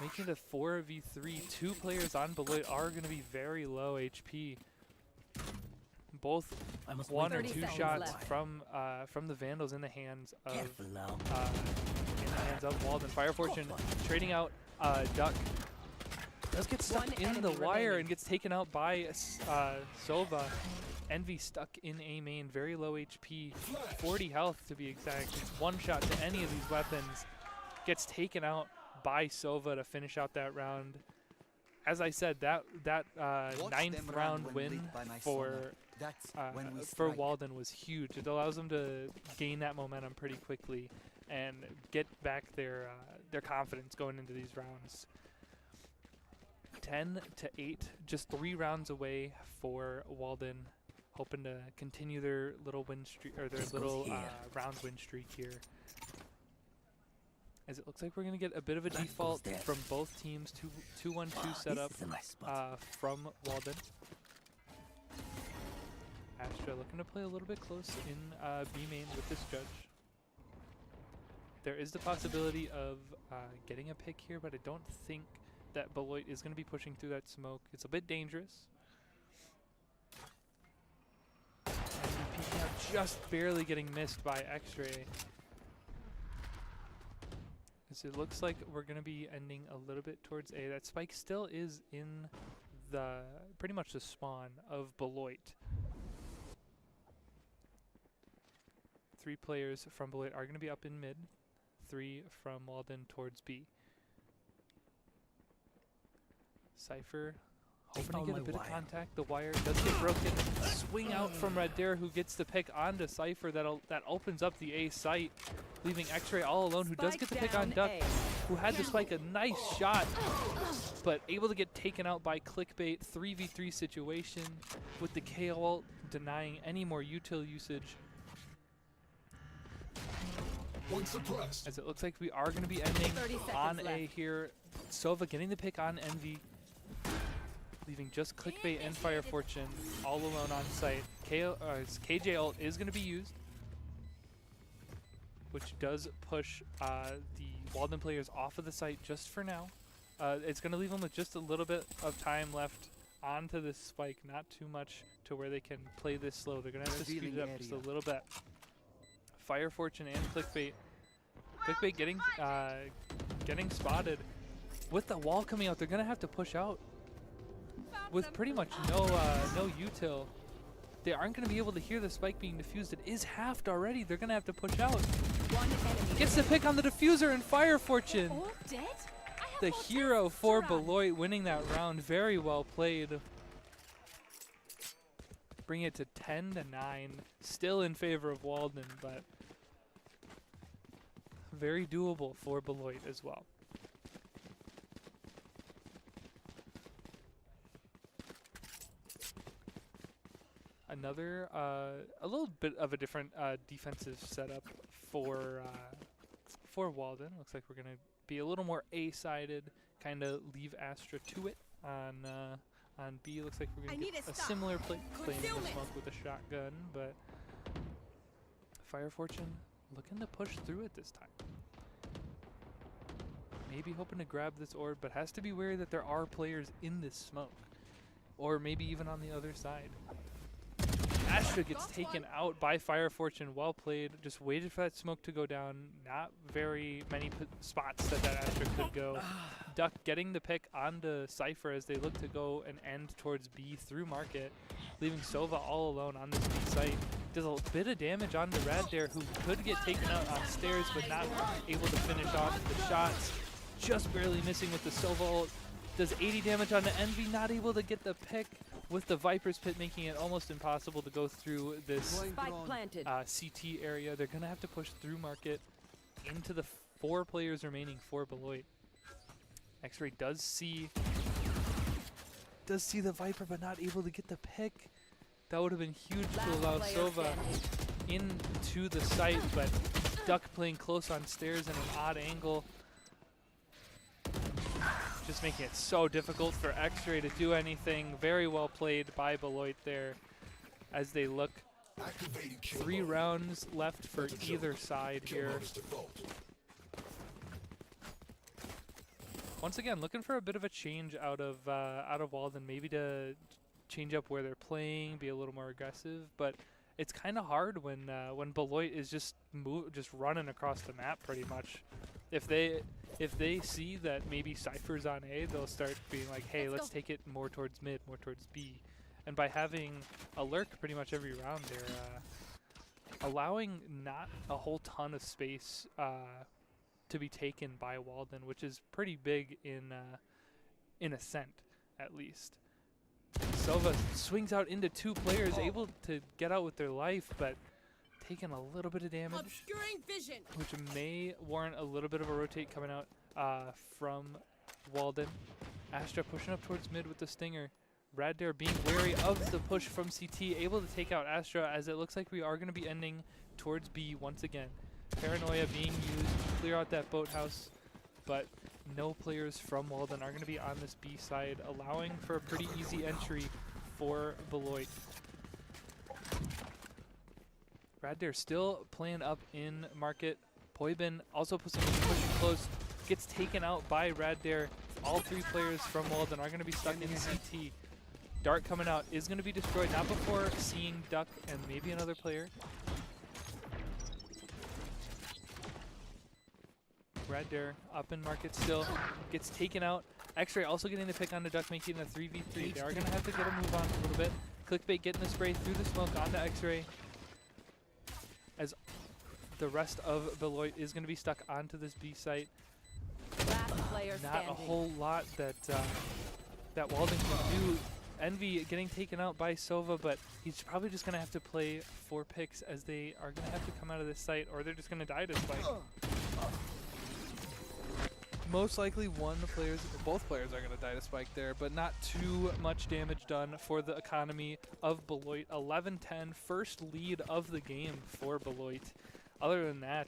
making it a 4v3. 2 players on Beloit are going to be very low HP. Both 1 or 2
seconds
shots
left.
from the Vandals in the hands of
Careful now.
Walden. Fire Fortune trading out Duck. Does get stuck
One
in the
enemy
wire
remaining.
and gets taken out by Sova. Envy stuck in A main, very low HP, 40 health to be exact. It's one shot to any of these weapons. Gets taken out by Sova to finish out that round. As I said, that 9th round win for Walden was huge. It allows them to gain that momentum pretty quickly and get back their confidence going into these rounds. 10-8, just 3 rounds away for Walden, hoping to continue their little win streak, or their little round win streak here. As it looks like we're going to get a bit of a default from both teams, 2-1-2 setup
This is a nice spot.
from Walden. Astra looking to play a little bit close in B main with this judge. There is the possibility of getting a pick here, but I don't think that Beloit is going to be pushing through that smoke. It's a bit dangerous. MVP just barely getting missed by X-Ray. As it looks like we're going to be ending a little bit towards A. That spike still is in the pretty much the spawn of Beloit. 3 players from Beloit are going to be up in mid. 3 from Walden towards B. Cypher hoping to get a bit of contact. The wire does get broken. Swing out from Red Dare, who gets the pick onto Cypher. That opens up the A site, leaving X-Ray all alone, who does get the pick on Duck, who had to spike a nice shot, but able to get taken out by Clickbait. 3v3 situation with the KO ult denying any more util usage. As it looks like we are going to be ending on A here. Sova getting the pick on Envy, leaving just Clickbait and Fire Fortune all alone on site. KJ ult is going to be used, which does push the Walden players off of the site just for now. It's going to leave them with just a little bit of time left onto this spike, not too much to where they can play this slow. They're going to have to speed it up just a little bit. Fire Fortune and Clickbait. Clickbait getting spotted. With the wall coming out, they're going to have to push out. With pretty much no util, they aren't going to be able to hear the spike being defused. It is halved already. They're going to have to push out. Gets the pick on the diffuser and Fire Fortune. The hero for Beloit winning that round. Very well played. Bring it to 10-9. Still in favor of Walden, but very doable for Beloit as well. Another, a little bit of a different defensive setup for Walden. Looks like we're going to be a little more A-sided, kind of leave Astra to it on B. Looks like we're going to get a similar play in the smoke with a shotgun, but Fire Fortune looking to push through it this time. Maybe hoping to grab this orb, but has to be wary that there are players in this smoke, or maybe even on the other side. Astra gets taken out by Fire Fortune. Well played. Just waited for that smoke to go down. Not very many spots that Astra could go. Duck getting the pick onto Cypher as they look to go and end towards B through market, leaving Sova all alone on this B site. Does a bit of damage onto Red Dare, who could get taken out on stairs, but not able to finish off the shots. Just barely missing with the Sova ult. Does 80 damage onto Envy, not able to get the pick, with the Viper's Pit making it almost impossible to go through this CT area. They're going to have to push through market into the 4 players remaining for Beloit. X-Ray does see the Viper, but not able to get the pick. That would have been huge to allow Sova into the site, but Duck playing close on stairs in an odd angle. Just making it so difficult for X-Ray to do anything. Very well played by Beloit there as they look. 3 rounds left for either side here. Once again, looking for a bit of a change out of Walden, maybe to change up where they're playing, be a little more aggressive. But it's kind of hard when Beloit is just running across the map pretty much. If they see that maybe Cypher's on A, they'll start being like, hey, let's take it more towards mid, more towards B. And by having a lurk pretty much every round, they're allowing not a whole ton of space to be taken by Walden, which is pretty big in Ascent, at least. Sova swings out into 2 players, able to get out with their life, but taking a little bit of damage, which may warrant a little bit of a rotate coming out from Walden. Astra pushing up towards mid with the Stinger. Red Dare being wary of the push from CT, able to take out Astra, as it looks like we are going to be ending towards B once again. Paranoia being used to clear out that boathouse, but no players from Walden are going to be on this B side, allowing for a pretty easy entry for Beloit. Red Dare still playing up in market. Poibin also pushing close, gets taken out by Red Dare. All 3 players from Walden are going to be stuck in CT. Dart coming out is going to be destroyed, not before seeing Duck and maybe another player Red Dare up in market still. Gets taken out. X-Ray also getting the pick on the Duck, making it a 3v3. They are going to have to get a move on a little bit. Clickbait getting the spray through the smoke onto X-Ray. As the rest of Beloit is going to be stuck onto this B site.
Last player
Not
standing.
a whole lot that that Walden can do. Envy getting taken out by Sova, but he's probably just going to have to play 4 picks as they are going to have to come out of this site, or they're just going to die to Spike. Most likely both players are going to die to Spike there, but not too much damage done for the economy of Beloit. 11-10, first lead of the game for Beloit. Other than that,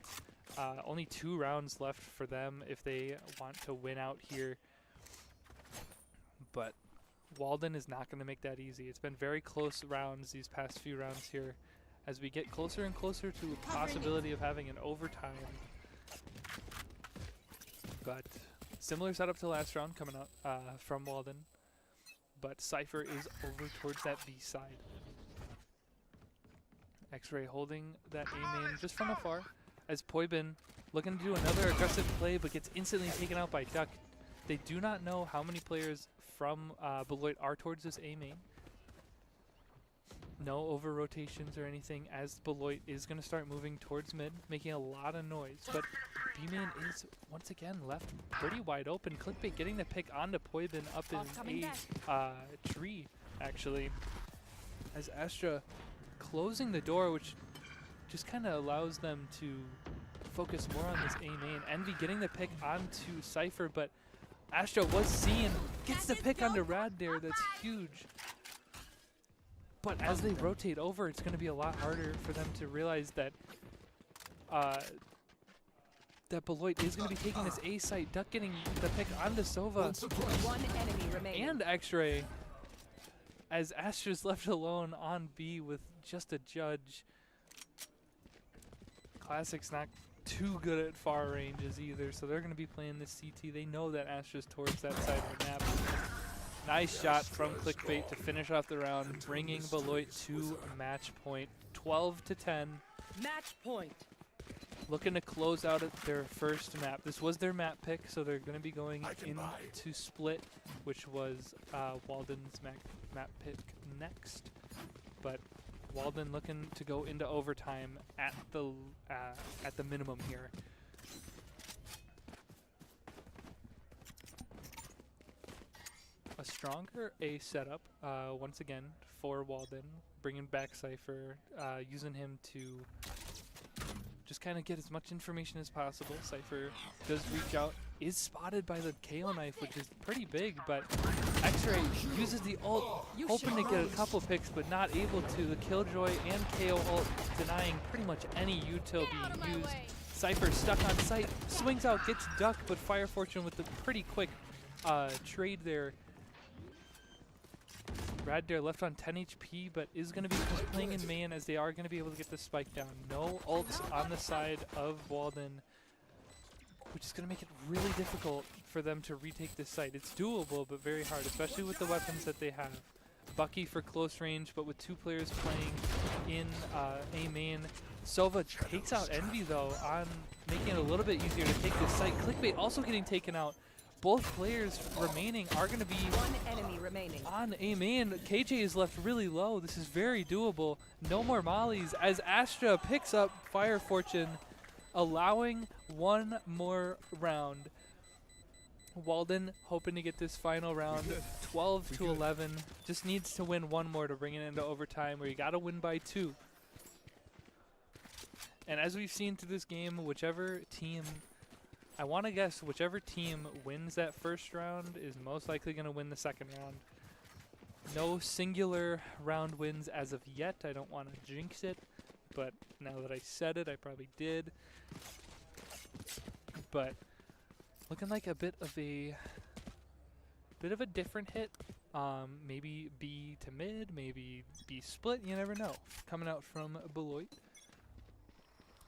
only 2 rounds left for them if they want to win out here. But Walden is not going to make that easy. It's been very close rounds these past few rounds here as we get closer and closer to a possibility of having an overtime. But similar setup to last round coming out from Walden. But Cypher is over towards that B side. X-Ray holding that A main just from afar as Poibin looking to do another aggressive play but gets instantly taken out by Duck. They do not know how many players from Beloit are towards this A main. No over rotations or anything as Beloit is going to start moving towards mid, making a lot of noise. But B main is once again left pretty wide open. Clickbait getting the pick onto Poibin up in a tree, actually. As Astra closing the door, which just kind of allows them to focus more on this A main. Envy getting the pick onto Cypher, but Astra was seen, gets the pick onto Rad Dare. That's huge. But as they rotate over, it's going to be a lot harder for them to realize that that Beloit is going to be taking this A site. Duck getting the pick onto Sova.
One enemy remaining.
And X-Ray. As Astra's left alone on B with just a judge. Classic's not too good at far ranges either, so they're going to be playing this CT. They know that Astra's towards that side of the map. Nice shot from Clickbait to finish off the round, bringing Beloit to match point. 12-10.
Match point.
Looking to close out at their first map. This was their map pick, so they're going to be going into Split, which was Walden's map pick next. But Walden looking to go into overtime at the minimum here. A stronger A setup once again for Walden, bringing back Cypher, using him to just kind of get as much information as possible. Cypher does reach out, is spotted by the KO knife, which is pretty big, but X-Ray uses the ult, hoping to get a couple picks, but not able to. The Killjoy and KO ult denying pretty much any util being used. Cypher stuck on site, swings out, gets Duck, but Fire Fortune with the pretty quick trade there. Rad Dare left on 10 HP, but is going to be playing in main as they are going to be able to get the spike down. No ults on the side of Walden, which is going to make it really difficult for them to retake this site. It's doable, but very hard, especially with the weapons that they have. Bucky for close range, but with 2 players playing in A main. Sova takes out Envy, though, on making it a little bit easier to take this site. Clickbait also getting taken out. Both players remaining are going to be
One enemy remaining.
on A main. KJ is left really low. This is very doable. No more mollies as Astra picks up Fire Fortune, allowing one more round. Walden hoping to get this final round 12-11. Just needs to win one more to bring it into overtime, where you got to win by 2. And as we've seen through this game, whichever team wins that first round is most likely going to win the second round. No singular round wins as of yet. I don't want to jinx it, but now that I said it, I probably did. But looking like a bit of a different hit. Maybe B to mid, maybe B split. You never know. Coming out from Beloit.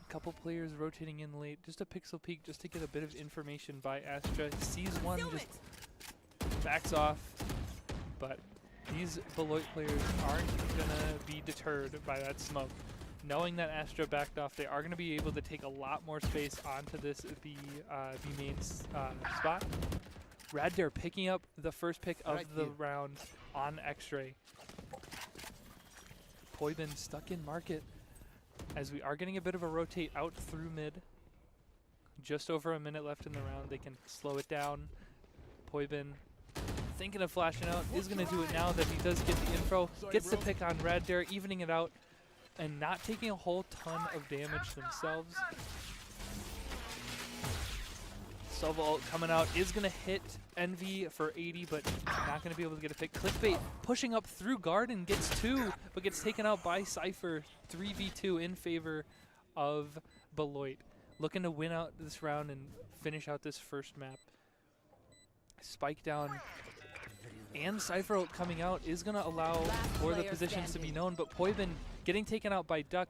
Couple players rotating in late, just a pixel peek just to get a bit of information by Astra. Sees one, just backs off, but these Beloit players aren't gonna be deterred by that smoke. knowing that Astra backed off, they are going to be able to take a lot more space onto this B main spot. Rad Dare picking up the first pick of the round on X-Ray. Poibin stuck in market as we are getting a bit of a rotate out through mid. Just over a minute left in the round. They can slow it down. Poibin thinking of flashing out, is going to do it now that he does get the info. Gets the pick on Rad Dare, evening it out and not taking a whole ton of damage themselves. Sova ult coming out is going to hit Envy for 80, but not going to be able to get a pick. Clickbait pushing up through Garden, gets 2, but gets taken out by Cypher. 3v2 in favor of Beloit. Looking to win out this round and finish out this first map. Spike down and Cypher ult coming out is going to allow for the positions to be known, but Poibin getting taken out by Duck.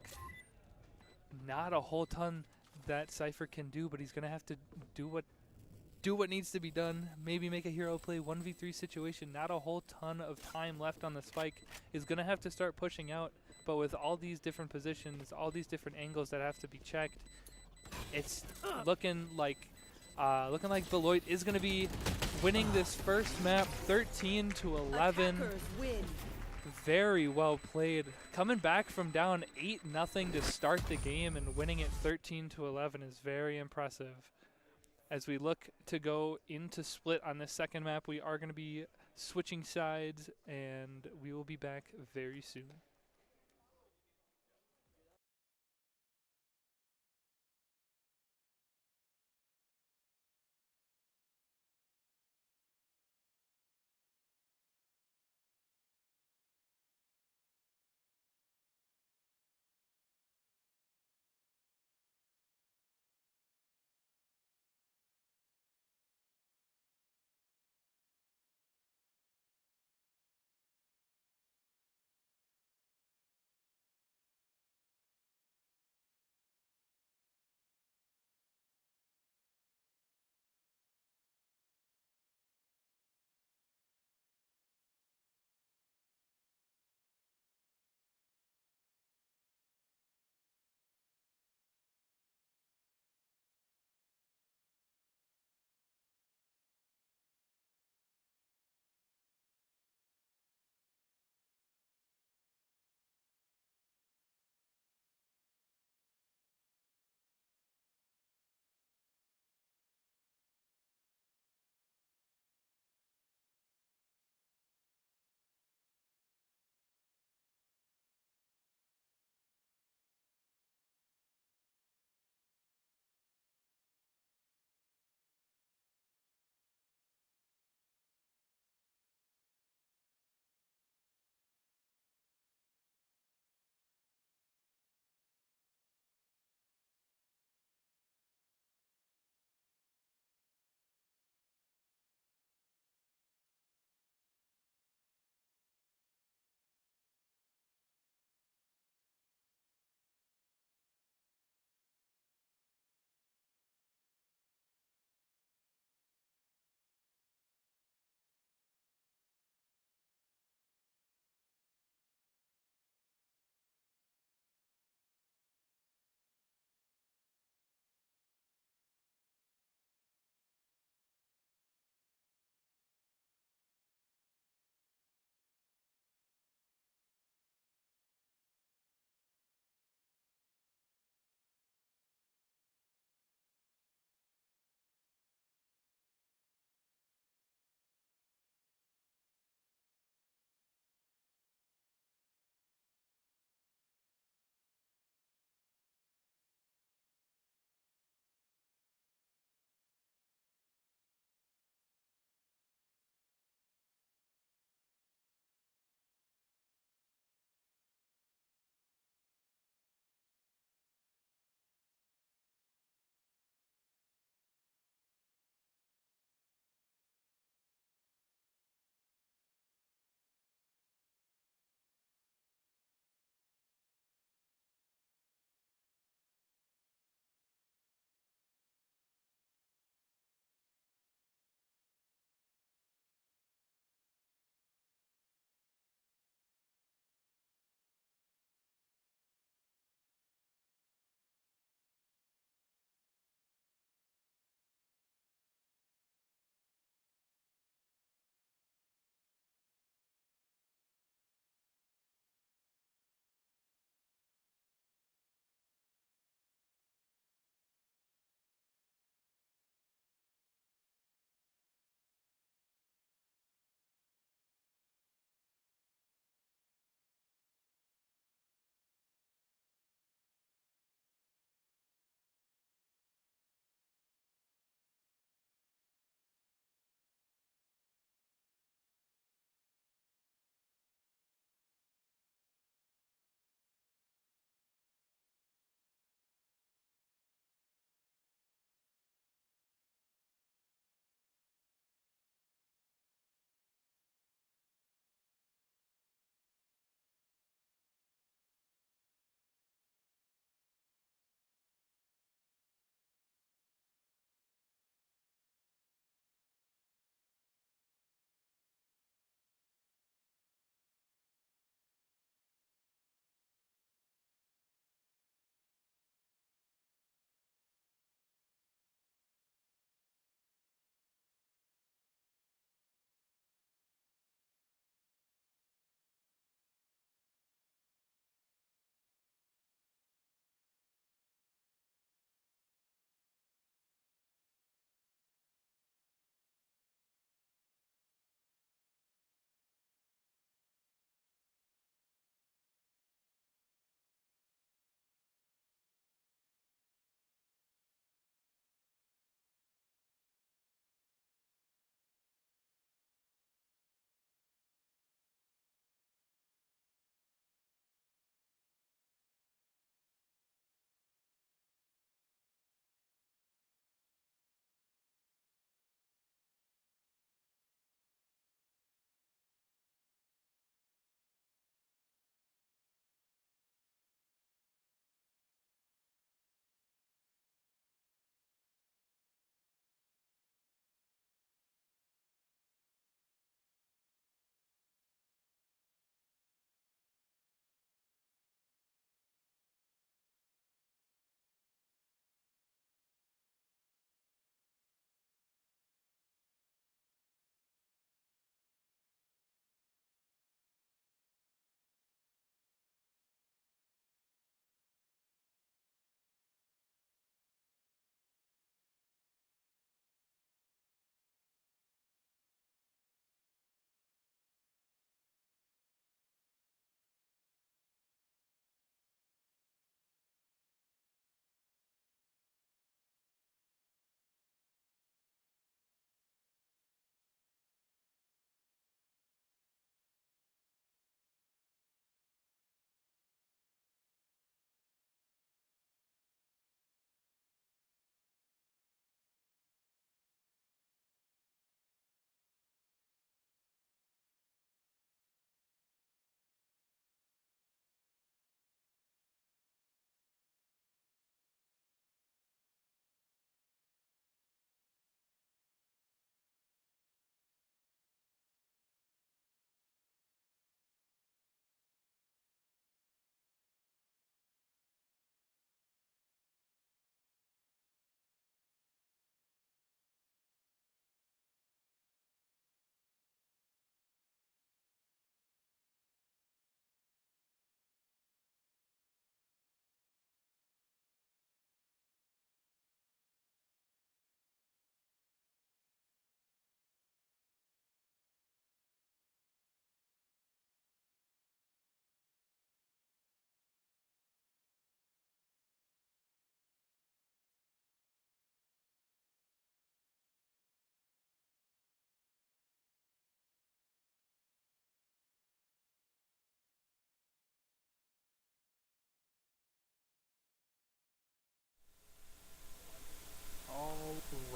Not a whole ton that Cypher can do, but he's going to have to do what needs to be done. Maybe make a hero play 1v3 situation. Not a whole ton of time left on the Spike. Is going to have to start pushing out, but with all these different positions, all these different angles that have to be checked, it's looking like Beloit is going to be winning this first map 13-11. Very well played. Coming back from down 8-0 to start the game and winning it 13-11 is very impressive. As we look to go into split on this second map, we are going to be switching sides and we will be back very soon.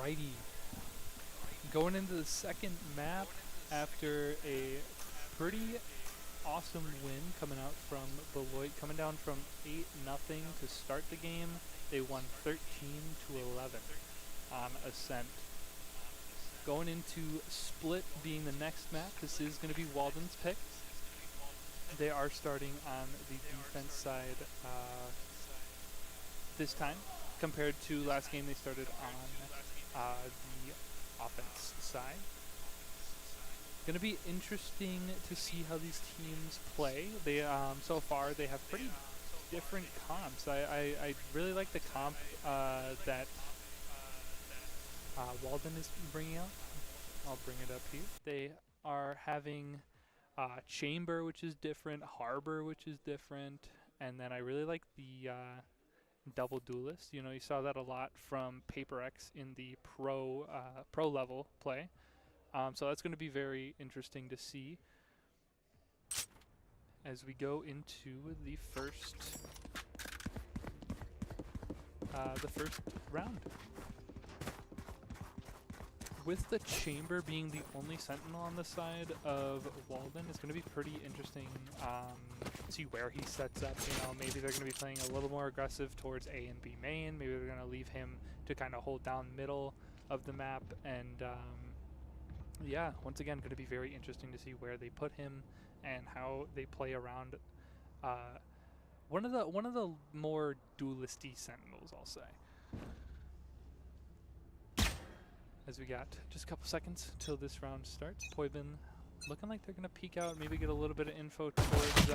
Alrighty. Going into the second map after a pretty awesome win coming out from Beloit, coming down from 8-0 to start the game. They won 13-11 on Ascent. Going into Split being the next map, this is going to be Walden's pick. They are starting on the defense side this time, compared to last game they started on the offense side. Going to be interesting to see how these teams play. They so far they have pretty different comps. I really like the comp that Walden is bringing out. I'll bring it up here. They are having Chamber, which is different, Harbor, which is different, and then I really like the double duelist. You know, you saw that a lot from Paper X in the pro level play. So that's going to be very interesting to see as we go into the first round. With the Chamber being the only Sentinel on the side of Walden, it's going to be pretty interesting to see where he sets up. You know, maybe they're going to be playing a little more aggressive towards A and B main. Maybe they're going to leave him to kind of hold down middle of the map. And yeah, once again, going to be very interesting to see where they put him and how they play around one of the more duelisty Sentinels, I'll say. As we got just a couple seconds till this round starts. Poibin looking like they're going to peek out, maybe get a little bit of info towards the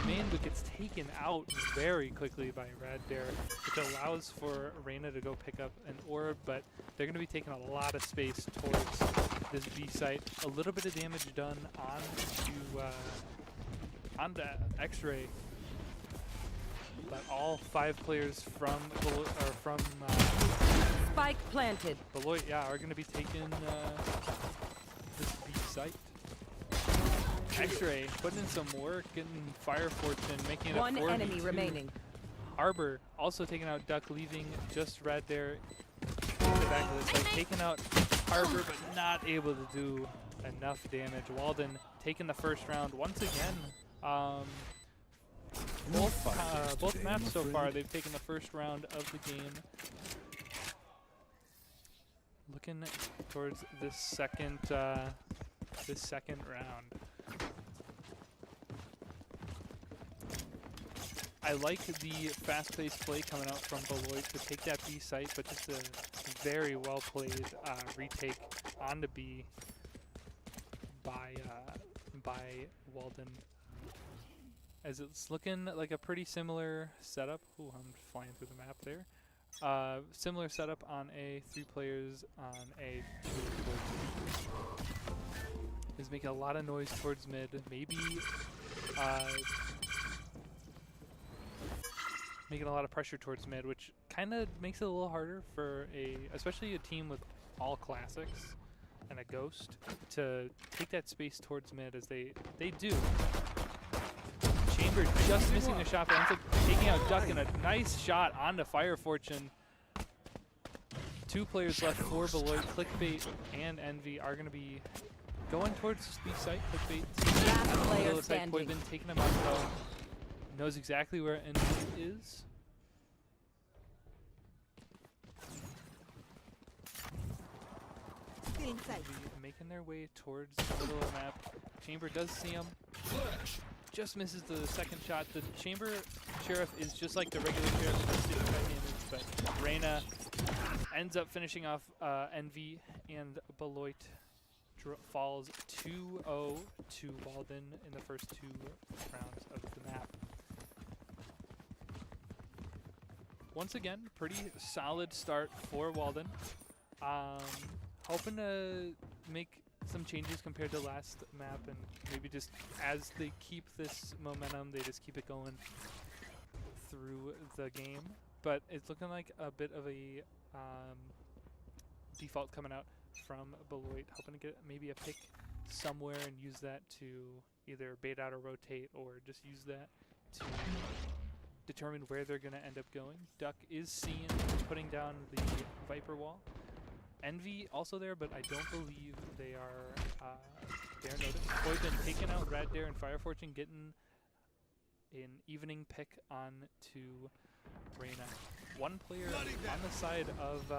main, but gets taken out very quickly by Red Dare, which allows for Reyna to go pick up an orb, but they're going to be taking a lot of space towards this B site. A little bit of damage done onto X-Ray, but all 5 players from
Spike planted.
Beloit, yeah, are going to be taking this B site. X-Ray putting in some work, getting Fire Fortune, making it
One
a 4v2.
enemy remaining.
Harbor also taking out Duck, leaving just Red there in the back of the site, taking out Harbor, but not able to do enough damage. Walden taking the first round once again. Both maps so far, they've taken the first round of the game. Looking towards this second round. I like the fast-paced play coming out from Beloit to take that B site, but just a very well-played retake onto B by Walden. As it's looking like a pretty similar setup. Ooh, I'm flying through the map there. Similar setup on A, 3 players on A, 2 towards B. Is making a lot of noise towards mid. Maybe making a lot of pressure towards mid, which kind of makes it a little harder for especially a team with all classics and a Ghost to take that space towards mid as they do. Chamber just missing the shot, but ends up taking out Duck, and a nice shot onto Fire Fortune. 2 players left for Beloit. Clickbait and Envy are going to be going towards the site. Clickbait.
Last player standing.
Poibin taking him out though. Knows exactly where Envy is.
Still inside.
Making their way towards the middle of the map. Chamber does see him. Just misses the second shot. The Chamber Sheriff is just like the regular Sheriff, just 65 damage, but Reyna ends up finishing off Envy, and Beloit falls 2-0 to Walden in the first 2 rounds of the map. Once again, pretty solid start for Walden. Hoping to make some changes compared to last map, and maybe just as they keep this momentum, they just keep it going through the game. But it's looking like a bit of a default coming out from Beloit, hoping to get maybe a pick somewhere and use that to either bait out or rotate, or just use that to determine where they're going to end up going. Duck is seen putting down the Viper wall. Envy also there, but I don't believe they are noticed. Poison taking out Rad Dare and Fire Fortune, getting an evening pick on to Reyna. One player on the side of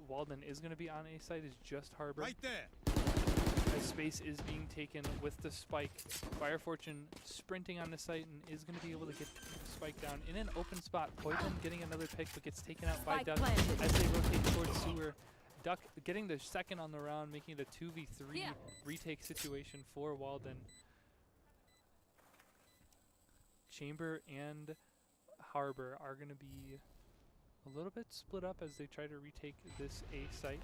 Walden is going to be on A side, is just Harbor.
Right there.
As space is being taken with the spike. Fire Fortune sprinting on the site and is going to be able to get the spike down in an open spot. Poison getting another pick, but gets taken out by Duck as they rotate towards Sewer. Duck getting the second on the round, making it a 2v3 retake situation for Walden. Chamber and Harbor are going to be a little bit split up as they try to retake this A site.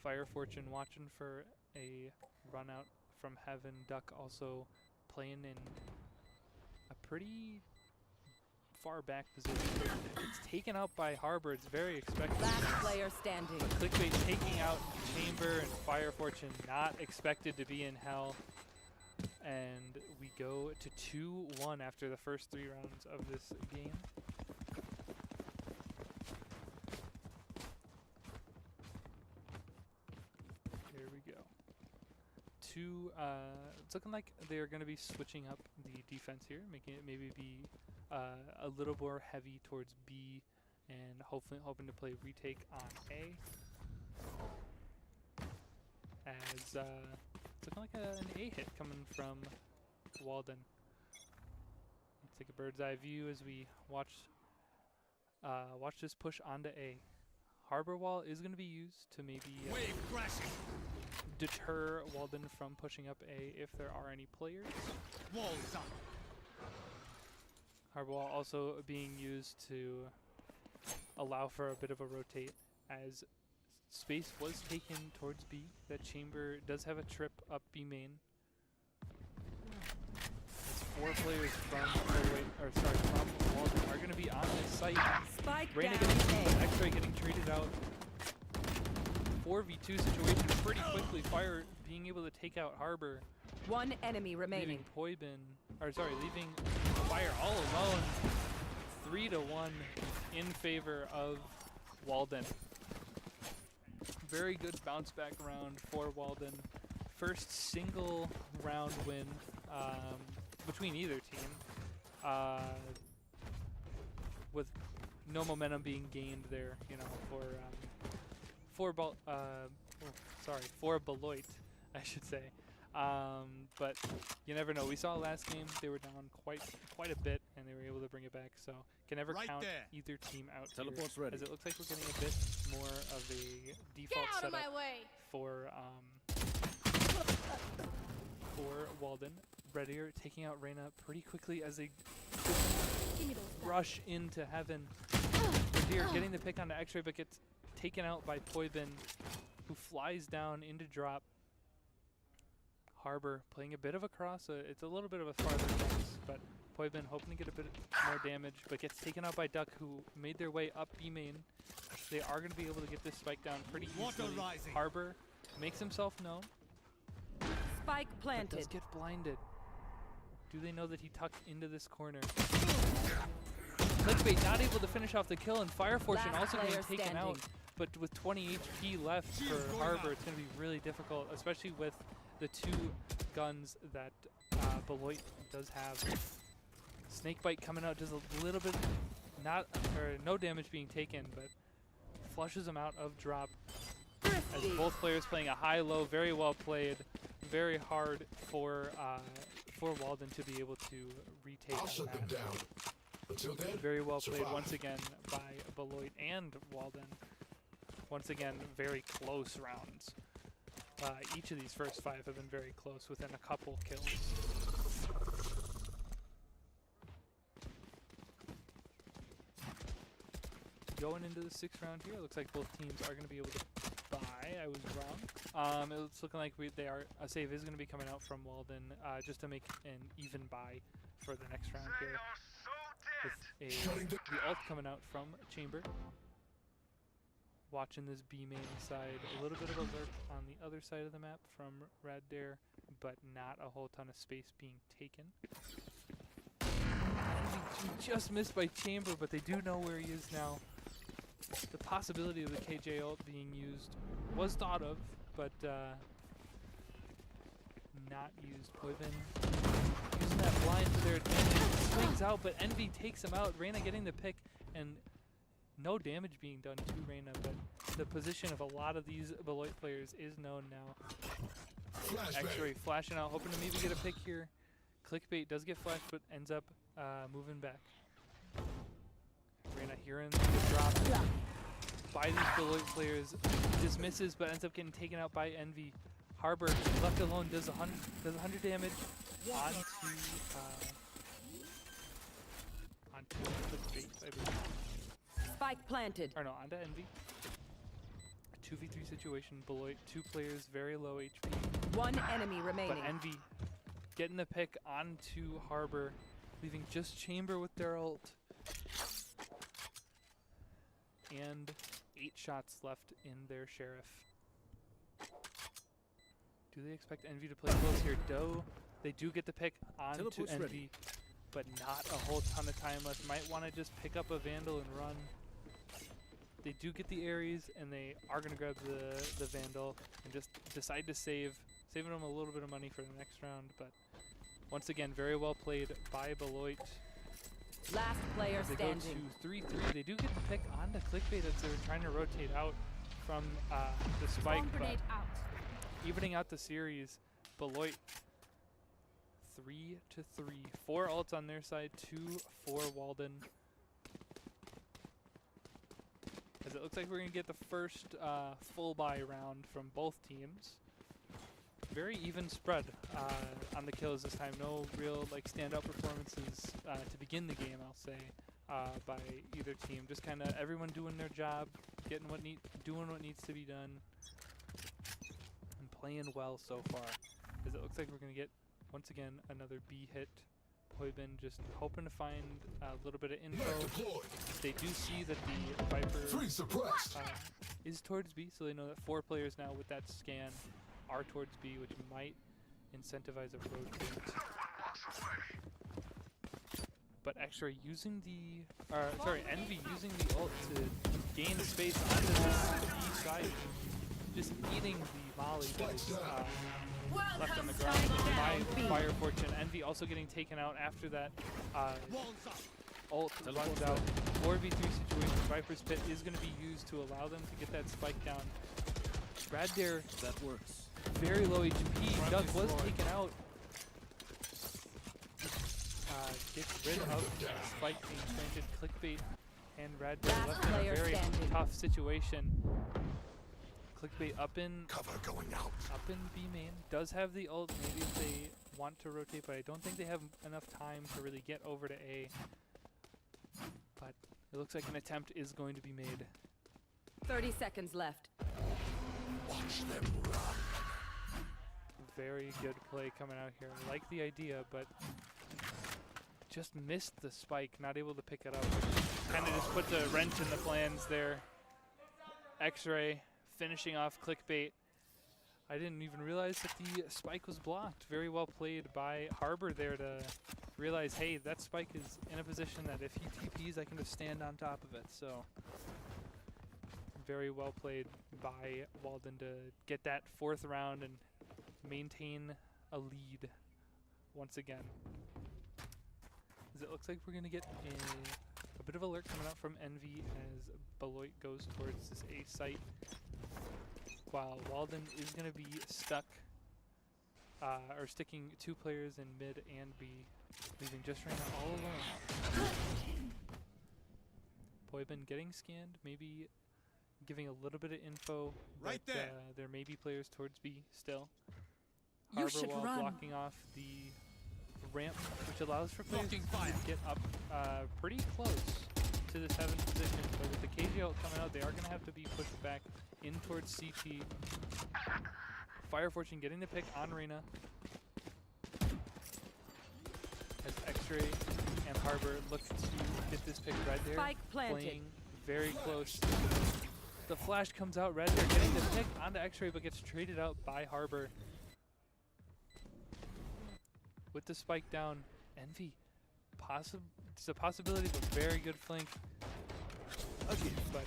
Fire Fortune watching for a run out from Heaven. Duck also playing in a pretty far back position. It's taken out by Harbor. It's very expected.
Last player standing.
But Clickbait taking out Chamber and Fire Fortune, not expected to be in hell. And we go to 2-1 after the first 3 rounds of this game. Here we go. It's looking like they're going to be switching up the defense here, making it maybe be a little more heavy towards B, and hopefully hoping to play retake on A. As it's looking like an A hit coming from Walden. Let's take a bird's eye view as we watch this push onto A. Harbor wall is going to be used to maybe deter Walden from pushing up A if there are any players.
Walls up.
Harbor wall also being used to allow for a bit of a rotate as space was taken towards B. That Chamber does have a trip up B main. As 4 players from Walden are going to be on this site.
Spike
Reyna
down
getting
A.
X-Ray getting traded out. 4v2 situation pretty quickly. Fire being able to take out Harbor.
One enemy remaining.
Leaving Fire all alone. 3-1 in favor of Walden. Very good bounce back round for Walden. First single round win between either team, with no momentum being gained there, for Beloit, I should say. But you never know. We saw last game they were down quite a bit, and they were able to bring it back. So can never count either team out.
Teleport's
here,
ready.
as it looks like we're getting a bit more of a default setup for Walden. Reddier taking out Reyna pretty quickly as they rush into Heaven. Reddier getting the pick onto X-Ray, but gets taken out by Poibin, who flies down into drop. Harbor playing a bit of a cross. It's a little bit of a farther cross, but Poibin hoping to get a bit more damage, but gets taken out by Duck, who made their way up B main. They are going to be able to get this spike down pretty easily. Harbor makes himself known.
Spike planted.
But does get blinded. Do they know that he tucked into this corner? Clickbait not able to finish off the kill, and Fire Fortune also getting taken out. But with 20 HP left for Harbor, it's going to be really difficult, especially with the 2 guns that Beloit does have. Snakebite coming out, does a little bit, no damage being taken, but flushes him out of drop. As both players playing a high-low, very well played, very hard for Walden to be able to retake on that. Very well played once again by Beloit and Walden. Once again, very close rounds. Each of these first 5 have been very close, within a couple kills. Going into the 6th round here, it looks like both teams are going to be able to buy. I was wrong. It's looking like a save is going to be coming out from Walden, just to make an even buy for the next round here. With the ult coming out from Chamber. Watching this B main side, a little bit of a lurk on the other side of the map from Rad Dare, but not a whole ton of space being taken. just missed by Chamber, but they do know where he is now. The possibility of the KJ ult being used was thought of, but not used. Poivin using that blind to their advantage. Swings out, but Envy takes him out. Reyna getting the pick, and no damage being done to Reyna, but the position of a lot of these Beloit players is known now. X-Ray flashing out, hoping to maybe get a pick here. Clickbait does get flashed, but ends up moving back. Reyna hearing the drop by these Beloit players. Just misses, but ends up getting taken out by Envy. Harbor, left alone, does 100 damage onto Clickbait, I believe.
Spike planted.
Or no, onto Envy. A 2v3 situation. Beloit, 2 players, very low HP.
One enemy remaining.
But Envy getting the pick onto Harbor, leaving just Chamber with their ult. And 8 shots left in their Sheriff. Do they expect Envy to play close here? They do get the pick onto Envy, but not a whole ton of time left. Might want to just pick up a Vandal and run. They do get the Ares, and they are going to grab the Vandal and just decide to saving them a little bit of money for the next round. But once again, very well played by Beloit.
Last player
They
standing.
go to 3-3. They do get the pick onto Clickbait as they're trying to rotate out from the spike. But evening out the series, Beloit 3-3. 4 ults on their side, 2 for Walden. As it looks like we're going to get the first full buy round from both teams. Very even spread on the kills this time. No real standout performances to begin the game, I'll say, by either team. Just kind of everyone doing their job, doing what needs to be done, and playing well so far. As it looks like we're going to get once again another B hit. Poibin just hoping to find a little bit of info. They do see that the Viper is towards B, so they know that 4 players now with that scan are towards B, which might incentivize a rotate. But X-Ray using Envy using the ult to gain space onto this B side, just eating the molly that is left on the ground by Fire Fortune. Envy also getting taken out after that ult runs out. 4v3 situation. Viper's Pit is going to be used to allow them to get that spike down. Brad Dare,
That works.
very low HP. Duck was taken out. Gets rid of the spike being planted. Clickbait and Brad Dare left in a very tough situation. Clickbait up in B main. Does have the ult, maybe if they want to rotate, but I don't think they have enough time to really get over to A. But it looks like an attempt is going to be made.
30 seconds left.
Watch them run.
Very good play coming out here. I like the idea, but just missed the spike, not able to pick it up. Kind of just puts a wrench in the plans there. X-Ray finishing off Clickbait. I didn't even realize that the spike was blocked. Very well played by Harbor there to realize, hey, that spike is in a position that if he TPs, I can just stand on top of it. So very well played by Walden to get that 4th round and maintain a lead once again. As it looks like we're going to get a bit of alert coming out from Envy as Beloit goes towards this A site, while Walden is going to be stuck, or sticking 2 players in mid and B, leaving just Reyna all alone. Poibin getting scanned, maybe giving a little bit of info
Right
that there may be players towards B still. Harbor wall blocking off the ramp, which allows for players to get up pretty close to the 7th position. But with the KJ ult coming out, they are going to have to be pushed back in towards CT. Fire Fortune getting the pick on Reyna. As X-Ray and Harbor look to get this pick right there.
Spike planted.
Playing very close. The flash comes out, Red Bear getting the pick onto X-Ray, but gets traded out by Harbor. With the spike down, Envy it's a possibility of a very good flank. Okay, but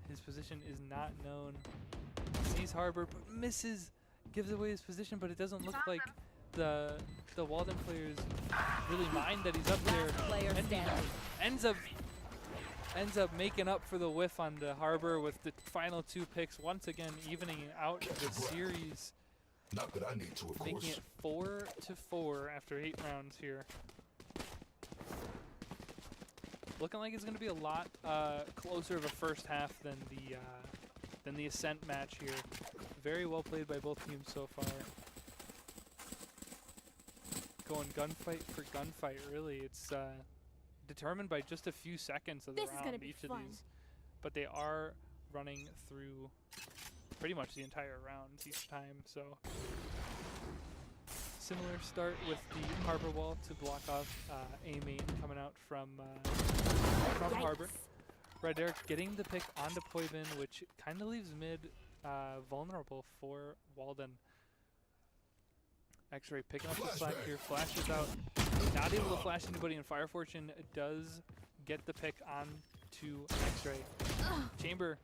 his position is not known. Sees Harbor, but misses, gives away his position, but it doesn't look like the Walden players really mind that he's up there.
Last player
And he
standing.
ends up making up for the whiff on the Harbor with the final 2 picks, once again evening out the series,
Not that I need to, of
making
course.
it 4-4 after 8 rounds here. Looking like it's going to be a lot closer of a first half than the Ascent match here. Very well played by both teams so far. Going gunfight for gunfight, really. It's determined by just a few seconds of the
This is gonna
round,
be
each of
fun.
these. But they are running through pretty much the entire rounds each time, so. Similar start with the Harbor wall to block off A main coming out from Harbor. Red Derek getting the pick onto Poibin, which kind of leaves mid vulnerable for Walden. X-Ray picking up the slack here, flashes out, not able to flash anybody, and Fire Fortune does get the pick on to X-Ray. Chamber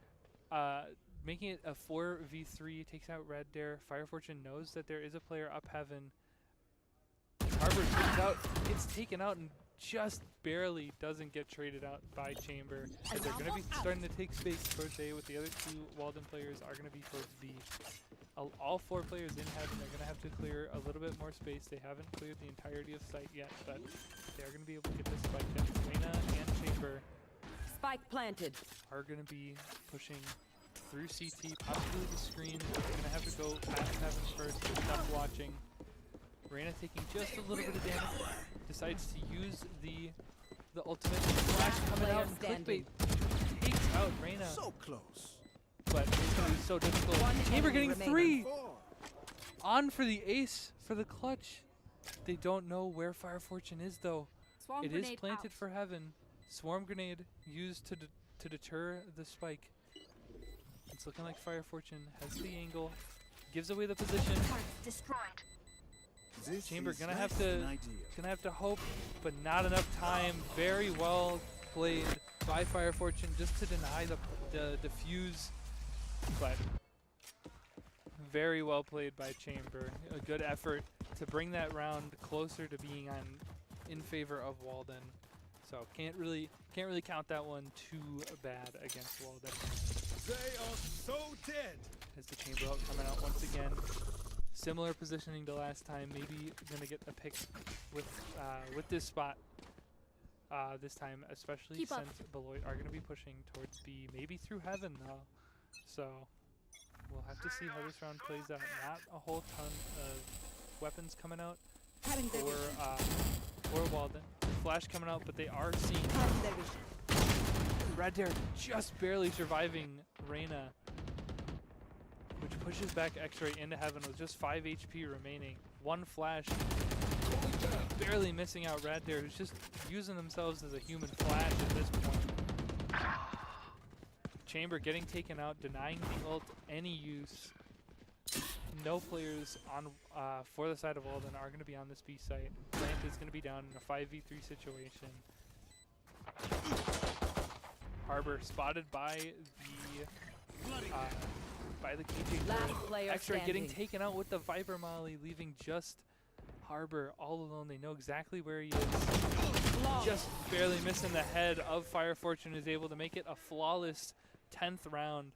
making it a 4v3, takes out Red Dare. Fire Fortune knows that there is a player up heaven. Harbor turns out, gets taken out and just barely doesn't get traded out by Chamber. As they're going to be starting to take space towards A, with the other 2 Walden players are going to be towards B. All 4 players in heaven are going to have to clear a little bit more space. They haven't cleared the entirety of site yet, but they are going to be able to get this spike in. Reyna and Chamber
Spike planted.
are going to be pushing through CT, possibly the screen. They're going to have to go past heaven first, but stop watching. Reyna taking just a little bit of damage, decides to use the ultimate. Flash coming out and
standing.
clickbait takes out Reyna.
So close.
But it's going to be so difficult.
One
Chamber
enemy
getting
remaining.
3! On for the ace for the clutch. They don't know where Fire Fortune is though.
Swarm
It is
grenade
planted
out.
for heaven. Swarm grenade used to deter the spike. It's looking like Fire Fortune has the angle, gives away the position.
Destroyed.
This
Chamber
is
gonna
less
have
than
to
ideal.
hope, but not enough time. Very well played by Fire Fortune just to deny the defuse, but very well played by Chamber. A good effort to bring that round closer to being in favor of Walden. So can't really count that one too bad against Walden.
They are so dead.
As the Chamber ult coming out once again. Similar positioning to last time. Maybe gonna get a pick with this spot this time, especially
Keep up.
since Beloit are gonna be pushing towards B, maybe through heaven though. So we'll have to see how this round plays out. Not a whole ton of weapons coming out
Having their vision.
for Walden. Flash coming out, but they are seeing
Having their vision.
Red Dare just barely surviving Reyna, which pushes back X-Ray into heaven with just 5 HP remaining. One flash, barely missing out Red Dare, who's just using themselves as a human flash at this point. Chamber getting taken out, denying the ult any use. No players on for the side of Walden are going to be on this B site. Plant is going to be down in a 5v3 situation. Harbor spotted by the KJ.
Last player
X-Ray getting
standing.
taken out with the Viper Molly, leaving just Harbor all alone. They know exactly where he is. Just barely missing the head of Fire Fortune, is able to make it a flawless 10th round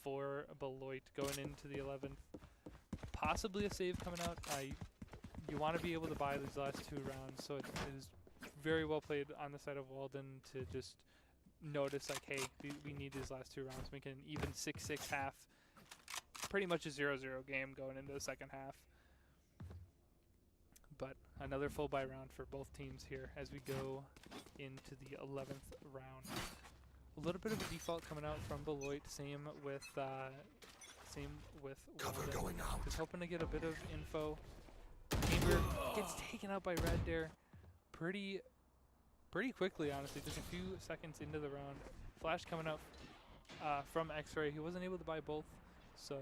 for Beloit going into the 11th. Possibly a save coming out. You want to be able to buy these last 2 rounds, so it is very well played on the side of Walden to just notice, like, hey, we need these last 2 rounds. Make it an even 6-6 half. Pretty much a 0-0 game going into the second half. But another full buy round for both teams here as we go into the 11th round. A little bit of a default coming out from Beloit. Same with
Cover
Walden.
going out.
Just hoping to get a bit of info. Chamber gets taken out by Red Dare pretty quickly, honestly. Just a few seconds into the round. Flash coming out from X-Ray. He wasn't able to buy both, so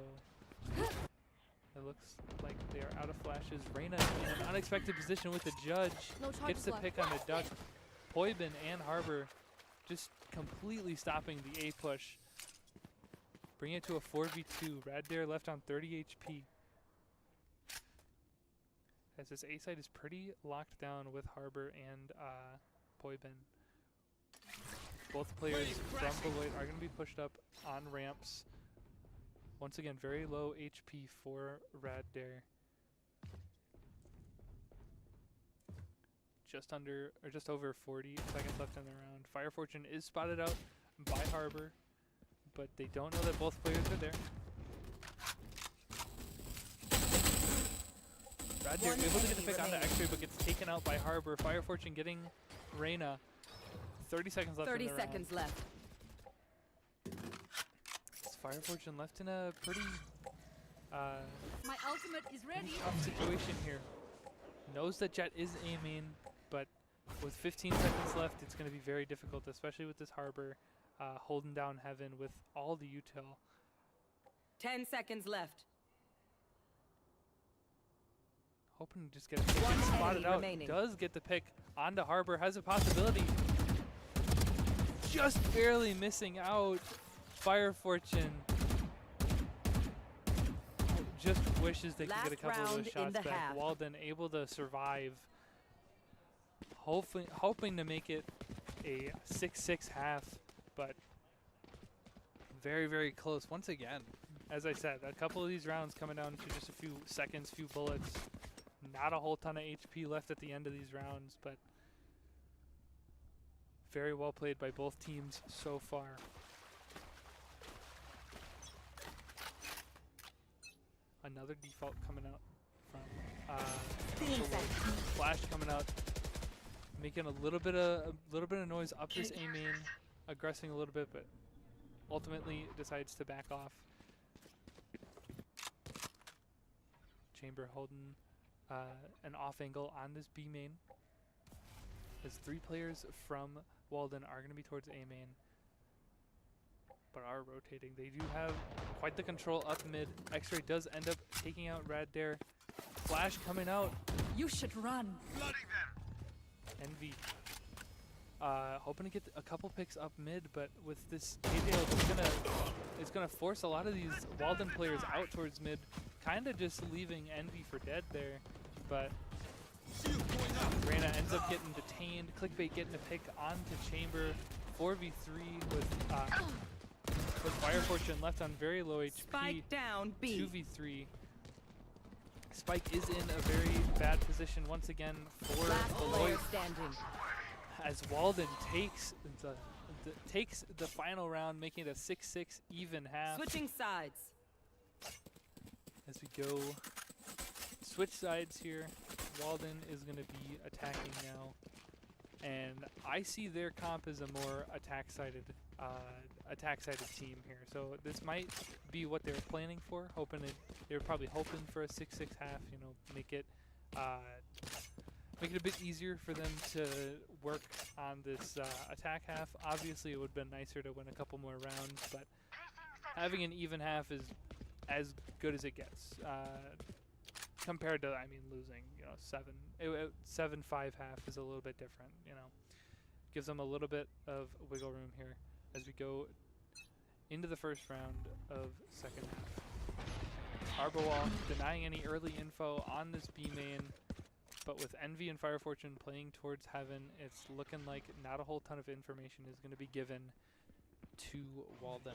It looks like they are out of flashes. Reyna in an unexpected position with the judge.
No
Gets
charges
the
left.
pick on the duck. Poibin and Harbor just completely stopping the A push. Bring it to a 4v2. Raddare left on 30 HP. As this A side is pretty locked down with Harbor and Poibin. Both players from Beloit are going to be pushed up on ramps. Once again, very low HP for Raddare. Just under, or just over 40 seconds left in the round. Fire Fortune is spotted out by Harbor, but they don't know that both players are there. Raddare able to get the pick onto X-Ray, but gets taken out by Harbor. Fire Fortune getting Reyna. 30 seconds left in the
30 seconds left.
Fire Fortune left in a pretty
My ultimate is ready.
tough situation here. Knows that Jet is aiming, but with 15 seconds left, it's going to be very difficult, especially with this Harbor holding down Heaven with all the util.
10 seconds left.
Hoping to just get a pick
One
and spot
enemy
it out.
remaining.
Does get the pick onto Harbor, has a possibility. Just barely missing out. Fire Fortune just wishes they could get a
Last
couple of
round
those
in
shots
the
back.
half.
Walden able to survive. Hoping to make it a 6-6 half, but very, very close once again. As I said, a couple of these rounds coming down to just a few seconds, few bullets. Not a whole ton of HP left at the end of these rounds, but very well played by both teams so far. Another default coming out from Flash coming out, making a little bit of noise up this A main, aggressing a little bit, but ultimately decides to back off. Chamber holding an off angle on this B main. As 3 players from Walden are going to be towards A main, but are rotating. They do have quite the control up mid. X-Ray does end up taking out Raddare. Flash coming out.
You should run.
Envy. Hoping to get a couple picks up mid, but with this KJO, it's gonna force a lot of these Walden players out towards mid, kind of just leaving Envy for dead there. But Reyna ends up getting detained. Clickbait getting a pick onto Chamber. 4v3 with Fire Fortune left on very low HP.
Spike down B.
2v3. Spike is in a very bad position once again for
Last player
Beloit,
standing.
as Walden takes the final round, making it a 6-6 even half.
Switching sides.
As we go switch sides here, Walden is going to be attacking now, and I see their comp as a more attack-sided team here. So this might be what they were planning for. They were probably hoping for a 6-6 half. You know, make it a bit easier for them to work on this attack half. Obviously, it would have been nicer to win a couple more rounds, but having an even half is as good as it gets. Compared to, I mean, losing, you know, 7-5 half is a little bit different, you know. Gives them a little bit of wiggle room here as we go into the first round of second half. Arbowal denying any early info on this B main, but with Envy and Fire Fortune playing towards Heaven, it's looking like not a whole ton of information is going to be given to Walden.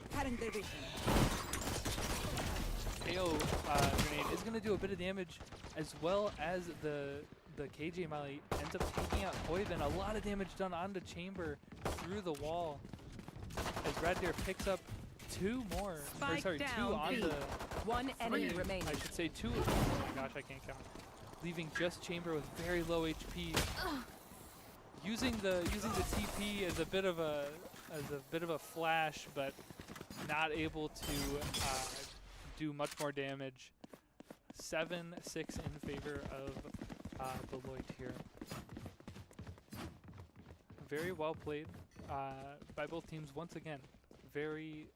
KO grenade is going to do a bit of damage, as well as the KJ Molly ends up taking out Poibin. A lot of damage done onto Chamber through the wall, as Raddare picks up 2 more.
Spike
Two
down
on
B.
the
1 enemy
three,
remaining.
I should say 2. Oh my gosh, I can't count. Leaving just Chamber with very low HP. Using the TP as a bit of a flash, but not able to do much more damage. 7-6 in favor of Beloit here. Very well played by both teams once again. Very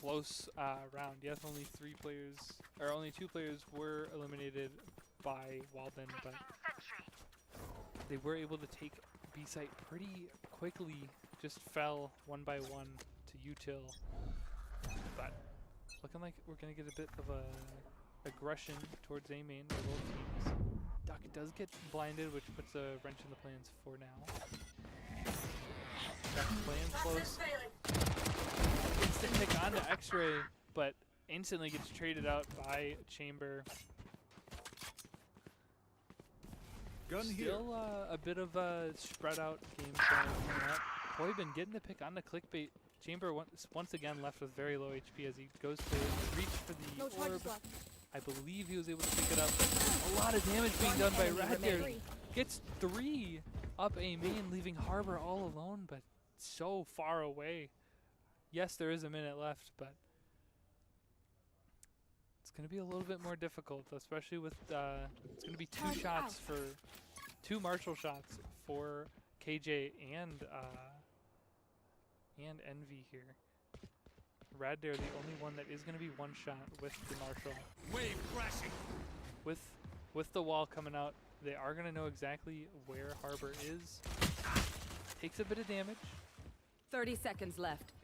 close round. Yes, only 3 players, or only 2 players were eliminated by Walden, but they were able to take B site pretty quickly. Just fell one by one to util, but looking like we're gonna get a bit of a aggression towards A main by both teams. Duck does get blinded, which puts a wrench in the plans for now. Duck playing close. Instant pick onto X-Ray, but instantly gets traded out by Chamber.
Gun here.
Still a bit of a spread out game coming up. Boybin getting the pick on the clickbait. Chamber once again left with very low HP as he goes to reach for the orb. I believe he was able to pick it up. A lot of damage being done by Rat there. Gets 3 up A main, leaving Harbor all alone, but so far away. Yes, there is a minute left, but it's going to be a little bit more difficult, especially with it's going to be 2 shots for 2 Marshall shots for KJ and Envy here. Rad Dare, the only one that is going to be 1 shot with the Marshall.
Wave crashing.
With the wall coming out, they are going to know exactly where Harbor is. Takes a bit of damage.
30 seconds left.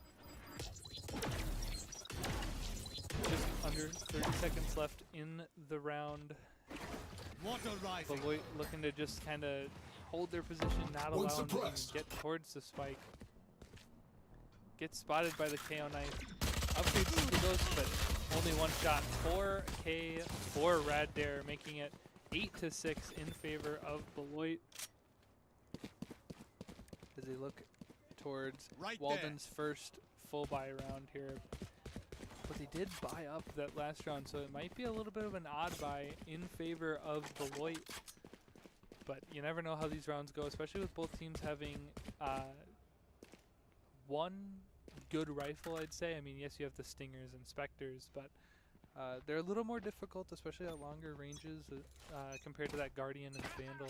Just under 30 seconds left in the round.
Water rising.
Beloit looking to just kind of hold their position, not allow them to even get towards the spike. Gets spotted by the KO knife. Upgrades to those, but only 1 shot. 4K for Rad Dare, making it 8-6 in favor of Beloit. As they look towards Walden's first full buy round here. But they did buy up that last round, so it might be a little bit of an odd buy in favor of Beloit. But you never know how these rounds go, especially with both teams having 1 good rifle, I'd say. I mean, yes, you have the Stingers and Spectres, but they're a little more difficult, especially at longer ranges compared to that Guardian and Vandal,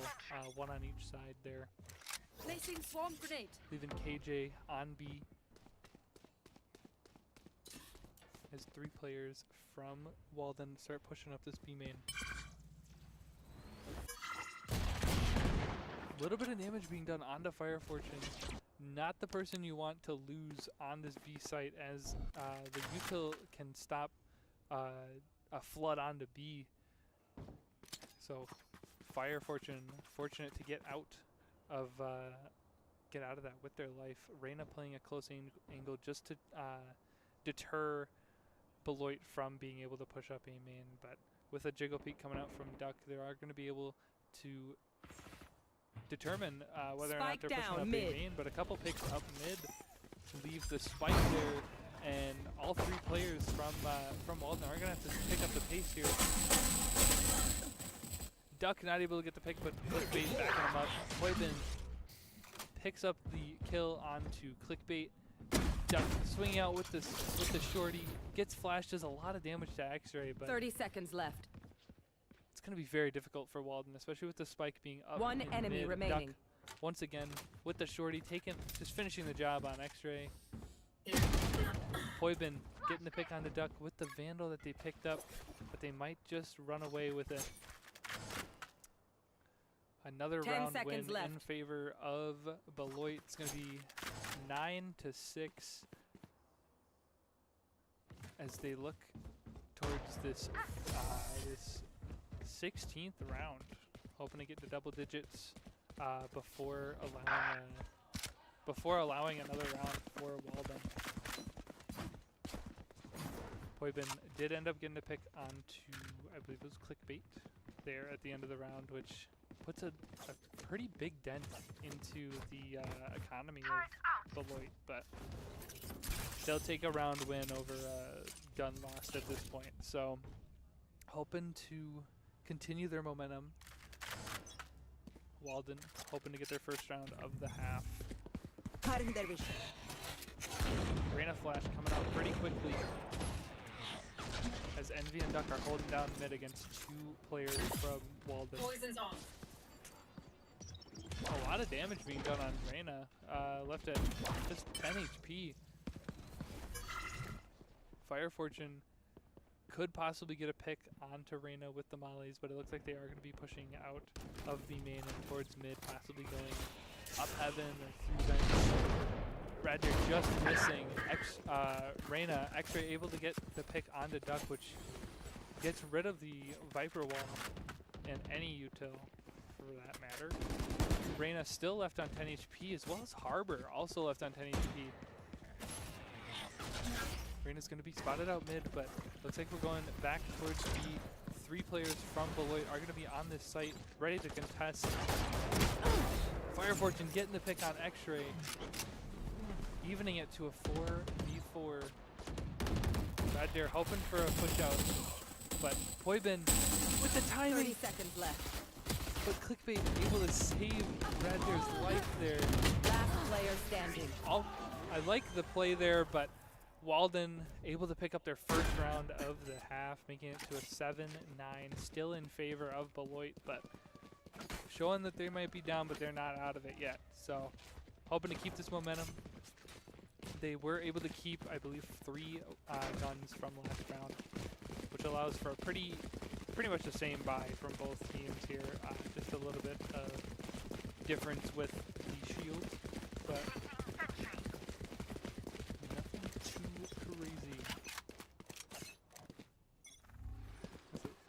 1 on each side there.
Placing swarm grenade.
Leaving KJ on B. As 3 players from Walden start pushing up this B main. A little bit of damage being done onto Fire Fortune. Not the person you want to lose on this B site, as the util can stop a flood onto B. So Fire Fortune fortunate to get out of that with their life. Reyna playing a close angle just to deter Beloit from being able to push up A main, but with a Jiggle Peek coming out from Duck, they are going to be able to determine whether or not they're pushing up A main, but a couple picks up mid leave the spike there, and all 3 players from Walden are going to have to pick up the pace here. Duck not able to get the pick, but Clickbait backing him up. Boybin picks up the kill onto Clickbait. Duck swinging out with the shorty, gets flashed, does a lot of damage to X-Ray, but
30 seconds left.
it's going to be very difficult for Walden, especially with the spike being up.
1
in
enemy
mid.
remaining.
Duck, once again, with the shorty, just finishing the job on X-Ray. Boybin getting the pick on the Duck with the Vandal that they picked up, but they might just run away with it. Another
10
round
seconds
win
left.
in favor of Beloit. It's going to be 9-6 as they look towards this 16th round, hoping to get to double digits before allowing another round for Walden. Boybin did end up getting a pick onto, I believe it was Clickbait there at the end of the round, which puts a pretty big dent into the economy of Beloit, but they'll take a round win over gun lost at this point. So hoping to continue their momentum. Walden hoping to get their first round of the half.
Cutting their vision.
Reyna flash coming out pretty quickly as Envy and Duck are holding down mid against 2 players from Walden.
Poison's off.
A lot of damage being done on Reyna, left at just 10 HP. Fire Fortune could possibly get a pick onto Reyna with the mollies, but it looks like they are going to be pushing out of B main and towards mid, possibly going up heaven or through vents. Radner just missing. Reyna, X-Ray able to get the pick onto Duck, which gets rid of the Viper wall and any util for that matter. Reyna still left on 10 HP, as well as Harbor also left on 10 HP. Reyna's going to be spotted out mid, but looks like we're going back towards B. 3 players from Beloit are going to be on this site, ready to contest. Fire Fortune getting the pick on X-Ray, evening it to a 4v4. Bad Dare hoping for a push out, but Poibin with the
30
timing.
seconds left.
But Clickbait able to save Bad Dare's life there.
Last player standing.
I like the play there, but Walden able to pick up their first round of the half, making it to a 7-9, still in favor of Beloit, but showing that they might be down, but they're not out of it yet. So hoping to keep this momentum. They were able to keep, I believe, 3 guns from last round, which allows for a pretty much the same buy from both teams here. Just a little bit of difference with the shield, but nothing too crazy.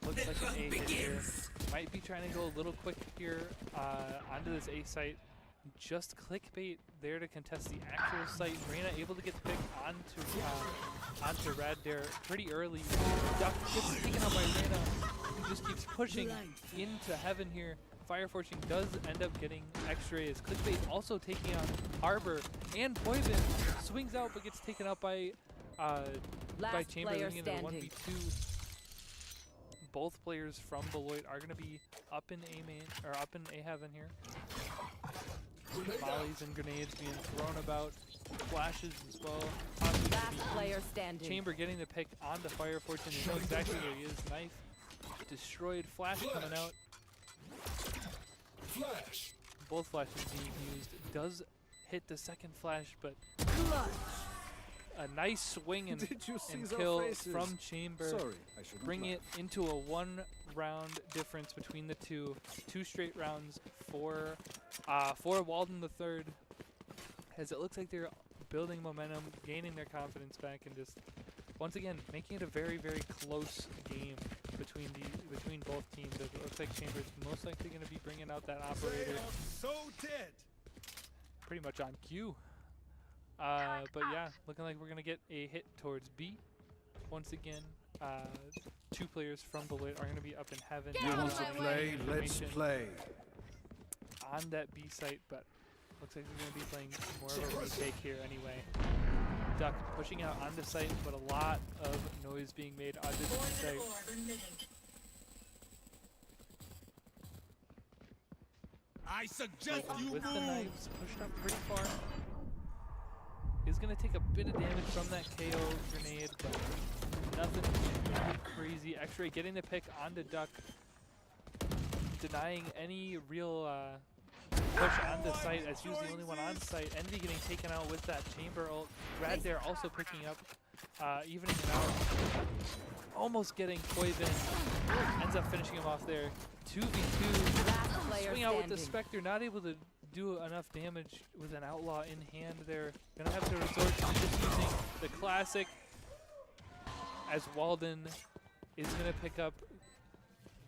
Looks like an A hit here. Might be trying to go a little quick here onto this A site. Just Clickbait there to contest the actual site. Reyna able to get the pick onto Rad Dare pretty early. Duck gets taken out by Reyna. He just keeps pushing into heaven here. Fire Fortune does end up getting X-Ray as Clickbait also taking out Harbor, and Poibin swings out but gets taken out by Chamber, leading into 1v2. Both players from Beloit are going to be up in A main or up in A heaven here. Mollies and grenades being thrown about, flashes as well.
Last player standing.
Chamber getting the pick onto Fire Fortune. You know exactly where he is. Knife destroyed. Flash coming out.
Flash.
Both flashes being used. Does hit the second flash, but a nice swing and kill from Chamber.
Sorry, I shouldn't
Bring
laugh.
it into a 1-round difference between the two. 2 straight rounds for Walden the third, as it looks like they're building momentum, gaining their confidence back, and just once again making it a very, very close game between both teams. It looks like Chamber's most likely going to be bringing out that operator
So dead.
pretty much on cue. But yeah, looking like we're going to get a hit towards B. Once again, 2 players from Beloit are going to be up in heaven.
You want to play? Let's play.
On that B site, but looks like we're going to be playing more of a retake here anyway. Duck pushing out onto site, but a lot of noise being made on this B site.
I suggest you
With the
move.
knives pushed up pretty far. Is going to take a bit of damage from that KO grenade, but nothing too crazy. X-Ray getting the pick onto Duck, denying any real push onto site, as he was the only one on site. Envy getting taken out with that Chamber ult. Rad Dare also picking up, evening it out. Almost getting Poibin. Ends up finishing him off there. 2v2.
Last player
Swing out with the
standing.
Spectre, not able to do enough damage with an Outlaw in hand there. Gonna have to resort to just using the classic, as Walden is gonna pick up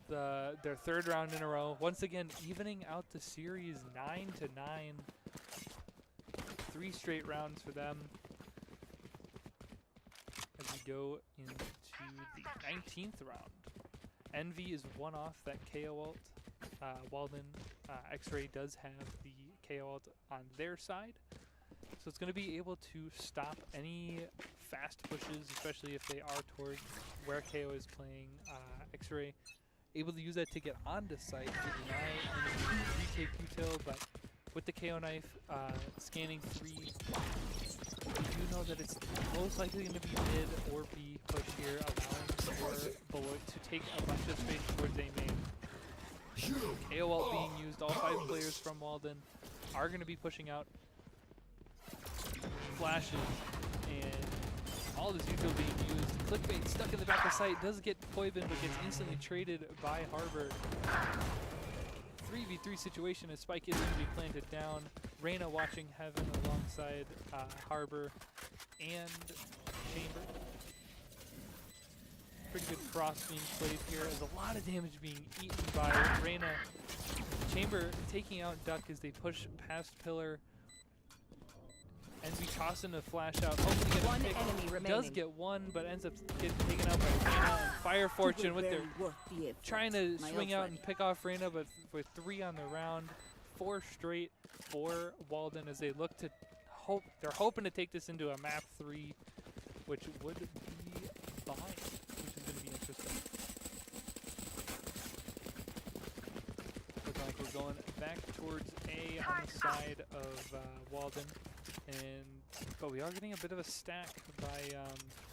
their 3rd round in a row. Once again, evening out the series 9-9. 3 straight rounds for them as we go into the 19th round. Envy is 1 off that KO ult. Walden, X-Ray does have the KO ult on their side, so it's going to be able to stop any fast pushes, especially if they are towards where KO is playing. X-Ray able to use that to get onto site to deny any retake util, but with the KO knife scanning 3, we do know that it's most likely going to be mid or B push here, allowing for Beloit to take a bunch of space towards A main. KO ult being used. All 5 players from Walden are going to be pushing out. Flashes and All this util being used. Clickbait stuck in the back of sight. Does get Poibin, but gets instantly traded by Harbor. 3v3 situation as Spike is going to be planted down. Reyna watching Heaven alongside Harbor and Chamber. Pretty good cross being played here as a lot of damage being eaten by Reyna. Chamber taking out Duck as they push past Pillar. And we toss in a flash out, hoping to get
One
a pick.
enemy remaining.
Does get one, but ends up getting taken out by Reyna. And Fire Fortune with their trying to swing out and pick off Reyna, but with 3 on the round, 4 straight for Walden as they look to hope. They're hoping to take this into a map 3, which would be fine, which is going to be interesting. Looks like we're going back towards A on the side of Walden. But we are getting a bit of a stack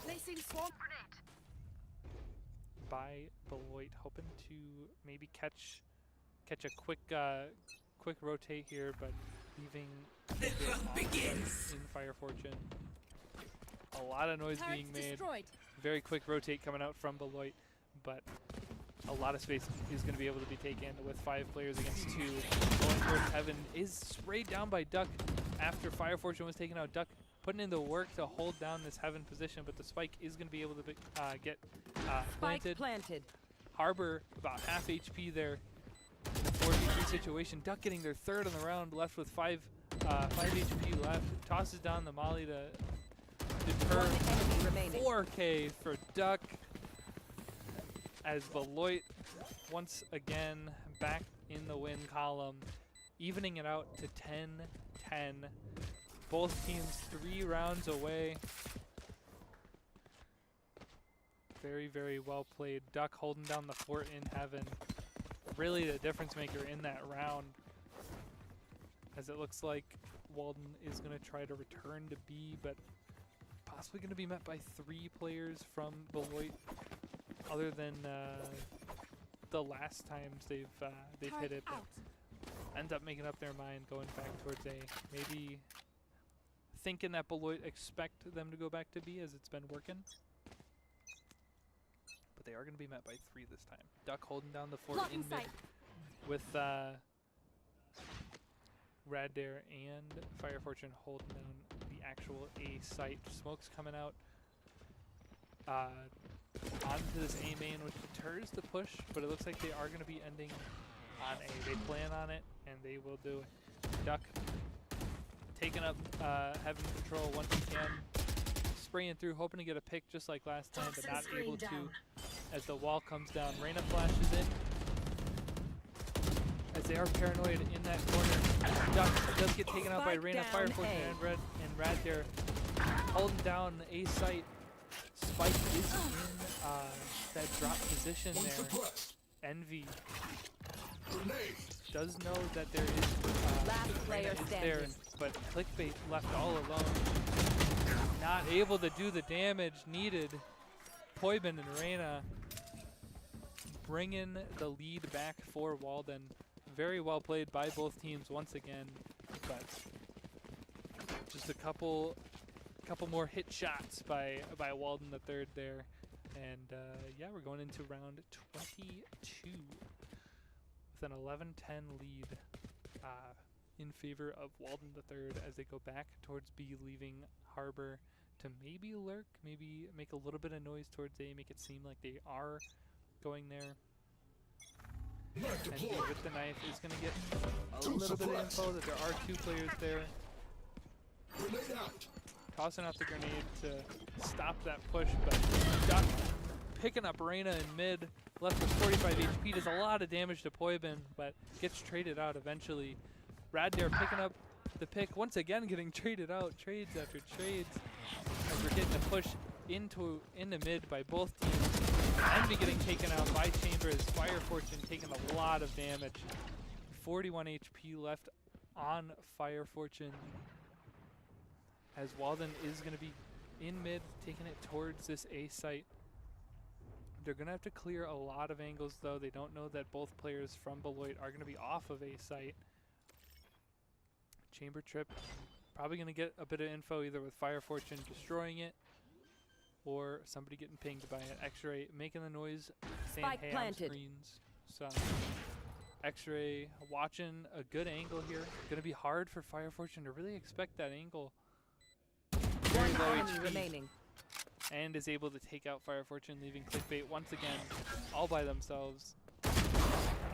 Placing swamp grenade.
by Beloit, hoping to maybe catch a quick rotate here, but leaving the hunt begins in Fire Fortune. A lot of noise being made.
Destroyed.
Very quick rotate coming out from Beloit, but a lot of space is going to be able to be taken with 5 players against 2. Going towards Heaven is sprayed down by Duck after Fire Fortune was taken out. Duck putting in the work to hold down this Heaven position, but the spike is going to be able to get planted. Harbor about half HP there in a 4v3 situation. Duck getting their 3rd on the round, left with 5 HP left. Tosses down the molly to deter 4K for Duck. As Beloit once again back in the win column, evening it out to 10-10. Both teams 3 rounds away. Very, very well played. Duck holding down the fort in Heaven. Really the difference maker in that round. As it looks like Walden is going to try to return to B, but possibly going to be met by 3 players from Beloit. Other than the last times they've hit it, but end up making up their mind, going back towards A. Maybe thinking that Beloit expect them to go back to B as it's been working. But they are going to be met by 3 this time. Duck holding down the fort in mid with Raddare and Fire Fortune holding down the actual A site. Smoke's coming out onto this A main, which deters the push, but it looks like they are going to be ending on A. They plan on it, and they will do it. Duck taking up Heaven control once he can, spraying through, hoping to get a pick just like last time, but not able to as the wall comes down. Reyna flashes in as they are paranoid in that corner. Duck does get taken out by Reyna. Fire Fortune and Raddare holding down A site. Spike is in that drop position there. Envy does know that there is
Last player
there, but Clickbait left all alone. Not able to do the damage needed. Poibin and Reyna bringing the lead back for Walden. Very well played by both teams once again, but just a couple more hit shots by Walden the third there. And yeah, we're going into round 22 with an 11-10 lead in favor of Walden the third as they go back towards B, leaving Harbor to maybe lurk, maybe make a little bit of noise towards A, make it seem like they are going there. And B with the knife is going to get a little bit of info that there are 2 players there. Tossing out the grenade to stop that push, but Duck picking up Reyna in mid, left with 45 HP, does a lot of damage to Poibin, but gets traded out eventually. Raddare picking up the pick, once again getting traded out, trades after trades, as we're getting a push into mid by both teams. Envy getting taken out by Chamber as Fire Fortune taking a lot of damage. 41 HP left on Fire Fortune, as Walden is going to be in mid, taking it towards this A site. They're going to have to clear a lot of angles, though. They don't know that both players from Beloit are going to be off of A site. Chamber Trip probably going to get a bit of info, either with Fire Fortune destroying it, or somebody getting pinged by it. X-Ray making the noise, saying
Spike
hey
planted.
on screens. So X-Ray watching a good angle here. Gonna be hard for Fire Fortune to really expect that angle. Very
One
low
enemy
HP.
remaining.
And is able to take out Fire Fortune, leaving Clickbait once again all by themselves.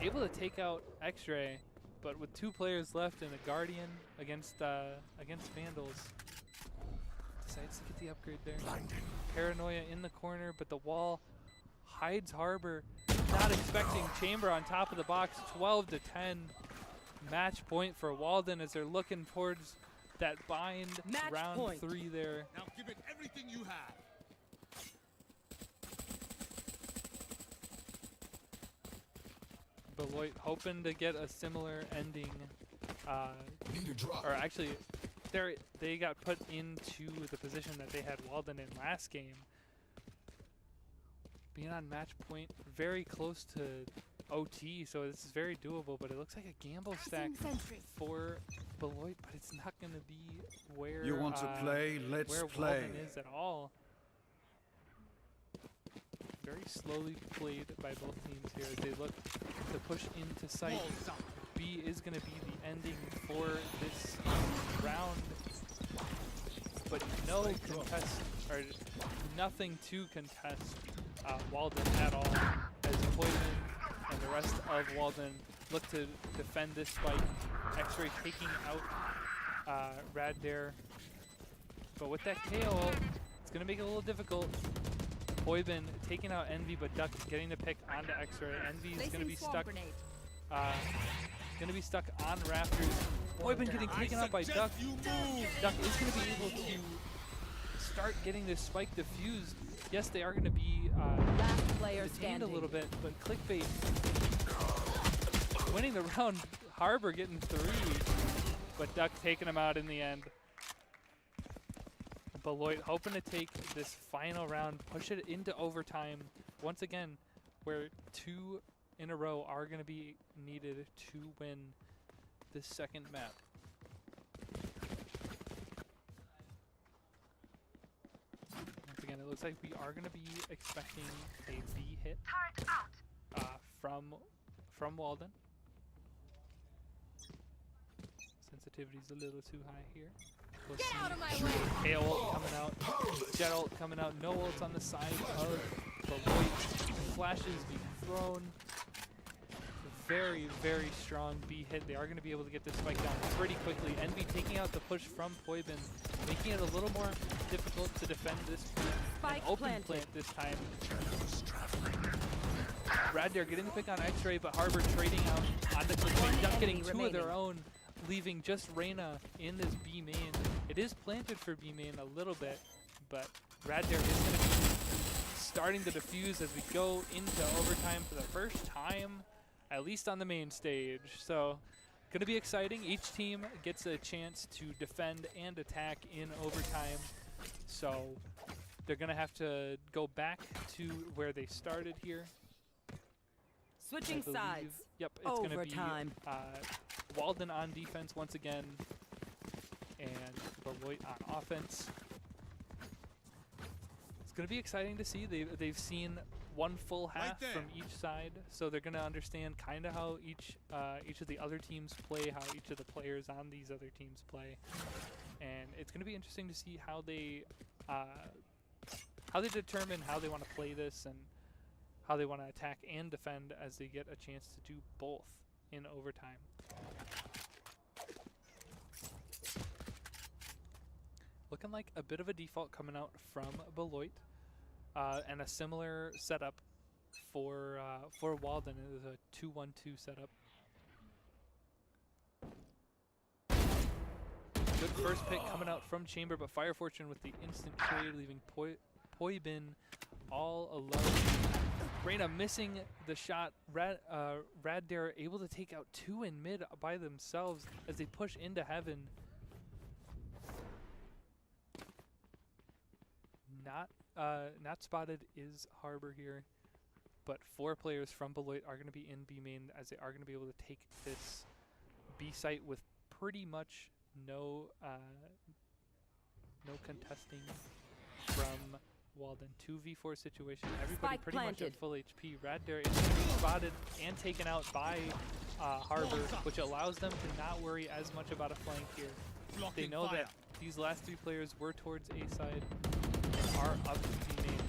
Able to take out X-Ray, but with 2 players left and a Guardian against Vandals. Decides to get the upgrade there. Paranoia in the corner, but the wall hides Harbor. Not expecting Chamber on top of the box. 12-10. Match point for Walden as they're looking towards that bind.
Match
round
point.
3 there.
Now give it everything you have.
Beloit hoping to get a similar ending.
Need a drop.
Or actually, they got put into the position that they had Walden in last game. Being on match point, very close to OT, so this is very doable, but it looks like a gamble stack for Beloit, but it's not going to be where
You want to play? Let's
where
play.
Walden is at all. Very slowly played by both teams here as they look to push into sight. B is going to be the ending for this round, but no contest, or nothing to contest Walden at all, as Poison and the rest of Walden look to defend this spike. X-Ray taking out Rad there, but with that KO, it's going to make it a little difficult. Poibin taking out Envy, but Duck getting the pick onto X-Ray. Envy is going to be stuck. Going to be stuck on rafters. Poibin getting taken out by Duck. Duck is going to be able to start getting this spike diffused. Yes, they are going to be
Last player
detained a
standing.
little bit, but Clickbait winning the round. Harbor getting 3, but Duck taking him out in the end. Beloit hoping to take this final round, push it into overtime once again, where 2 in a row are going to be needed to win this second map. Once again, it looks like we are going to be expecting a B hit from Walden. Sensitivity's a little too high here. We'll
Get
see.
out of my way!
KO ult coming out, Jet ult coming out, no ults on the side of Beloit. Flashes being thrown. Very, very strong B hit. They are going to be able to get this spike down pretty quickly. Envy taking out the push from Poibin, making it a little more difficult to defend this
Spike
open
planted.
plant this time. Raddare getting the pick on X-Ray, but Harbor trading out onto Clickbait. Duck getting 2 of their own, leaving just Reyna in this B main. It is planted for B main a little bit, but Raddare is going to be starting to defuse as we go into overtime for the first time, at least on the main stage. So, going to be exciting. Each team gets a chance to defend and attack in overtime. So, they're going to have to go back to where they started here.
Switching
I believe.
sides.
Yep, it's going to be
Overtime.
Walden on defense once again, and Beloit on offense. It's going to be exciting to see. They've seen one full half
there.
from each side, so they're going to understand kind of how each of the other teams play, how each of the players on these other teams play, and it's going to be interesting to see how they determine how they want to play this and how they want to attack and defend as they get a chance to do both in overtime. Looking like a bit of a default coming out from Beloit, and a similar setup for Walden. It is a 2-1-2 setup. Good first pick coming out from Chamber, but Fire Fortune with the instant trade, leaving Poibin all alone. Reyna missing the shot. Raddare able to take out 2 in mid by themselves as they push into heaven. Not spotted is Harbor here, but 4 players from Beloit are going to be in B main as they are going to be able to take this B site with pretty much no contesting from Walden. 2v4 situation. Everybody
Spike
pretty much
planted.
at full HP. Raddare is going to be spotted and taken out by Harbor, which allows them to not worry as much about a flank here. They know that these last 3 players were towards A side and are up to B main.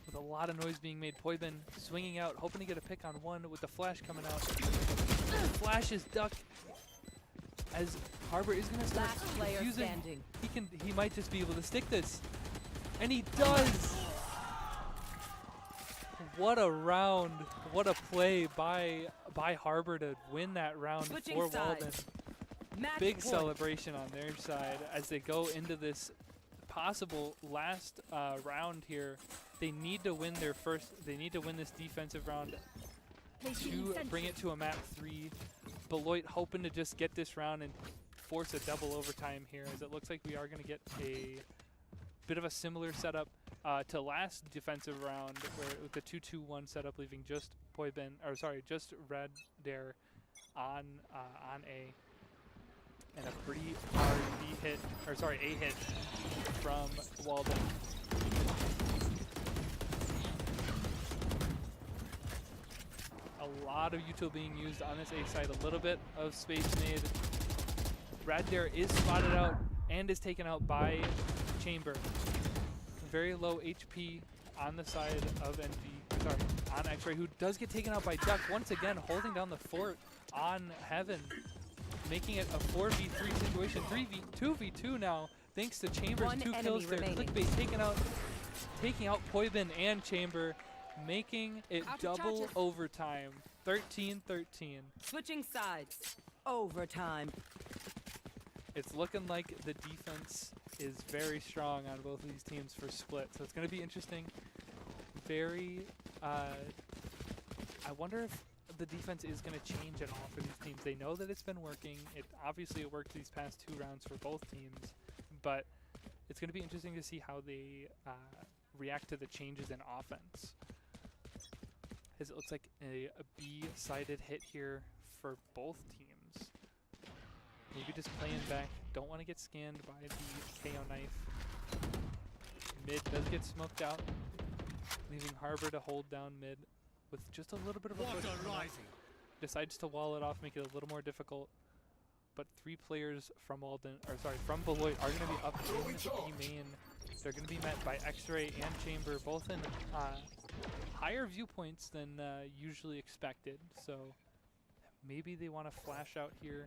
With a lot of noise being made, Poibin swinging out, hoping to get a pick on one with the flash coming out. Flash is ducked as Harbor is going to start
Last player
using.
standing.
He might just be able to stick this, and he does. What a round! What a play by Harbor to win that round
Switching
for Walden.
sides. Match
Big
point.
celebration on their side as they go into this possible last round here. They need to win their first. They need to win this defensive round to bring it to a map 3. Beloit hoping to just get this round and force a double overtime here, as it looks like we are going to get a bit of a similar setup to last defensive round, where with the 2-2-1 setup, leaving just just Raddare on A, and a pretty hard A hit from Walden. A lot of util being used on this A side, a little bit of space made. Raddare is spotted out and is taken out by Chamber. Very low HP on the side of on X-Ray, who does get taken out by Duck, once again holding down the fort on Heaven, making it a 4v3 situation, 2v2 now, thanks to Chamber's
One
2
enemy
kills there.
remaining.
Clickbait taking out Poibin and Chamber, making it
Out of
double
charges.
overtime, 13-13.
Switching sides. Overtime.
It's looking like the defense is very strong on both of these teams for split, so it's going to be interesting. I wonder if the defense is going to change at all for these teams. They know that it's been working. Obviously it worked these past 2 rounds for both teams, but it's going to be interesting to see how they react to the changes in offense. As it looks like a B-sided hit here for both teams. Maybe just playing back. Don't want to get scanned by the KO knife. Mid does get smoked out, leaving Harbor to hold down mid with just a little bit of a push. Decides to wall it off, make it a little more difficult. But 3 players from from Beloit are going to be up in B main. They're going to be met by X-Ray and Chamber, both in higher viewpoints than usually expected. So maybe they want to flash out here.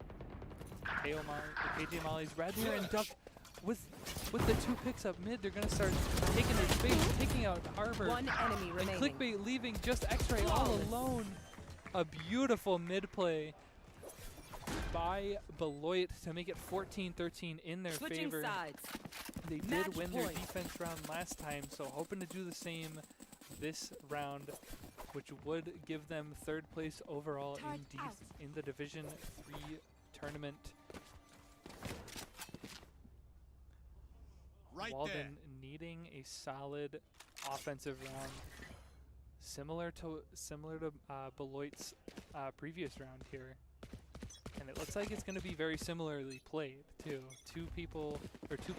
KJ Molly's Raddare and Duck with the 2 picks up mid. They're going to start taking their space, taking out Harbor.
One enemy
And
remaining.
Clickbait leaving just X-Ray all alone. A beautiful mid play by Beloit to make it 14-13 in their
Switching
favor.
sides.
They did
Match
win their
point.
defense round last time, so hoping to do the same this round, which would give them 3rd place overall in the Division 3 tournament. Walden needing a solid offensive round, similar to Beloit's previous round here. And it looks like it's going to be very similarly played too. 2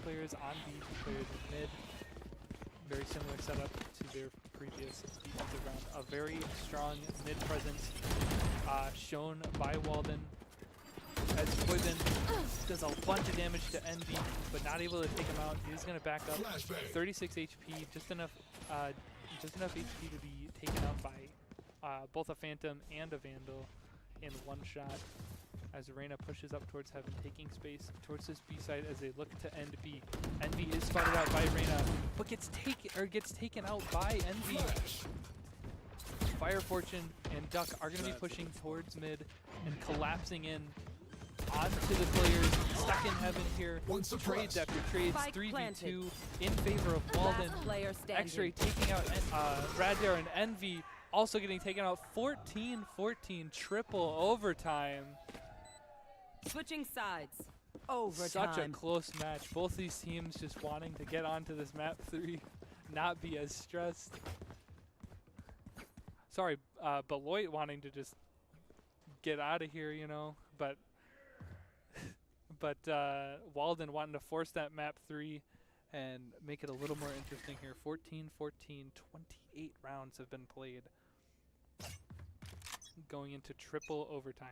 players on B, 2 players in mid. Very similar setup to their previous defensive round. A very strong mid presence shown by Walden, as Poibin does a bunch of damage to Envy, but not able to take him out. He's going to back up. 36 HP, just enough HP to be taken out by both a Phantom and a Vandal in one shot. As Reyna pushes up towards Heaven, taking space towards this B side as they look to end B. Envy is spotted out by Reyna, but gets taken out by Envy. Fire Fortune and Duck are going to be pushing towards mid and collapsing in onto the players stuck in Heaven here. Trades after trades,
Spike
3v2
planted.
in favor of Walden.
Last player standing.
X-Ray taking out Raddare and Envy, also getting taken out. 14-14, triple overtime.
Switching sides. Overtime.
Such a close match. Both these teams just wanting to get onto this map 3, not be as stressed. Sorry, Beloit wanting to just get out of here, you know, but Walden wanting to force that map 3
and make it a little more interesting here. 14-14, 28 rounds have been played. Going into triple overtime.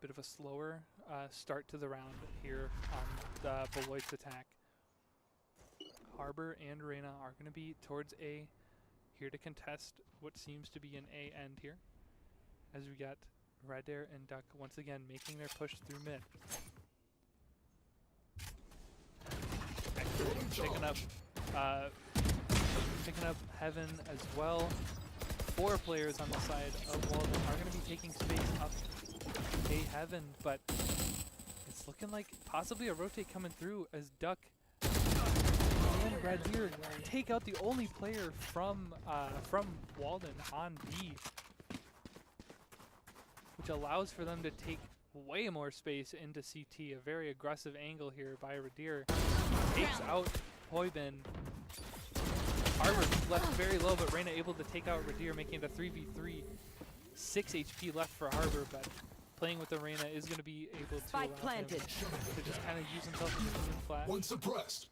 Bit of a slower start to the round here on the Beloit's attack. Harbor and Reyna are going to be towards A, here to contest what seems to be an A end here. As we got Radare and Duck once again making their push through mid. Picking up Heaven as well. 4 players on the side of Walden are going to be taking space up A Heaven, but it's looking like possibly a rotate coming through as Duck and Radare take out the only player from Walden on B, which allows for them to take way more space into CT. A very aggressive angle here by Radare. Takes out Poibin. Harbor left very low, but Reyna able to take out Radare, making it a 3v3. 6 HP left for Harbor, but playing with the Reyna is going to be able to allow him to just kind of use himself in the flash.
One suppressed.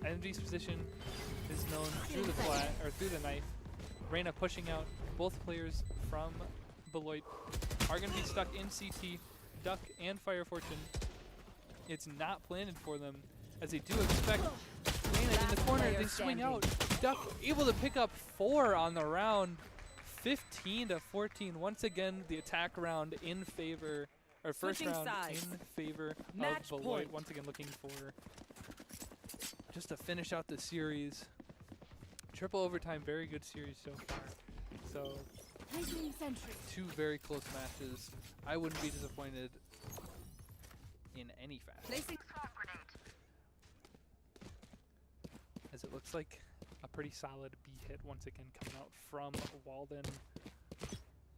Envy's position is known through the flat or through the knife. Reyna pushing out. Both players from Beloit are going to be stuck in CT. Duck and Fire Fortune. It's not planted for them, as they do expect Reyna in the corner. They swing out. Duck able to pick up 4 on the round. 15-14. Once again, the attack round in favor, or first round in favor of Beloit. Once again, looking for just to finish out the series. Triple overtime, very good series so far. So, 2 very close matches. I wouldn't be disappointed in any fashion. As it looks like a pretty solid B hit once again coming out from Walden.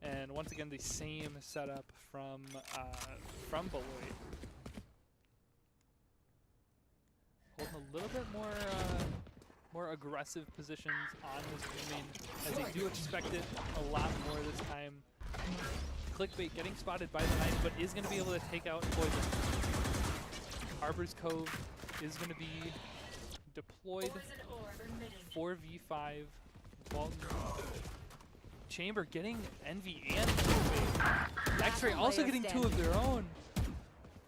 And once again, the same setup from Beloit. Holding a little bit more aggressive positions on this main, as they do expect it a lot more this time. Clickbait getting spotted by the knife, but is going to be able to take out Poison. Harbor's Cove is going to be deployed. 4v5. Walden. Chamber getting Envy and Clickbait. X-Ray also getting 2 of their own.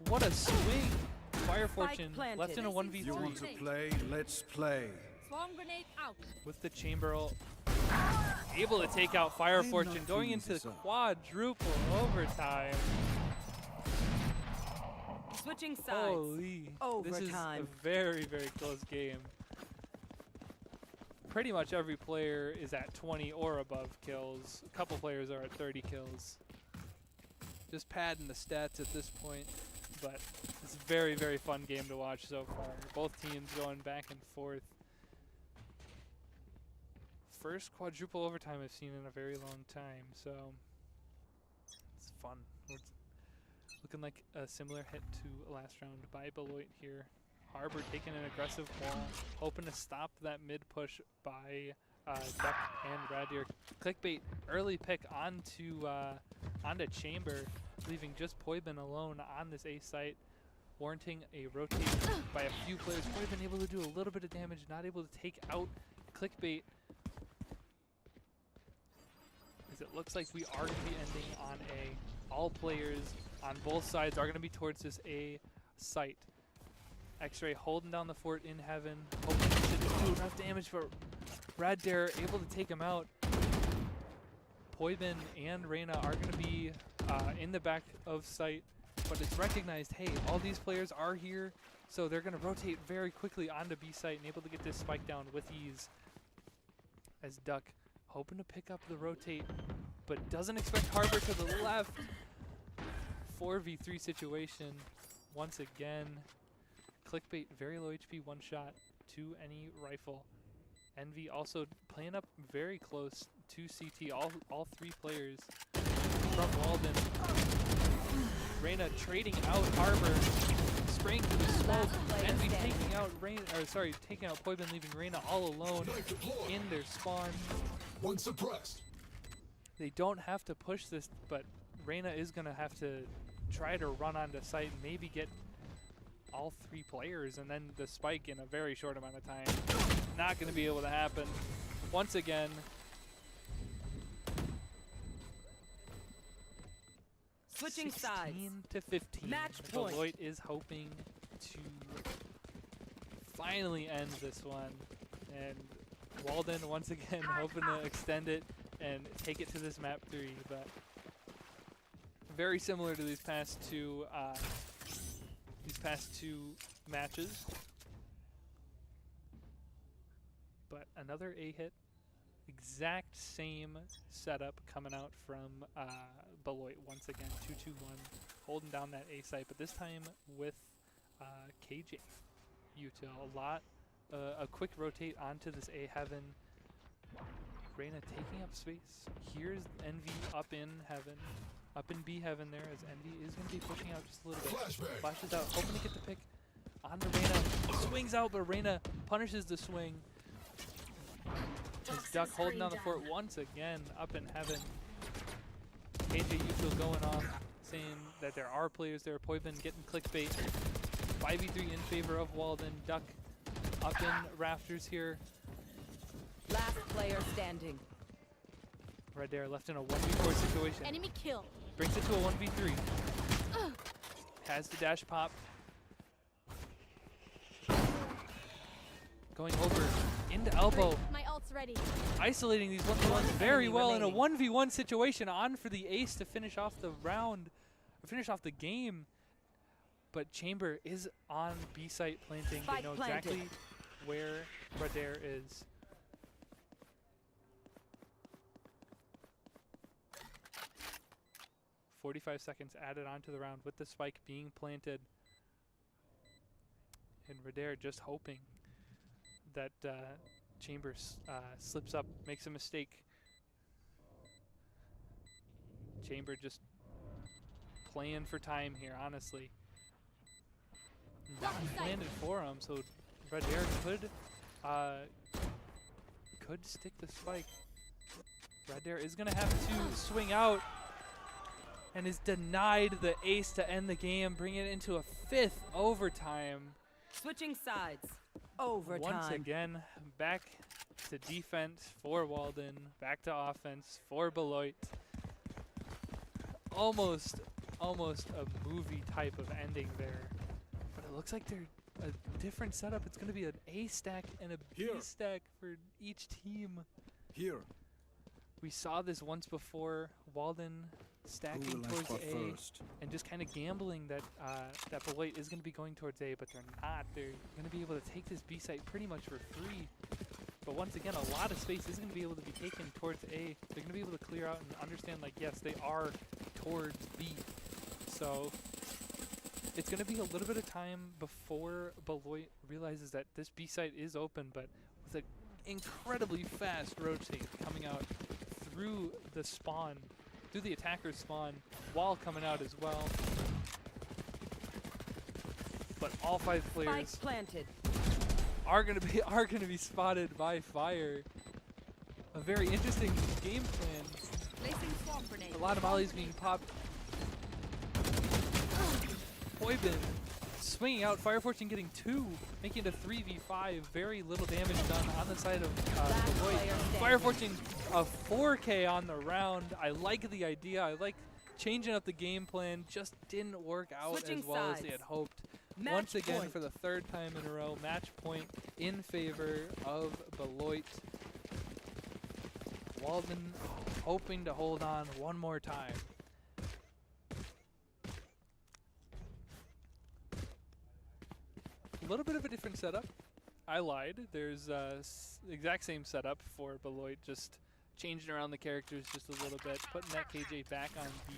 What a swing. Fire Fortune left in a 1v3.
You want to play? Let's play.
Swarm grenade out.
With the Chamber able to take out Fire Fortune, going into quadruple overtime.
Switching sides.
Holy.
Overtime.
This is a very, very close game. Pretty much every player is at 20 or above kills. A couple players are at 30 kills. Just padding the stats at this point, but it's a very, very fun game to watch so far. Both teams going back and forth. First quadruple overtime I've seen in a very long time, so it's fun. It's looking like a similar hit to last round by Beloit here. Harbor taking an aggressive wall, hoping to stop that mid push by Duck and Radare. Clickbait early pick onto Chamber, leaving just Poibin alone on this A site, warranting a rotate by a few players. Poibin able to do a little bit of damage, not able to take out Clickbait. As it looks like we are going to be ending on A. All players on both sides are going to be towards this A site. X-Ray holding down the fort in Heaven, hoping to do enough damage, but Radare able to take him out. Poibin and Reyna are going to be in the back of site, but it's recognized, hey, all these players are here, so they're going to rotate very quickly onto B site and able to get this spike down with ease. As Duck hoping to pick up the rotate, but doesn't expect Harbor to the left. 4v3 situation once again. Clickbait, very low HP, 1 shot to any rifle. Envy also playing up very close to CT, all 3 players from Walden. Reyna trading out Harbor, spraying through the smoke. Envy taking out taking out Poibin, leaving Reyna all alone in their spawn.
One suppressed.
They don't have to push this, but Reyna is going to have to try to run onto site and maybe get all 3 players and then the spike in a very short amount of time. Not going to be able to happen. Once again,
Switching sides.
16 to 15.
Match point.
Beloit is hoping to finally end this one. And Walden once again hoping to extend it and take it to this map 3. But very similar to these past two matches. But another A hit. Exact same setup coming out from Beloit once again, 2-2-1, holding down that A site, but this time with KJ util. A quick rotate onto this A heaven. Reyna taking up space. Here's Envy up in heaven, up in B heaven there, as Envy is going to be pushing out just a little bit. Flashes out, hoping to get the pick onto Reyna. Swings out, but Reyna punishes the swing. As Duck holding down the fort once again, up in heaven. KJ util going off, saying that there are players there. Poibin getting clickbait. 5v3 in favor of Walden. Duck up in rafters here.
Last player standing.
Right there, left in a 1v4 situation.
Enemy kill.
Brings it to a 1v3. Has the dash pop. Going over into elbow.
My ult's ready.
Isolating these 1v1s very well in a 1v1 situation. On for the ace to finish off the round, or finish off the game. But Chamber is on B site planting. They know exactly where Radair is. .45 seconds added onto the round with the spike being planted. And Radair just hoping that Chambers slips up, makes a mistake. Chamber just playing for time here, honestly. Nothing landed for him, so Radair could stick the spike. Radair is gonna have to swing out and is denied the ace to end the game, bringing it into a 5th overtime.
Switching sides. Overtime.
Once again, back to defense for Walden, back to offense for Beloit. Almost a movie type of ending there. But it looks like they're a different setup. It's going to be an A stack and a B stack for each team.
Here.
We saw this once before. Walden stacking towards A and just kind of gambling that that Beloit is going to be going towards A, but they're not. They're going to be able to take this B site pretty much for free. But once again, a lot of space is going to be able to be taken towards A. They're going to be able to clear out and understand, like, yes, they are towards B. So it's going to be a little bit of time before Beloit realizes that this B site is open, but with an incredibly fast rotate coming out through the spawn, through the attacker's spawn, while coming out as well. But all 5 players are gonna be spotted by fire. A very interesting game plan. A lot of mollies being popped. Poibin swinging out, Fire Fortune getting 2, making it a 3v5. Very little damage done on the side of Beloit. Fire Fortune a 4K on the round. I like the idea. I like changing up the game plan. Just didn't work out as well as they had hoped. Once again, for the 3rd time in a row, match point in favor of Beloit. Walden hoping to hold on one more time. A little bit of a different setup. I lied. There's exact same setup for Beloit, just changing around the characters just a little bit, putting that KJ back on B.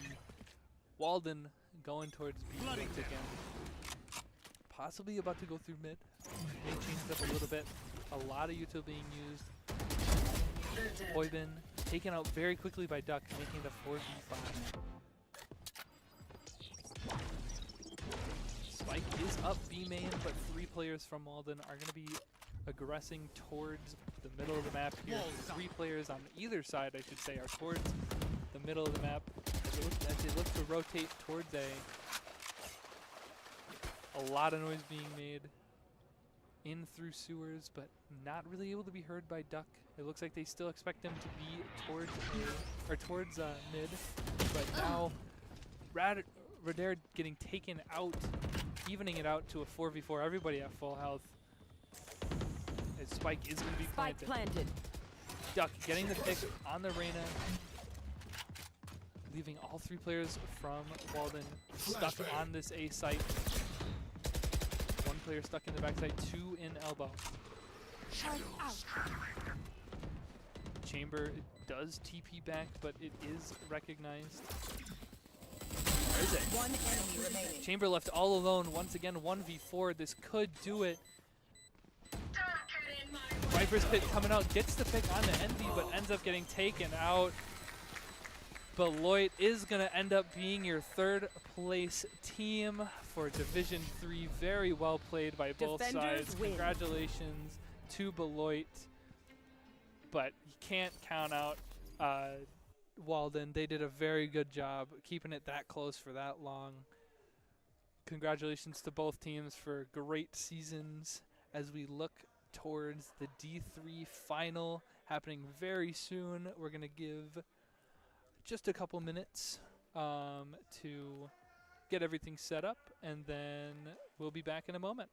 Walden going towards B once again. Possibly about to go through mid. May change it up a little bit. A lot of util being used. Poibin taken out very quickly by Duck, making it a 4v5. Spike is up B main, but 3 players from Walden are going to be aggressing towards the middle of the map here. 3 players on either side, I should say, are towards the middle of the map. as they look to rotate towards A. A lot of noise being made in through sewers, but not really able to be heard by Duck. It looks like they still expect them to be towards A, or towards mid, but now Radair getting taken out, evening it out to a 4v4. Everybody at full health. As Spike is going to be
Spike planted.
Duck getting the pick on the Reyna, leaving all 3 players from Walden stuck on this A site. 1 player stuck in the backside, 2 in elbow. Chamber does TP back, but it is recognized. Where is it?
One enemy remaining.
Chamber left all alone. Once again, 1v4. This could do it. Viper's Pit coming out, gets the pick on the Envy, but ends up getting taken out. Beloit is going to end up being your 3rd place team for Division 3. Very well played by both
Defenders
sides.
win.
Congratulations to Beloit. But you can't count out Walden. They did a very good job keeping it that close for that long. Congratulations to both teams for great seasons as we look towards the D3 final happening very soon. We're going to give just a couple minutes to get everything set up, and then we'll be back in a moment.